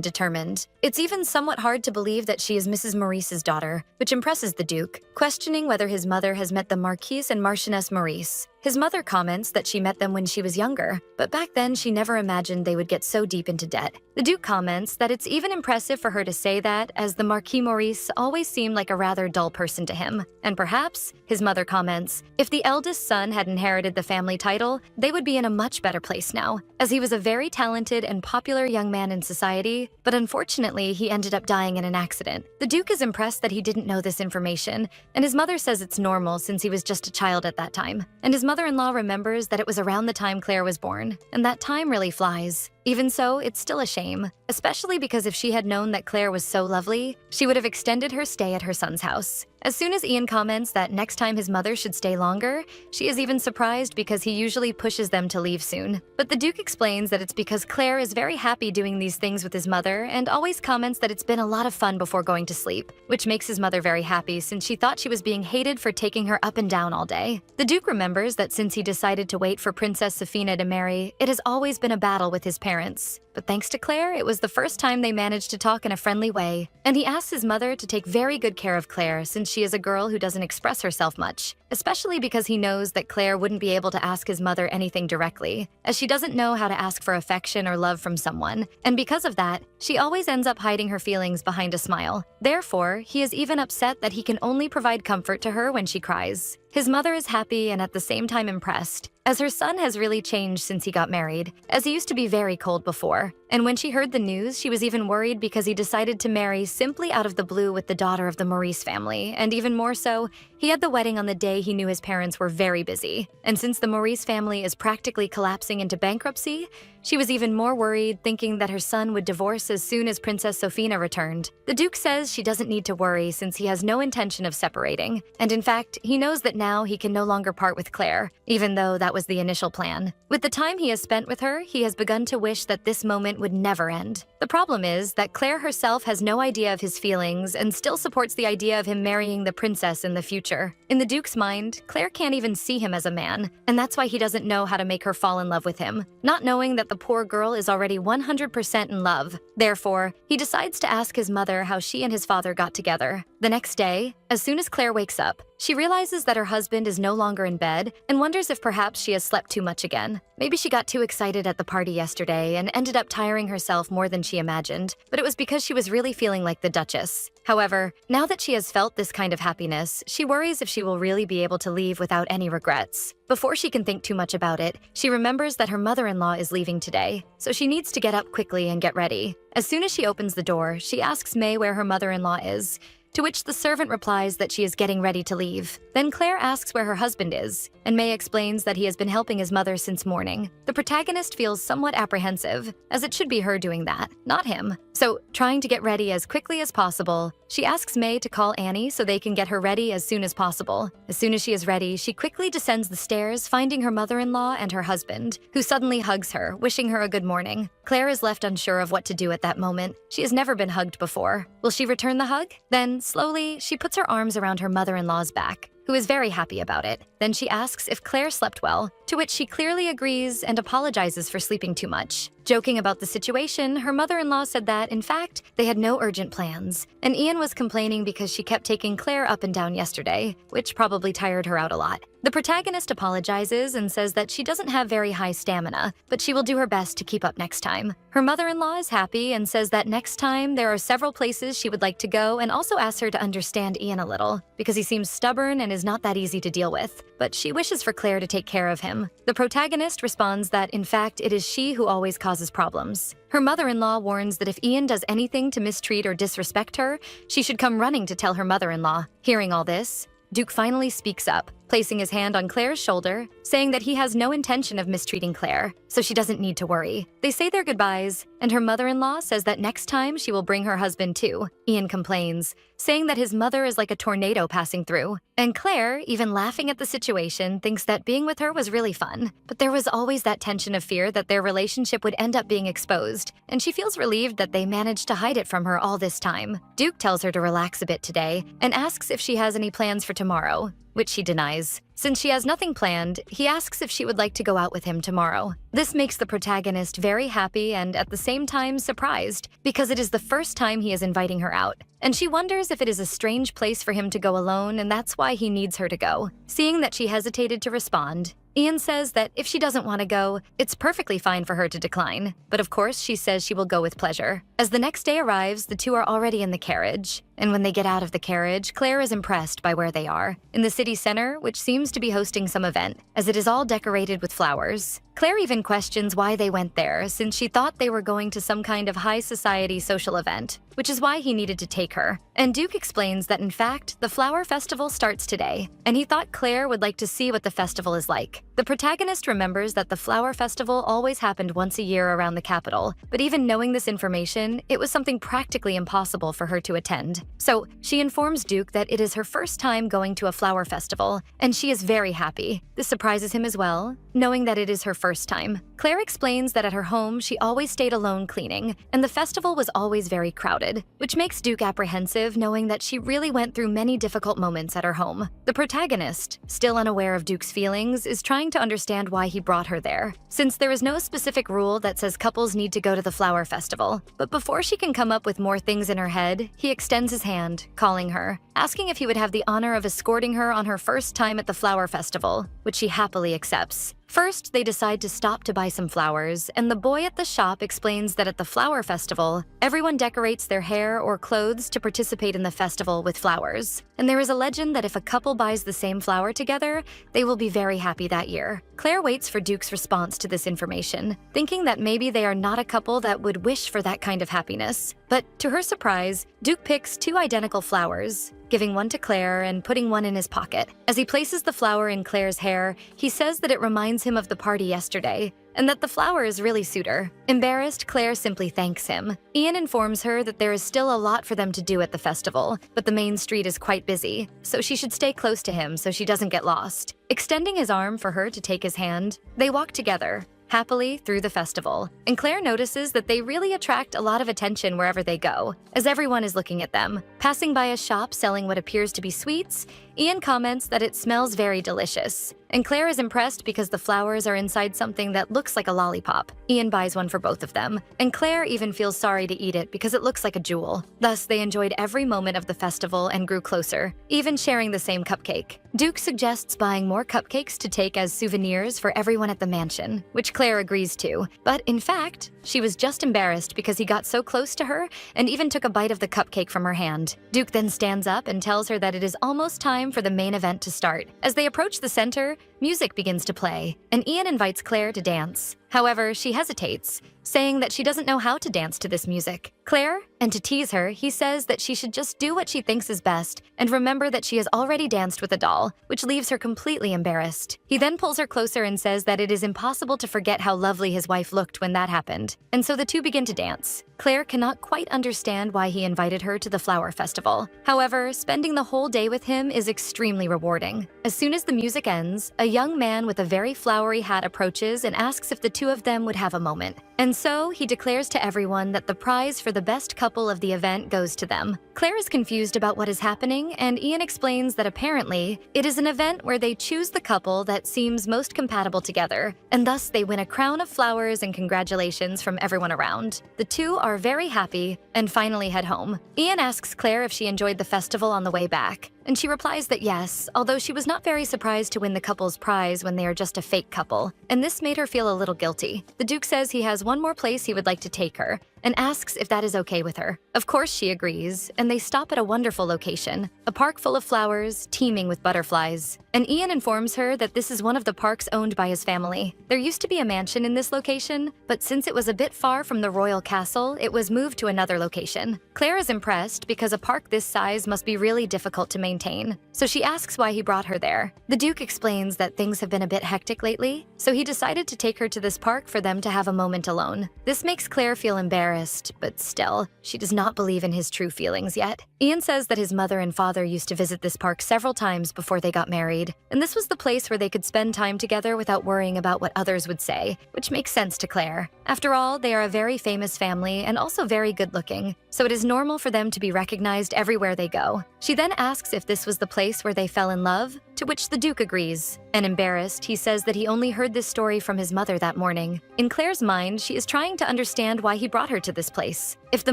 determined. It's even somewhat hard to believe that she is Mrs. Maurice's daughter, which impresses the Duke, questioning whether his mother has met the Marquise and Marchioness Maurice. His mother comments that she met them when she was younger, but back then she never imagined they would get so deep into debt. The Duke comments that it's even impressive for her to say that, as the Marquis Maurice always seemed like a rather dull person to him. And perhaps, his mother comments, if the eldest son had inherited the family title, they would be in a much better place now, as he was a very talented and popular young man in society, but unfortunately he ended up dying in an accident. The Duke is impressed that he didn't know this information, and his mother says it's normal since he was just a child at that time. And his mother-in-law remembers that it was around the time Claire was born, and that time really flies. Even so, it's still a shame, especially because if she had known that Claire was so lovely, she would have extended her stay at her son's house. As soon as Ian comments that next time his mother should stay longer, she is even surprised because he usually pushes them to leave soon. But the Duke explains that it's because Claire is very happy doing these things with his mother and always comments that it's been a lot of fun before going to sleep, which makes his mother very happy since she thought she was being hated for taking her up and down all day. The Duke remembers that since he decided to wait for Princess Safina to marry, it has always been a battle with his parents. But thanks to Claire, it was the first time they managed to talk in a friendly way. And he asks his mother to take very good care of Claire since she is a girl who doesn't express herself much, especially because he knows that Claire wouldn't be able to ask his mother anything directly, as she doesn't know how to ask for affection or love from someone. And because of that, she always ends up hiding her feelings behind a smile. Therefore, he is even upset that he can only provide comfort to her when she cries. His mother is happy and at the same time impressed, as her son has really changed since he got married, as he used to be very cold before. And when she heard the news, she was even worried because he decided to marry simply out of the blue with the daughter of the Maurice family, and even more so, he had the wedding on the day he knew his parents were very busy. And since the Maurice family is practically collapsing into bankruptcy, she was even more worried, thinking that her son would divorce as soon as Princess Sofina returned. The Duke says she doesn't need to worry since he has no intention of separating, and in fact, he knows that now he can no longer part with Claire, even though that was the initial plan. With the time he has spent with her, he has begun to wish that this moment would never end. The problem is that Claire herself has no idea of his feelings and still supports the idea of him marrying the princess in the future. In the Duke's mind, Claire can't even see him as a man, and that's why he doesn't know how to make her fall in love with him, not knowing that the poor girl is already 100% in love. Therefore, he decides to ask his mother how she and his father got together. The next day, as soon as Claire wakes up, she realizes that her husband is no longer in bed and wonders if perhaps she has slept too much again. Maybe she got too excited at the party yesterday and ended up tiring herself more than she imagined, but it was because she was really feeling like the Duchess. However, now that she has felt this kind of happiness, she worries if she will really be able to leave without any regrets. Before she can think too much about it, she remembers that her mother-in-law is leaving today, so she needs to get up quickly and get ready. As soon as she opens the door, she asks May where her mother-in-law is, to which the servant replies that she is getting ready to leave. Then Claire asks where her husband is, and May explains that he has been helping his mother since morning. The protagonist feels somewhat apprehensive, as it should be her doing that, not him. So, trying to get ready as quickly as possible, she asks May to call Annie so they can get her ready as soon as possible. As soon as she is ready, she quickly descends the stairs, finding her mother-in-law and her husband, who suddenly hugs her, wishing her a good morning. Claire is left unsure of what to do at that moment. She has never been hugged before. Will she return the hug? Then, slowly, she puts her arms around her mother-in-law's back, who is very happy about it. Then she asks if Claire slept well, to which she clearly agrees and apologizes for sleeping too much. Joking about the situation, her mother-in-law said that, in fact, they had no urgent plans, and Ian was complaining because she kept taking Claire up and down yesterday, which probably tired her out a lot. The protagonist apologizes and says that she doesn't have very high stamina, but she will do her best to keep up next time. Her mother-in-law is happy and says that next time there are several places she would like to go, and also asks her to understand Ian a little, because he seems stubborn and is not that easy to deal with, but she wishes for Claire to take care of him. The protagonist responds that, in fact, it is she who always causes problems. Her mother-in-law warns that if Ian does anything to mistreat or disrespect her, she should come running to tell her mother-in-law. Hearing all this, Duke finally speaks up, placing his hand on Claire's shoulder, saying that he has no intention of mistreating Claire, so she doesn't need to worry. They say their goodbyes, and her mother-in-law says that next time she will bring her husband too. Ian complains, saying that his mother is like a tornado passing through. And Claire, even laughing at the situation, thinks that being with her was really fun. But there was always that tension of fear that their relationship would end up being exposed, and she feels relieved that they managed to hide it from her all this time. Duke tells her to relax a bit today, and asks if she has any plans for tomorrow, which she denies. Since she has nothing planned, he asks if she would like to go out with him tomorrow. This makes the protagonist very happy and at the same time surprised, because it is the first time he is inviting her out. And she wonders if it is a strange place for him to go alone, and that's why he needs her to go. Seeing that she hesitated to respond, Ian says that if she doesn't want to go, it's perfectly fine for her to decline. But of course, she says she will go with pleasure. As the next day arrives, the two are already in the carriage. And when they get out of the carriage, Claire is impressed by where they are, in the city center, which seems to be hosting some event, as it is all decorated with flowers. Claire even questions why they went there, since she thought they were going to some kind of high society social event, which is why he needed to take her. And Duke explains that in fact, the flower festival starts today, and he thought Claire would like to see what the festival is like. The protagonist remembers that the flower festival always happened once a year around the capital, but even knowing this information, it was something practically impossible for her to attend. So she informs Duke that it is her first time going to a flower festival, and she is very happy. This surprises him as well, knowing that it is her first time. Claire explains that at her home, she always stayed alone cleaning, and the festival was always very crowded, which makes Duke apprehensive knowing that she really went through many difficult moments at her home. The protagonist, still unaware of Duke's feelings, is trying to understand why he brought her there, since there is no specific rule that says couples need to go to the flower festival. But before she can come up with more things in her head, he extends his hand, calling her, asking if he would have the honor of escorting her on her first time at the flower festival, which she happily accepts. First, they decide to stop to buy some flowers, and the boy at the shop explains that at the flower festival, everyone decorates their hair or clothes to participate in the festival with flowers. And there is a legend that if a couple buys the same flower together, they will be very happy that year. Claire waits for Duke's response to this information, thinking that maybe they are not a couple that would wish for that kind of happiness. But to her surprise, Duke picks two identical flowers, giving one to Claire and putting one in his pocket. As he places the flower in Claire's hair, he says that it reminds him of the party yesterday, and that the flowers really suit her. Embarrassed, Claire simply thanks him. Ian informs her that there is still a lot for them to do at the festival, but the main street is quite busy, so she should stay close to him so she doesn't get lost. Extending his arm for her to take his hand, they walk together, happily through the festival, and Claire notices that they really attract a lot of attention wherever they go, as everyone is looking at them. Passing by a shop selling what appears to be sweets, Ian comments that it smells very delicious, and Claire is impressed because the flowers are inside something that looks like a lollipop. Ian buys one for both of them, and Claire even feels sorry to eat it because it looks like a jewel. Thus, they enjoyed every moment of the festival and grew closer, even sharing the same cupcake. Duke suggests buying more cupcakes to take as souvenirs for everyone at the mansion, which Claire agrees to. But in fact, she was just embarrassed because he got so close to her and even took a bite of the cupcake from her hand. Duke then stands up and tells her that it is almost time for the main event to start. As they approach the center, music begins to play, and Ian invites Claire to dance. However, she hesitates, saying that she doesn't know how to dance to this music. Claire, and to tease her, he says that she should just do what she thinks is best and remember that she has already danced with a doll, which leaves her completely embarrassed. He then pulls her closer and says that it is impossible to forget how lovely his wife looked when that happened, and so the two begin to dance. Claire cannot quite understand why he invited her to the flower festival. However, spending the whole day with him is extremely rewarding. As soon as the music ends, a young man with a very flowery hat approaches and asks if the two of them would have a moment. And so, he declares to everyone that the prize for the best couple of the event goes to them. Claire is confused about what is happening, and Ian explains that apparently, it is an event where they choose the couple that seems most compatible together, and thus they win a crown of flowers and congratulations from everyone around. The two are very happy and finally head home. Ian asks Claire if she enjoyed the festival on the way back, and she replies that yes, although she was not very surprised to win the couple's prize when they are just a fake couple, and this made her feel a little guilty. The Duke says he has one more place he would like to take her, and asks if that is okay with her. Of course she agrees, and they stop at a wonderful location, a park full of flowers, teeming with butterflies. And Ian informs her that this is one of the parks owned by his family. There used to be a mansion in this location, but since it was a bit far from the royal castle, it was moved to another location. Claire is impressed because a park this size must be really difficult to maintain, so she asks why he brought her there. The Duke explains that things have been a bit hectic lately, so he decided to take her to this park for them to have a moment alone. This makes Claire feel embarrassed, but still, she does not believe in his true feelings yet. Ian says that his mother and father used to visit this park several times before they got married, and this was the place where they could spend time together without worrying about what others would say, which makes sense to Claire. After all, they are a very famous family and also very good-looking, so it is normal for them to be recognized everywhere they go. She then asks if this was the place where they fell in love, to which the Duke agrees. And embarrassed, he says that he only heard this story from his mother that morning. In Claire's mind, she is trying to understand why he brought her to this place. If the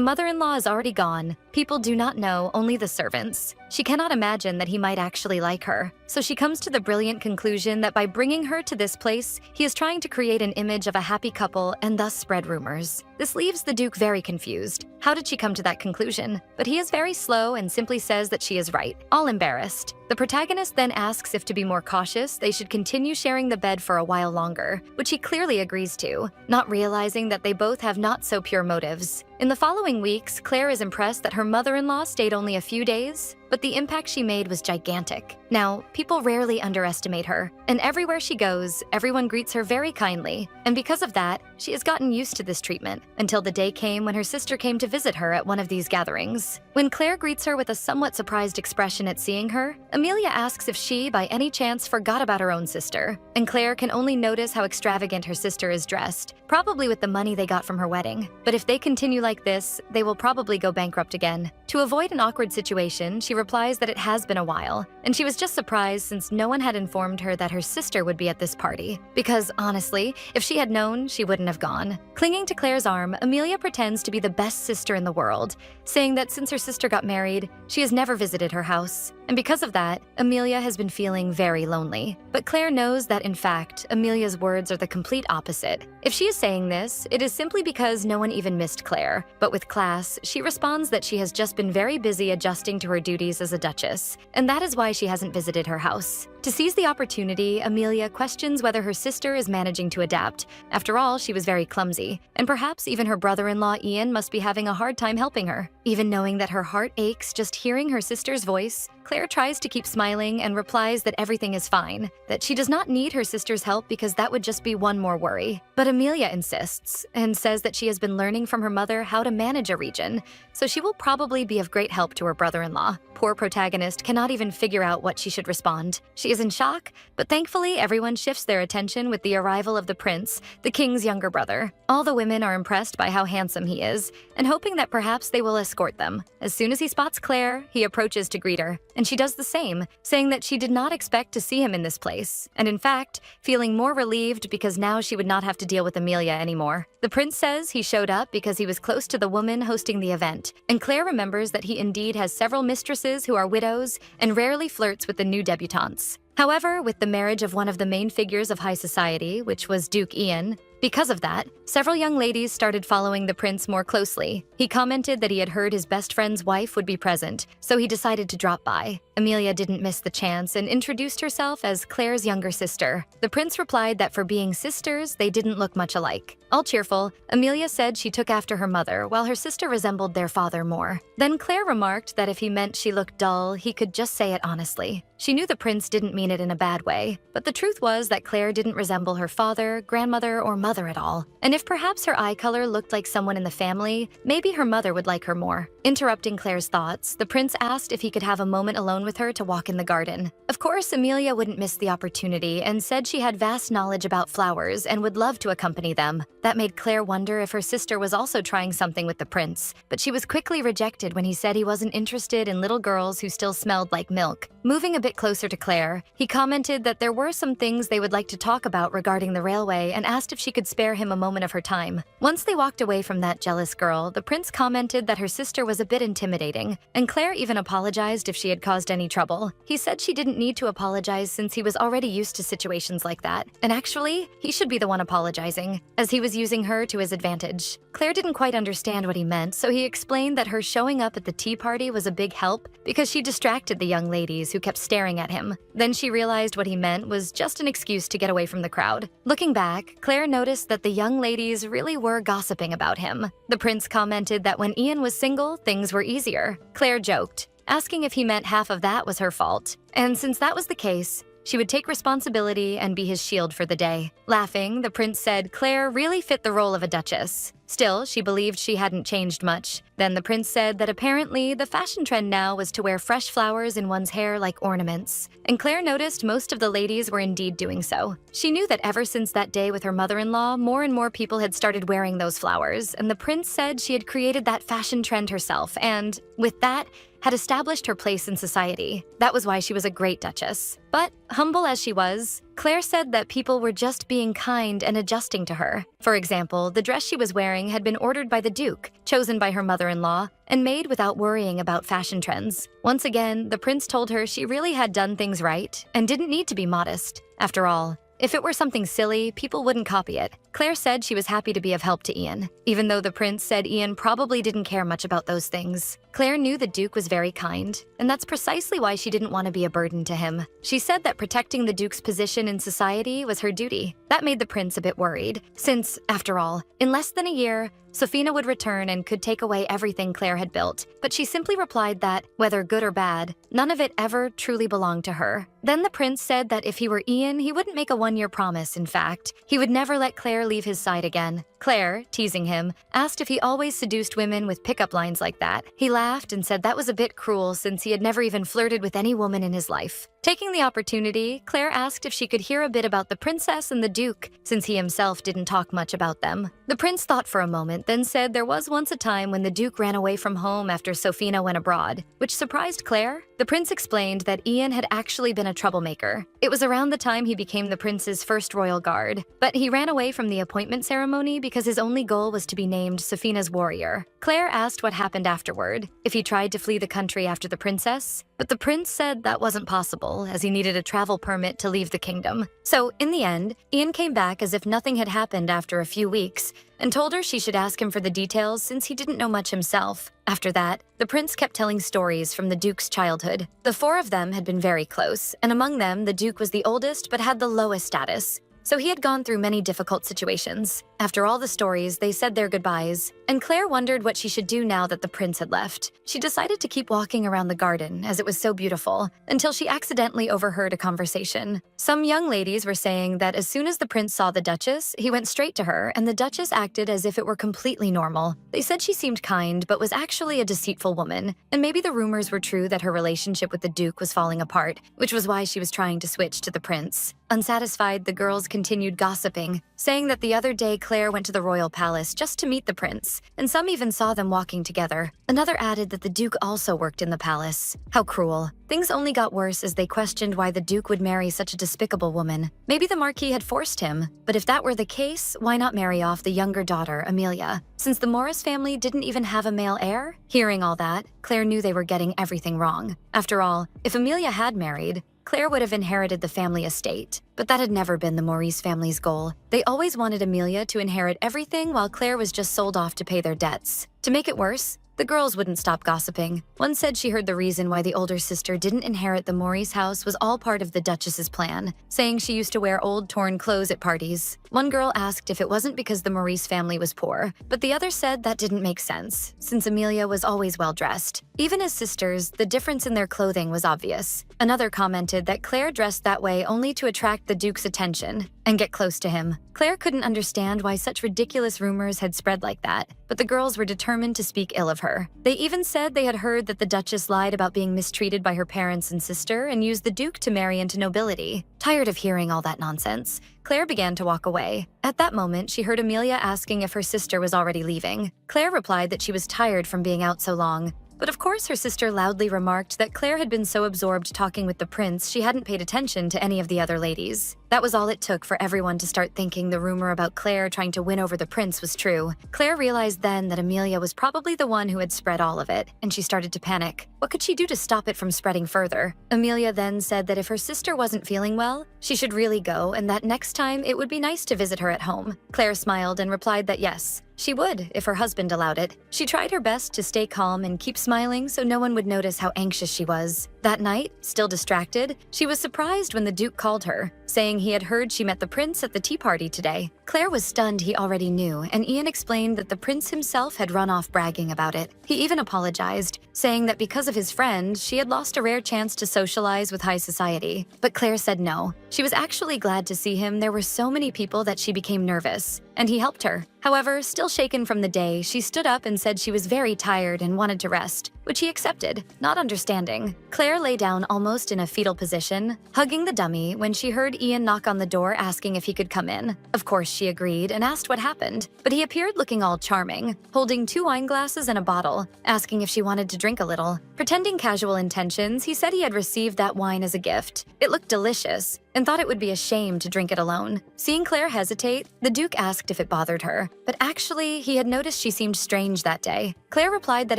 mother-in-law is already gone, people do not know, only the servants. She cannot imagine that he might actually like her, so she comes to the brilliant conclusion that by bringing her to this place, he is trying to create an image of a happy couple and thus spread rumors. This leaves the Duke very confused. How did she come to that conclusion? But he is very slow and simply says that she is right, all embarrassed. The protagonist then asks if to be more cautious, they should continue sharing the bed for a while longer, which he clearly agrees to, not realizing that they both have not so pure motives. In the following weeks, Claire is impressed that her mother-in-law stayed only a few days, but the impact she made was gigantic. Now, people rarely underestimate her, and everywhere she goes, everyone greets her very kindly. And because of that, she has gotten used to this treatment, until the day came when her sister came to visit her at one of these gatherings. When Claire greets her with a somewhat surprised expression at seeing her, Amelia asks if she, by any chance, forgot about her own sister. And Claire can only notice how extravagant her sister is dressed, probably with the money they got from her wedding. But if they continue like this, they will probably go bankrupt again. To avoid an awkward situation, she replies that it has been a while, and she was just surprised since no one had informed her that her sister would be at this party. Because honestly, if she had known, she wouldn't have gone. Clinging to Claire's arm, Amelia pretends to be the best sister in the world, saying that since her sister got married, she has never visited her house. And because of that, Amelia has been feeling very lonely. But Claire knows that, in fact, Amelia's words are the complete opposite. If she is saying this, it is simply because no one even missed Claire. But with class, she responds that she has just been very busy adjusting to her duties as a duchess, and that is why she hasn't visited her house. To seize the opportunity, Amelia questions whether her sister is managing to adapt. After all, she was very clumsy, and perhaps even her brother-in-law Ian must be having a hard time helping her. Even knowing that her heart aches just hearing her sister's voice, Claire tries to keep smiling and replies that everything is fine, that she does not need her sister's help because that would just be one more worry. But Amelia insists and says that she has been learning from her mother how to manage a region, so she will probably be of great help to her brother-in-law. Poor protagonist cannot even figure out what she should respond. She is in shock, but thankfully everyone shifts their attention with the arrival of the prince, the king's younger brother. All the women are impressed by how handsome he is, and hoping that perhaps they will escort them. As soon as he spots Claire, he approaches to greet her, and she does the same, saying that she did not expect to see him in this place, and in fact, feeling more relieved because now she would not have to deal with Amelia anymore. The prince says he showed up because he was close to the woman hosting the event, and Claire remembers that he indeed has several mistresses who are widows and rarely flirts with the new debutantes. However, with the marriage of one of the main figures of high society, which was Duke Ian, because of that, several young ladies started following the prince more closely. He commented that he had heard his best friend's wife would be present, so he decided to drop by. Amelia didn't miss the chance and introduced herself as Claire's younger sister. The prince replied that for being sisters, they didn't look much alike. All cheerful, Amelia said she took after her mother, while her sister resembled their father more. Then Claire remarked that if he meant she looked dull, he could just say it honestly. She knew the prince didn't mean it in a bad way, but the truth was that Claire didn't resemble her father, grandmother, or mother at all. And if perhaps her eye color looked like someone in the family, maybe her mother would like her more. Interrupting Claire's thoughts, the prince asked if he could have a moment alone with her to walk in the garden. Of course, Amelia wouldn't miss the opportunity and said she had vast knowledge about flowers and would love to accompany them. That made Claire wonder if her sister was also trying something with the prince, but she was quickly rejected when he said he wasn't interested in little girls who still smelled like milk. Moving a bit closer to Claire, he commented that there were some things they would like to talk about regarding the railway and asked if she could spare him a moment of her time. Once they walked away from that jealous girl, the prince commented that her sister was a bit intimidating, and Claire even apologized if she had caused any trouble. He said she didn't need to apologize since he was already used to situations like that, and actually, he should be the one apologizing, as he was using her to his advantage. Claire didn't quite understand what he meant, so he explained that her showing up at the tea party was a big help because she distracted the young ladies who kept staring at him. Then she realized what he meant was just an excuse to get away from the crowd. Looking back, Claire noticed that the young ladies really were gossiping about him. The prince commented that when Ian was single, things were easier. Claire joked, asking if he meant half of that was her fault. And since that was the case, she would take responsibility and be his shield for the day. Laughing, the prince said Claire really fit the role of a duchess. Still, she believed she hadn't changed much. Then the prince said that apparently the fashion trend now was to wear fresh flowers in one's hair like ornaments. And Claire noticed most of the ladies were indeed doing so. She knew that ever since that day with her mother-in-law, more and more people had started wearing those flowers, and the prince said she had created that fashion trend herself, and with that, had established her place in society. That was why she was a great duchess. But, humble as she was, Claire said that people were just being kind and adjusting to her. For example, the dress she was wearing had been ordered by the Duke, chosen by her mother-in-law, and made without worrying about fashion trends. Once again, the prince told her she really had done things right and didn't need to be modest. After all, if it were something silly, people wouldn't copy it. Claire said she was happy to be of help to Ian, even though the prince said Ian probably didn't care much about those things. Claire knew the Duke was very kind, and that's precisely why she didn't want to be a burden to him. She said that protecting the Duke's position in society was her duty. That made the prince a bit worried, since, after all, in less than a year, Sofina would return and could take away everything Claire had built, but she simply replied that, whether good or bad, none of it ever truly belonged to her. Then the prince said that if he were Ian, he wouldn't make a one-year promise, in fact. He would never let Claire leave his side again. Claire, teasing him, asked if he always seduced women with pickup lines like that. He laughed and said that was a bit cruel since he had never even flirted with any woman in his life. Taking the opportunity, Claire asked if she could hear a bit about the princess and the Duke, since he himself didn't talk much about them. The prince thought for a moment, then said there was once a time when the Duke ran away from home after Sofina went abroad, which surprised Claire. The prince explained that Ian had actually been a troublemaker. It was around the time he became the prince's first royal guard, but he ran away from the appointment ceremony because his only goal was to be named Sofina's warrior. Claire asked what happened afterward, if he tried to flee the country after the princess, but the prince said that wasn't possible, as he needed a travel permit to leave the kingdom. So, in the end, Ian came back as if nothing had happened after a few weeks, and told her she should ask him for the details since he didn't know much himself. After that, the prince kept telling stories from the Duke's childhood. The four of them had been very close, and among them, the Duke was the oldest but had the lowest status. So he had gone through many difficult situations. After all the stories, they said their goodbyes, and Claire wondered what she should do now that the prince had left. She decided to keep walking around the garden, as it was so beautiful, until she accidentally overheard a conversation. Some young ladies were saying that as soon as the prince saw the Duchess, he went straight to her, and the Duchess acted as if it were completely normal. They said she seemed kind, but was actually a deceitful woman, and maybe the rumors were true that her relationship with the Duke was falling apart, which was why she was trying to switch to the prince. Unsatisfied, the girls continued gossiping, saying that the other day Claire went to the royal palace just to meet the prince, and some even saw them walking together. Another added that the Duke also worked in the palace. How cruel. Things only got worse as they questioned why the Duke would marry such a despicable woman. Maybe the Marquis had forced him, but if that were the case, why not marry off the younger daughter, Amelia? Since the Morris family didn't even have a male heir? Hearing all that, Claire knew they were getting everything wrong. After all, if Amelia had married, Claire would have inherited the family estate, but that had never been the Maurice family's goal. They always wanted Amelia to inherit everything while Claire was just sold off to pay their debts. To make it worse, the girls wouldn't stop gossiping. One said she heard the reason why the older sister didn't inherit the Maurice house was all part of the Duchess's plan, saying she used to wear old torn clothes at parties. One girl asked if it wasn't because the Maurice family was poor, but the other said that didn't make sense, since Amelia was always well-dressed. Even as sisters, the difference in their clothing was obvious. Another commented that Claire dressed that way only to attract the Duke's attention and get close to him. Claire couldn't understand why such ridiculous rumors had spread like that, but the girls were determined to speak ill of her. They even said they had heard that the Duchess lied about being mistreated by her parents and sister and used the Duke to marry into nobility. Tired of hearing all that nonsense, Claire began to walk away. At that moment, she heard Amelia asking if her sister was already leaving. Claire replied that she was tired from being out so long. But of course, her sister loudly remarked that Claire had been so absorbed talking with the prince she hadn't paid attention to any of the other ladies. That was all it took for everyone to start thinking the rumor about Claire trying to win over the prince was true. Claire realized then that Amelia was probably the one who had spread all of it, and she started to panic. What could she do to stop it from spreading further? Amelia then said that if her sister wasn't feeling well, she should really go, and that next time it would be nice to visit her at home. Claire smiled and replied that yes, she would if her husband allowed it. She tried her best to stay calm and keep smiling so no one would notice how anxious she was. That night, still distracted, she was surprised when the Duke called her, saying he had heard she met the prince at the tea party today. Claire was stunned he already knew, and Ian explained that the prince himself had run off bragging about it. He even apologized, saying that because of his friend, she had lost a rare chance to socialize with high society. But Claire said no. She was actually glad to see him. There were so many people that she became nervous, and he helped her. However, still shaken from the day, she stood up and said she was very tired and wanted to rest, which he accepted, not understanding. Claire lay down almost in a fetal position, hugging the dummy when she heard Ian knock on the door asking if he could come in. Of course, she agreed and asked what happened, but he appeared looking all charming, holding 2 wine glasses and a bottle, asking if she wanted to drink a little. Pretending casual intentions, he said he had received that wine as a gift. It looked delicious, and thought it would be a shame to drink it alone. Seeing Claire hesitate, the Duke asked if it bothered her, but actually, he had noticed she seemed strange that day. Claire replied that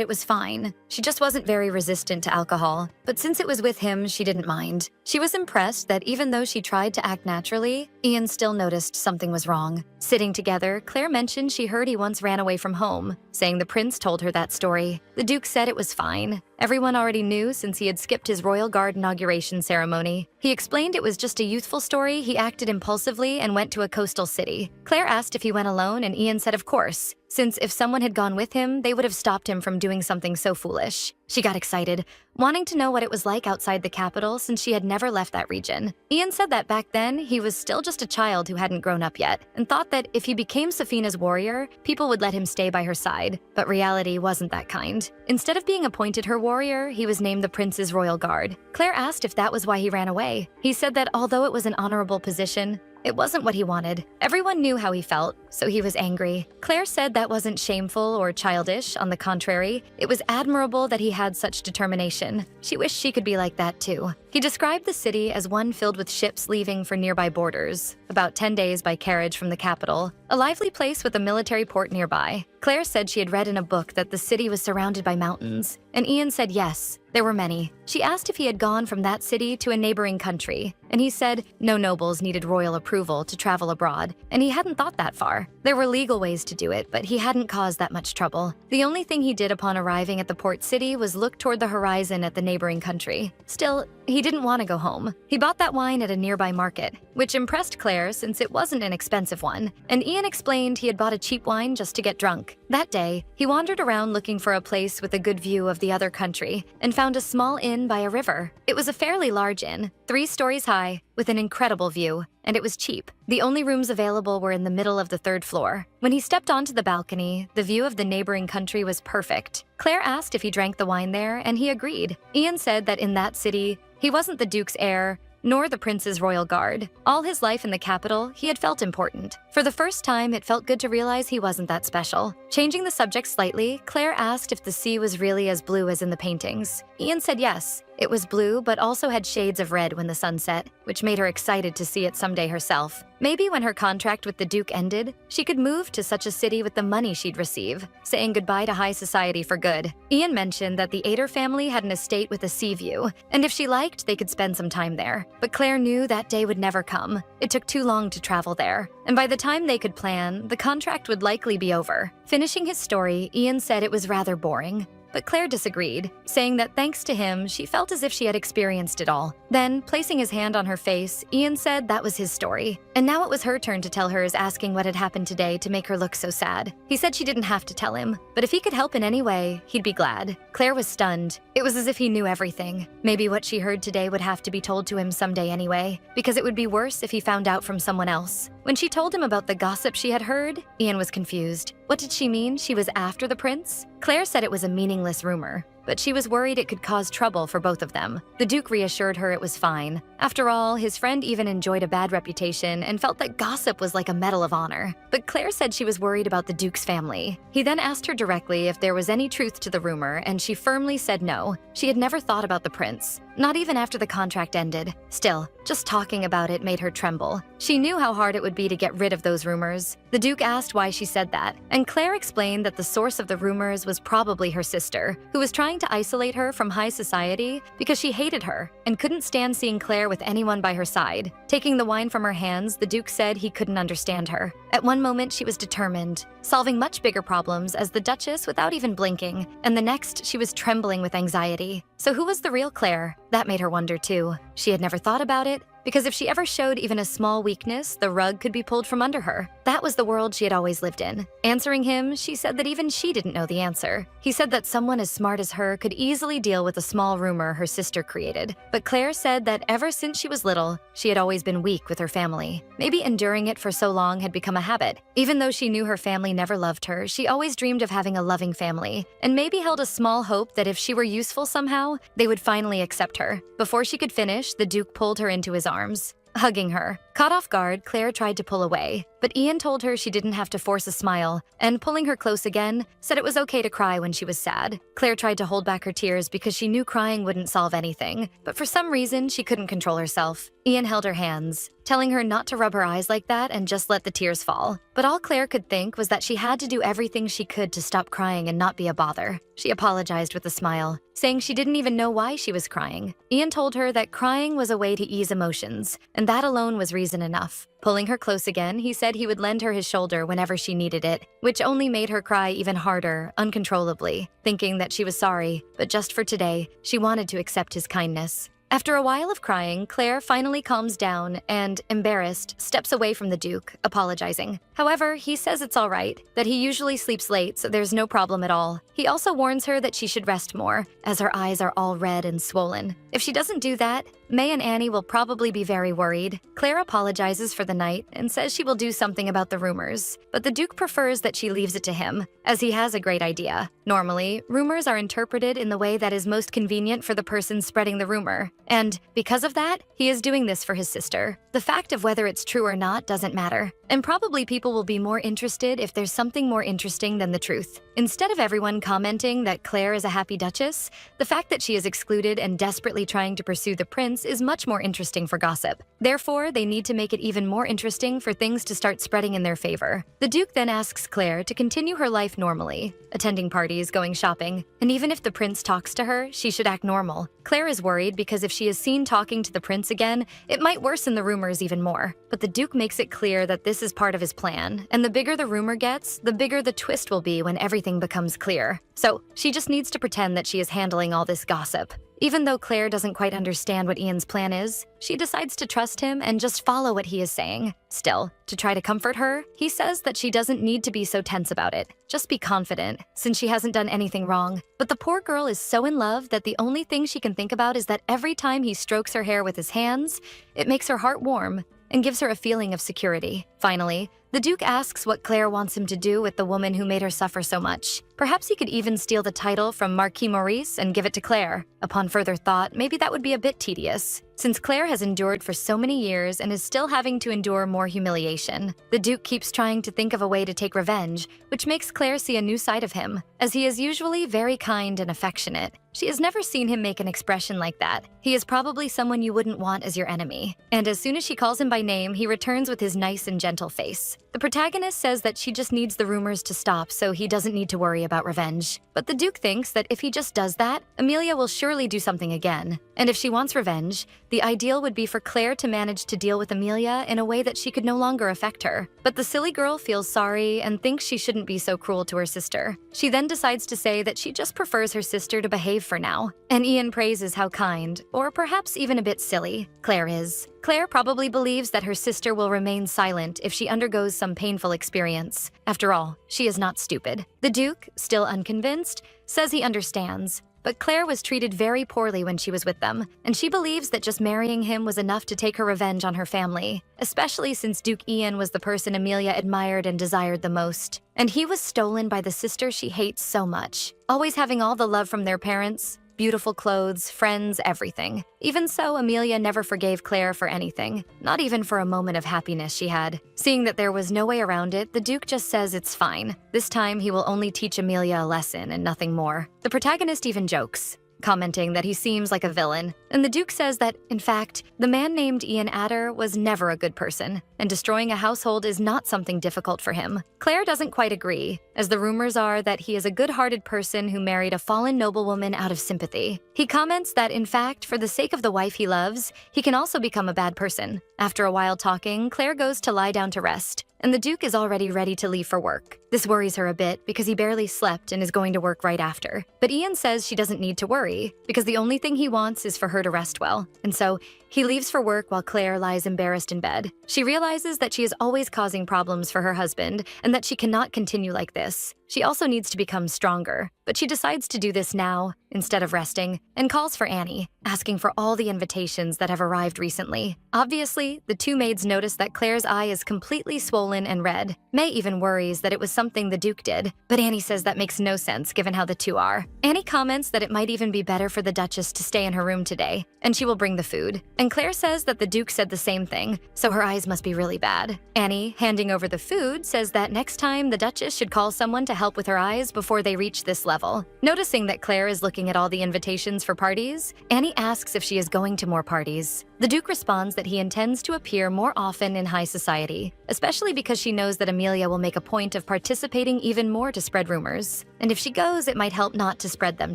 it was fine. She just wasn't very resistant to alcohol, but since it was with him, she didn't mind. She was impressed that even though she tried to act naturally, Ian still noticed something was wrong. Sitting together, Claire mentioned she heard he once ran away from home, saying the prince told her that story. The Duke said it was fine. Everyone already knew since he had skipped his royal guard inauguration ceremony. He explained it was just a youthful story he acted impulsively and went to a coastal city. Claire asked if he went alone and Ian said of course, since if someone had gone with him, they would have stopped him from doing something so foolish. She got excited, wanting to know what it was like outside the capital since she had never left that region. Ian said that back then, he was still just a child who hadn't grown up yet, and thought that if he became Safina's warrior, people would let him stay by her side. But reality wasn't that kind. Instead of being appointed her warrior, he was named the prince's royal guard. Claire asked if that was why he ran away. He said that although it was an honorable position, it wasn't what he wanted. Everyone knew how he felt, so he was angry. Claire said that wasn't shameful or childish, on the contrary. It was admirable that he had such determination. She wished she could be like that too. He described the city as one filled with ships leaving for nearby borders, about 10 days by carriage from the capital, a lively place with a military port nearby. Claire said she had read in a book that the city was surrounded by mountains, and Ian said yes, there were many. She asked if he had gone from that city to a neighboring country, and he said no nobles needed royal approval to travel abroad, and he hadn't thought that far. There were legal ways to do it, but he hadn't caused that much trouble. The only thing he did upon arriving at the port city was look toward the horizon at the neighboring country. Still, he didn't want to go home. He bought that wine at a nearby market, which impressed Claire since it wasn't an expensive one, and Ian explained he had bought a cheap wine just to get drunk. That day, he wandered around looking for a place with a good view of the other country and found a small inn by a river. It was a fairly large inn, 3 stories high, with an incredible view, and it was cheap. The only rooms available were in the middle of the 3rd floor. When he stepped onto the balcony, the view of the neighboring country was perfect. Claire asked if he drank the wine there, and he agreed. Ian said that in that city, he wasn't the Duke's heir, nor the prince's royal guard. All his life in the capital, he had felt important. For the first time, it felt good to realize he wasn't that special. Changing the subject slightly, Claire asked if the sea was really as blue as in the paintings. Ian said yes. It was blue, but also had shades of red when the sun set, which made her excited to see it someday herself. Maybe when her contract with the Duke ended, she could move to such a city with the money she'd receive, saying goodbye to high society for good. Ian mentioned that the Ader family had an estate with a sea view, and if she liked, they could spend some time there. But Claire knew that day would never come. It took too long to travel there, and by the time they could plan, the contract would likely be over. Finishing his story, Ian said it was rather boring. But Claire disagreed, saying that thanks to him, she felt as if she had experienced it all. Then, placing his hand on her face, Ian said that was his story. And now it was her turn to tell hers, asking what had happened today to make her look so sad. He said she didn't have to tell him, but if he could help in any way, he'd be glad. Claire was stunned. It was as if he knew everything. Maybe what she heard today would have to be told to him someday anyway, because it would be worse if he found out from someone else. When she told him about the gossip she had heard, Ian was confused. What did she mean? She was after the prince? Claire said it was a meaningless rumor, but she was worried it could cause trouble for both of them. The Duke reassured her it was fine. After all, his friend even enjoyed a bad reputation and felt that gossip was like a medal of honor. But Claire said she was worried about the Duke's family. He then asked her directly if there was any truth to the rumor, and she firmly said no. She had never thought about the prince, not even after the contract ended. Still, just talking about it made her tremble. She knew how hard it would be to get rid of those rumors. The Duke asked why she said that, and Claire explained that the source of the rumors was probably her sister, who was trying to isolate her from high society because she hated her and couldn't stand seeing Claire with anyone by her side. Taking the wine from her hands, the Duke said he couldn't understand her. At one moment, she was determined, solving much bigger problems as the Duchess without even blinking, and the next, she was trembling with anxiety. So who was the real Claire? That made her wonder too. She had never thought about it, because if she ever showed even a small weakness, the rug could be pulled from under her. That was the world she had always lived in. Answering him, she said that even she didn't know the answer. He said that someone as smart as her could easily deal with a small rumor her sister created. But Claire said that ever since she was little, she had always been weak with her family. Maybe enduring it for so long had become a habit. Even though she knew her family never loved her, she always dreamed of having a loving family, and maybe held a small hope that if she were useful somehow, they would finally accept her. Before she could finish, the Duke pulled her into his arms, hugging her. Caught off guard, Claire tried to pull away, but Ian told her she didn't have to force a smile, and pulling her close again, said it was okay to cry when she was sad. Claire tried to hold back her tears because she knew crying wouldn't solve anything, but for some reason, she couldn't control herself. Ian held her hands, telling her not to rub her eyes like that and just let the tears fall. But all Claire could think was that she had to do everything she could to stop crying and not be a bother. She apologized with a smile, saying she didn't even know why she was crying. Ian told her that crying was a way to ease emotions, and that alone was reason enough. Pulling her close again, he said he would lend her his shoulder whenever she needed it, which only made her cry even harder, uncontrollably, thinking that she was sorry, but just for today, she wanted to accept his kindness. After a while of crying, Claire finally calms down and, embarrassed, steps away from the Duke, apologizing. However, he says it's all right, that he usually sleeps late, so there's no problem at all. He also warns her that she should rest more, as her eyes are all red and swollen. If she doesn't do that, May and Annie will probably be very worried. Claire apologizes for the night and says she will do something about the rumors, but the Duke prefers that she leaves it to him, as he has a great idea. Normally, rumors are interpreted in the way that is most convenient for the person spreading the rumor, and because of that, he is doing this for his sister. The fact of whether it's true or not doesn't matter, and probably people will be more interested if there's something more interesting than the truth. Instead of everyone commenting that Claire is a happy duchess, the fact that she is excluded and desperately trying to pursue the prince is much more interesting for gossip. Therefore, they need to make it even more interesting for things to start spreading in their favor. The Duke then asks Claire to continue her life normally, attending parties, going shopping, and even if the prince talks to her, she should act normal. Claire is worried because if she is seen talking to the prince again, it might worsen the rumors even more. But the Duke makes it clear that this is part of his plan, and the bigger the rumor gets, the bigger the twist will be when everything becomes clear. So, she just needs to pretend that she is handling all this gossip. Even though Claire doesn't quite understand what Ian's plan is, she decides to trust him and just follow what he is saying. Still, to try to comfort her, he says that she doesn't need to be so tense about it. Just be confident, since she hasn't done anything wrong. But the poor girl is so in love that the only thing she can think about is that every time he strokes her hair with his hands, it makes her heart warm and gives her a feeling of security. Finally, the Duke asks what Claire wants him to do with the woman who made her suffer so much. Perhaps he could even steal the title from Marquis Maurice and give it to Claire. Upon further thought, maybe that would be a bit tedious, since Claire has endured for so many years and is still having to endure more humiliation. The Duke keeps trying to think of a way to take revenge, which makes Claire see a new side of him, as he is usually very kind and affectionate. She has never seen him make an expression like that. He is probably someone you wouldn't want as your enemy. And as soon as she calls him by name, he returns with his nice and gentle face. The protagonist says that she just needs the rumors to stop so he doesn't need to worry about revenge. But the Duke thinks that if he just does that, Amelia will surely do something again. And if she wants revenge, the ideal would be for Claire to manage to deal with Amelia in a way that she could no longer affect her. But the silly girl feels sorry and thinks she shouldn't be so cruel to her sister. She then decides to say that she just prefers her sister to behave for now. And Ian praises how kind, or perhaps even a bit silly, Claire is. Claire probably believes that her sister will remain silent if she undergoes some painful experience. After all, she is not stupid. The Duke, still unconvinced, says he understands. But Claire was treated very poorly when she was with them, and she believes that just marrying him was enough to take her revenge on her family, especially since Duke Ian was the person Amelia admired and desired the most. And he was stolen by the sister she hates so much, always having all the love from their parents, beautiful clothes, friends, everything. Even so, Amelia never forgave Claire for anything, not even for a moment of happiness she had. Seeing that there was no way around it, the Duke just says it's fine. This time, he will only teach Amelia a lesson and nothing more. The protagonist even jokes, commenting that he seems like a villain. And the Duke says that, in fact, the man named Ian Adder was never a good person, and destroying a household is not something difficult for him. Claire doesn't quite agree, as the rumors are that he is a good-hearted person who married a fallen noblewoman out of sympathy. He comments that, in fact, for the sake of the wife he loves, he can also become a bad person. After a while talking, Claire goes to lie down to rest, and the Duke is already ready to leave for work. This worries her a bit because he barely slept and is going to work right after. But Ian says she doesn't need to worry because the only thing he wants is for her to rest well. And so he leaves for work while Claire lies embarrassed in bed. She realizes that she is always causing problems for her husband and that she cannot continue like this. She also needs to become stronger, but she decides to do this now instead of resting and calls for Annie, asking for all the invitations that have arrived recently. Obviously, the two maids notice that Claire's eye is completely swollen and red. May even worries that it was something the Duke did, but Annie says that makes no sense given how the two are. Annie comments that it might even be better for the Duchess to stay in her room today, and she will bring the food. And Claire says that the Duke said the same thing, so her eyes must be really bad. Annie, handing over the food, says that next time the Duchess should call someone to help with her eyes before they reach this level. Noticing that Claire is looking at all the invitations for parties, Annie asks if she is going to more parties. The Duke responds that he intends to appear more often in high society, especially because she knows that Amelia will make a point of participating even more to spread rumors. And if she goes, it might help not to spread them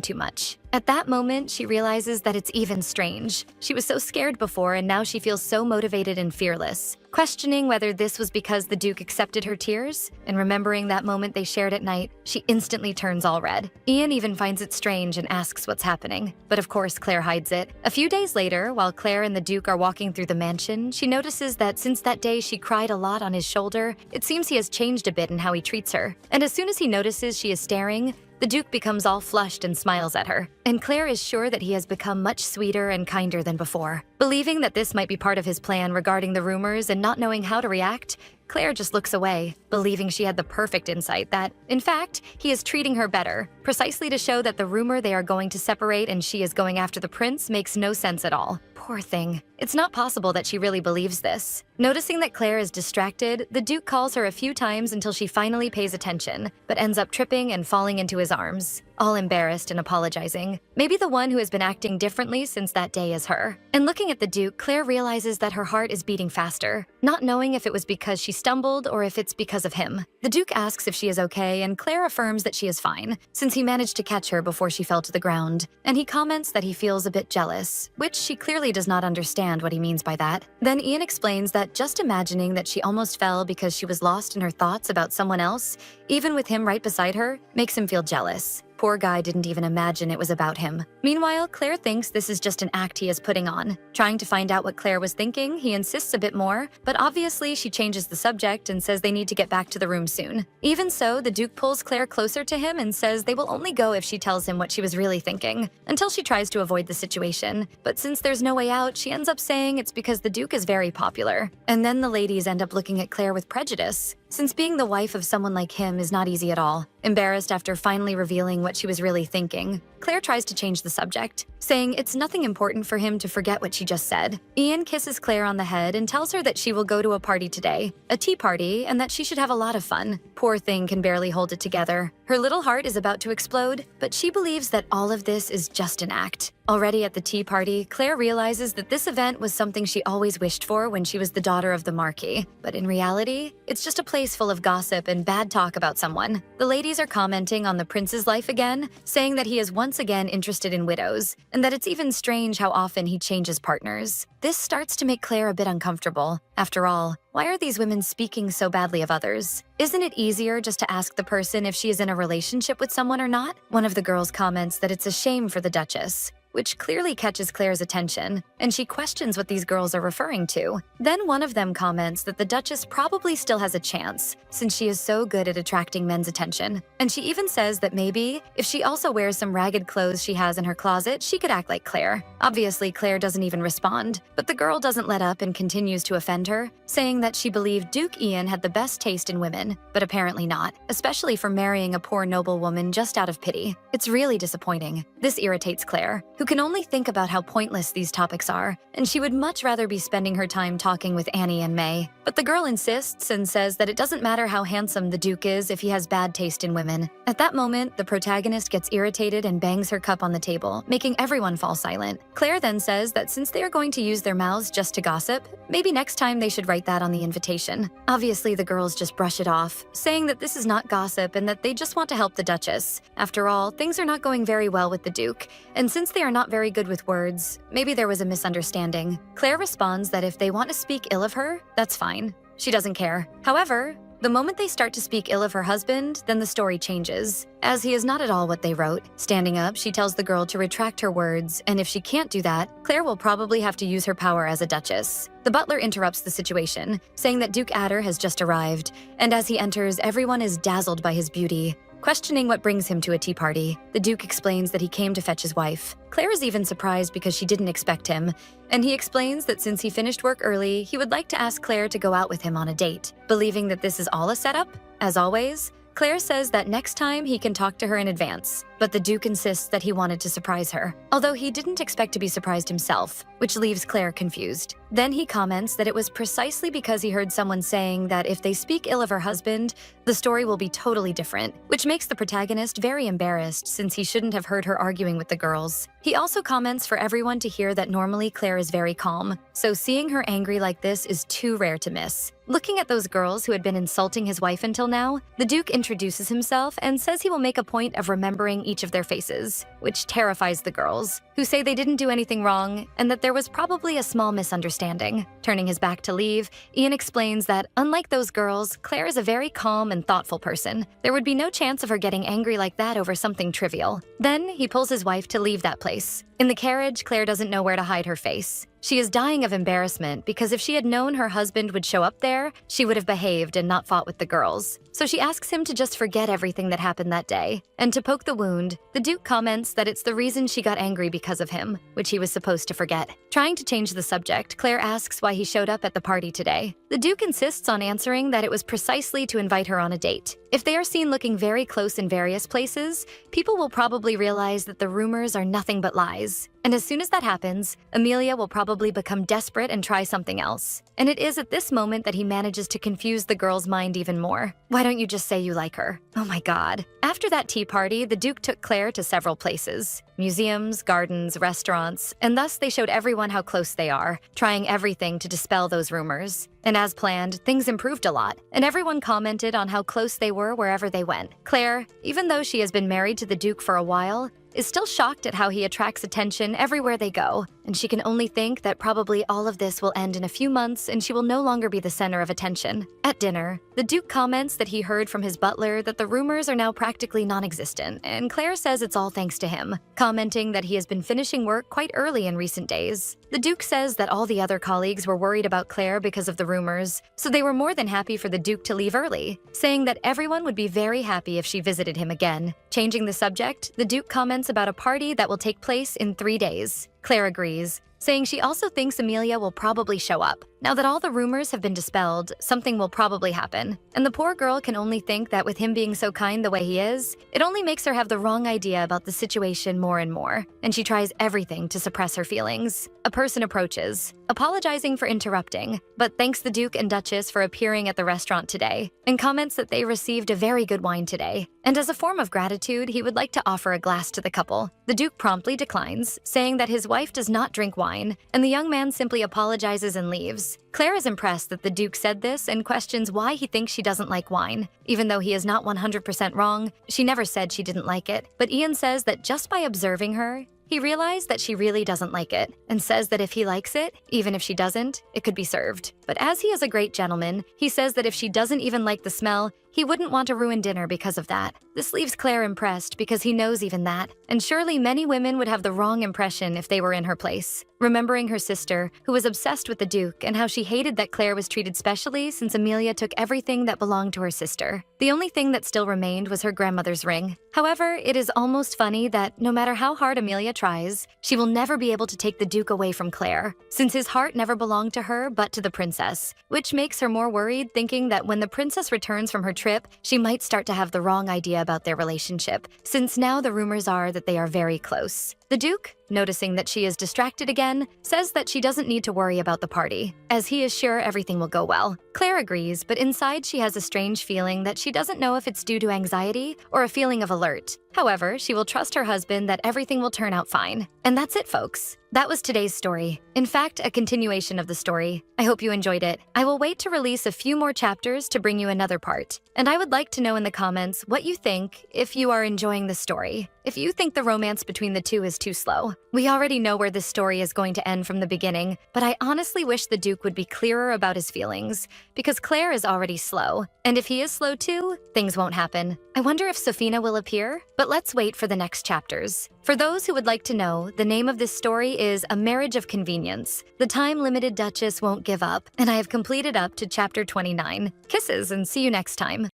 too much. At that moment, she realizes that it's even strange. She was so scared before, and now she feels so motivated and fearless. Questioning whether this was because the Duke accepted her tears, and remembering that moment they shared at night, she instantly turns all red. Ian even finds it strange and asks what's happening. But of course, Claire hides it. A few days later, while Claire and the Duke are walking through the mansion, she notices that since that day she cried a lot on his shoulder, it seems he has changed a bit in how he treats her. And as soon as he notices she is staring, the Duke becomes all flushed and smiles at her, and Claire is sure that he has become much sweeter and kinder than before. Believing that this might be part of his plan regarding the rumors and not knowing how to react, Claire just looks away, believing she had the perfect insight that, in fact, he is treating her better, precisely to show that the rumor they are going to separate and she is going after the prince makes no sense at all. Poor thing. It's not possible that she really believes this. Noticing that Claire is distracted, the Duke calls her a few times until she finally pays attention, but ends up tripping and falling into his arms, all embarrassed and apologizing. Maybe the one who has been acting differently since that day is her. And looking at the Duke, Claire realizes that her heart is beating faster, not knowing if it was because she stumbled or if it's because of him. The Duke asks if she is okay, and Claire affirms that she is fine, since he managed to catch her before she fell to the ground. And he comments that he feels a bit jealous, which she clearly does not understand what he means by that. Then Ian explains that just imagining that she almost fell because she was lost in her thoughts about someone else, even with him right beside her, makes him feel jealous. Poor guy didn't even imagine it was about him. Meanwhile, Claire thinks this is just an act he is putting on. Trying to find out what Claire was thinking, he insists a bit more, but obviously she changes the subject and says they need to get back to the room soon. Even so, the Duke pulls Claire closer to him and says they will only go if she tells him what she was really thinking, until she tries to avoid the situation. But since there's no way out, she ends up saying it's because the Duke is very popular. And then the ladies end up looking at Claire with prejudice, since being the wife of someone like him is not easy at all. Embarrassed after finally revealing what she was really thinking, Claire tries to change the subject, saying it's nothing important for him to forget what she just said. Ian kisses Claire on the head and tells her that she will go to a party today, a tea party, and that she should have a lot of fun. Poor thing can barely hold it together. Her little heart is about to explode, but she believes that all of this is just an act. Already at the tea party, Claire realizes that this event was something she always wished for when she was the daughter of the Marquis. But in reality, it's just a place full of gossip and bad talk about someone. The ladies are commenting on the prince's life again, saying that he is once again interested in widows, and that it's even strange how often he changes partners. This starts to make Claire a bit uncomfortable. After all, why are these women speaking so badly of others? Isn't it easier just to ask the person if she is in a relationship with someone or not? One of the girls comments that it's a shame for the Duchess, which clearly catches Claire's attention, and she questions what these girls are referring to. Then one of them comments that the Duchess probably still has a chance, since she is so good at attracting men's attention. And she even says that maybe, if she also wears some ragged clothes she has in her closet, she could act like Claire. Obviously, Claire doesn't even respond, but the girl doesn't let up and continues to offend her, saying that she believed Duke Ian had the best taste in women, but apparently not, especially for marrying a poor noblewoman just out of pity. It's really disappointing. This irritates Claire, who can only think about how pointless these topics are, and she would much rather be spending her time talking with Annie and May. But the girl insists and says that it doesn't matter how handsome the Duke is if he has bad taste in women. At that moment, the protagonist gets irritated and bangs her cup on the table, making everyone fall silent. Claire then says that since they are going to use their mouths just to gossip, maybe next time they should write that on the invitation. Obviously, the girls just brush it off, saying that this is not gossip and that they just want to help the Duchess. After all, things are not going very well with the Duke, and since they are not very good with words, maybe there was a misunderstanding. Claire responds that if they want to speak ill of her, that's fine. She doesn't care. However, The moment they start to speak ill of her husband, then the story changes, as he is not at all what they wrote. Standing up, she tells the girl to retract her words, and if she can't do that, Claire will probably have to use her power as a duchess. The butler interrupts the situation, saying that Duke Adder has just arrived, and as he enters, everyone is dazzled by his beauty. Questioning what brings him to a tea party, the Duke explains that he came to fetch his wife. Claire is even surprised because she didn't expect him, and he explains that since he finished work early, he would like to ask Claire to go out with him on a date. Believing that this is all a setup, as always, Claire says that next time he can talk to her in advance, but the Duke insists that he wanted to surprise her, although he didn't expect to be surprised himself, which leaves Claire confused. Then he comments that it was precisely because he heard someone saying that if they speak ill of her husband, the story will be totally different, which makes the protagonist very embarrassed since he shouldn't have heard her arguing with the girls. He also comments for everyone to hear that normally Claire is very calm, so seeing her angry like this is too rare to miss. Looking at those girls who had been insulting his wife until now, the Duke introduces himself and says he will make a point of remembering each of their faces, which terrifies the girls, who say they didn't do anything wrong and that there was probably a small misunderstanding. Turning his back to leave, Ian explains that, unlike those girls, Claire is a very calm and thoughtful person. There would be no chance of her getting angry like that over something trivial. Then he pulls his wife to leave that place. In the carriage, Claire doesn't know where to hide her face. She is dying of embarrassment because if she had known her husband would show up there, she would have behaved and not fought with the girls. So she asks him to just forget everything that happened that day. And to poke the wound, the Duke comments that it's the reason she got angry because of him, which he was supposed to forget. Trying to change the subject, Claire asks why he showed up at the party today. The Duke insists on answering that it was precisely to invite her on a date. If they are seen looking very close in various places, people will probably realize that the rumors are nothing but lies. And as soon as that happens, Amelia will probably become desperate and try something else. And it is at this moment that he manages to confuse the girl's mind even more. Why don't you just say you like her? Oh my god. After that tea party, the Duke took Claire to several places. Museums, gardens, restaurants, and thus they showed everyone how close they are, trying everything to dispel those rumors. And as planned, things improved a lot, and everyone commented on how close they were wherever they went. Claire, even though she has been married to the Duke for a while, is still shocked at how he attracts attention everywhere they go, and she can only think that probably all of this will end in a few months and she will no longer be the center of attention. At dinner, the Duke comments that he heard from his butler that the rumors are now practically non-existent, and Claire says it's all thanks to him, commenting that he has been finishing work quite early in recent days. The Duke says that all the other colleagues were worried about Claire because of the rumors, so they were more than happy for the Duke to leave early, saying that everyone would be very happy if she visited him again. Changing the subject, the Duke comments about a party that will take place in 3 days. Claire agrees, saying she also thinks Amelia will probably show up. Now that all the rumors have been dispelled, something will probably happen, and the poor girl can only think that with him being so kind the way he is, it only makes her have the wrong idea about the situation more and more, and she tries everything to suppress her feelings. A person approaches, apologizing for interrupting, but thanks the Duke and Duchess for appearing at the restaurant today, and comments that they received a very good wine today, and as a form of gratitude, he would like to offer a glass to the couple. The Duke promptly declines, saying that his wife does not drink wine, and the young man simply apologizes and leaves. Claire is impressed that the Duke said this and questions why he thinks she doesn't like wine. Even though he is not 100% wrong, she never said she didn't like it, but Ian says that just by observing her, he realized that she really doesn't like it, and says that if he likes it, even if she doesn't, it could be served. But as he is a great gentleman, he says that if she doesn't even like the smell, he wouldn't want to ruin dinner because of that. This leaves Claire impressed because he knows even that, and surely many women would have the wrong impression if they were in her place. Remembering her sister, who was obsessed with the Duke, and how she hated that Claire was treated specially since Amelia took everything that belonged to her sister. The only thing that still remained was her grandmother's ring. However, it is almost funny that no matter how hard Amelia tries, she will never be able to take the Duke away from Claire, since his heart never belonged to her but to the princess, which makes her more worried, thinking that when the princess returns from her trip, she might start to have the wrong idea about their relationship, since now the rumors are that they are very close. The Duke, noticing that she is distracted again, says that she doesn't need to worry about the party, as he is sure everything will go well. Claire agrees, but inside she has a strange feeling that she doesn't know if it's due to anxiety or a feeling of alert. However, she will trust her husband that everything will turn out fine. And that's it, folks. That was today's story. In fact, a continuation of the story. I hope you enjoyed it. I will wait to release a few more chapters to bring you another part. And I would like to know in the comments what you think if you are enjoying the story. if you think the romance between the two is too slow. We already know where this story is going to end from the beginning, but I honestly wish the Duke would be clearer about his feelings, because Claire is already slow, and if he is slow too, things won't happen. I wonder if Sofina will appear, but let's wait for the next chapters. For those who would like to know, the name of this story is A Marriage of Convenience. The time-limited Duchess won't give up, and I have completed up to chapter 29. Kisses and see you next time.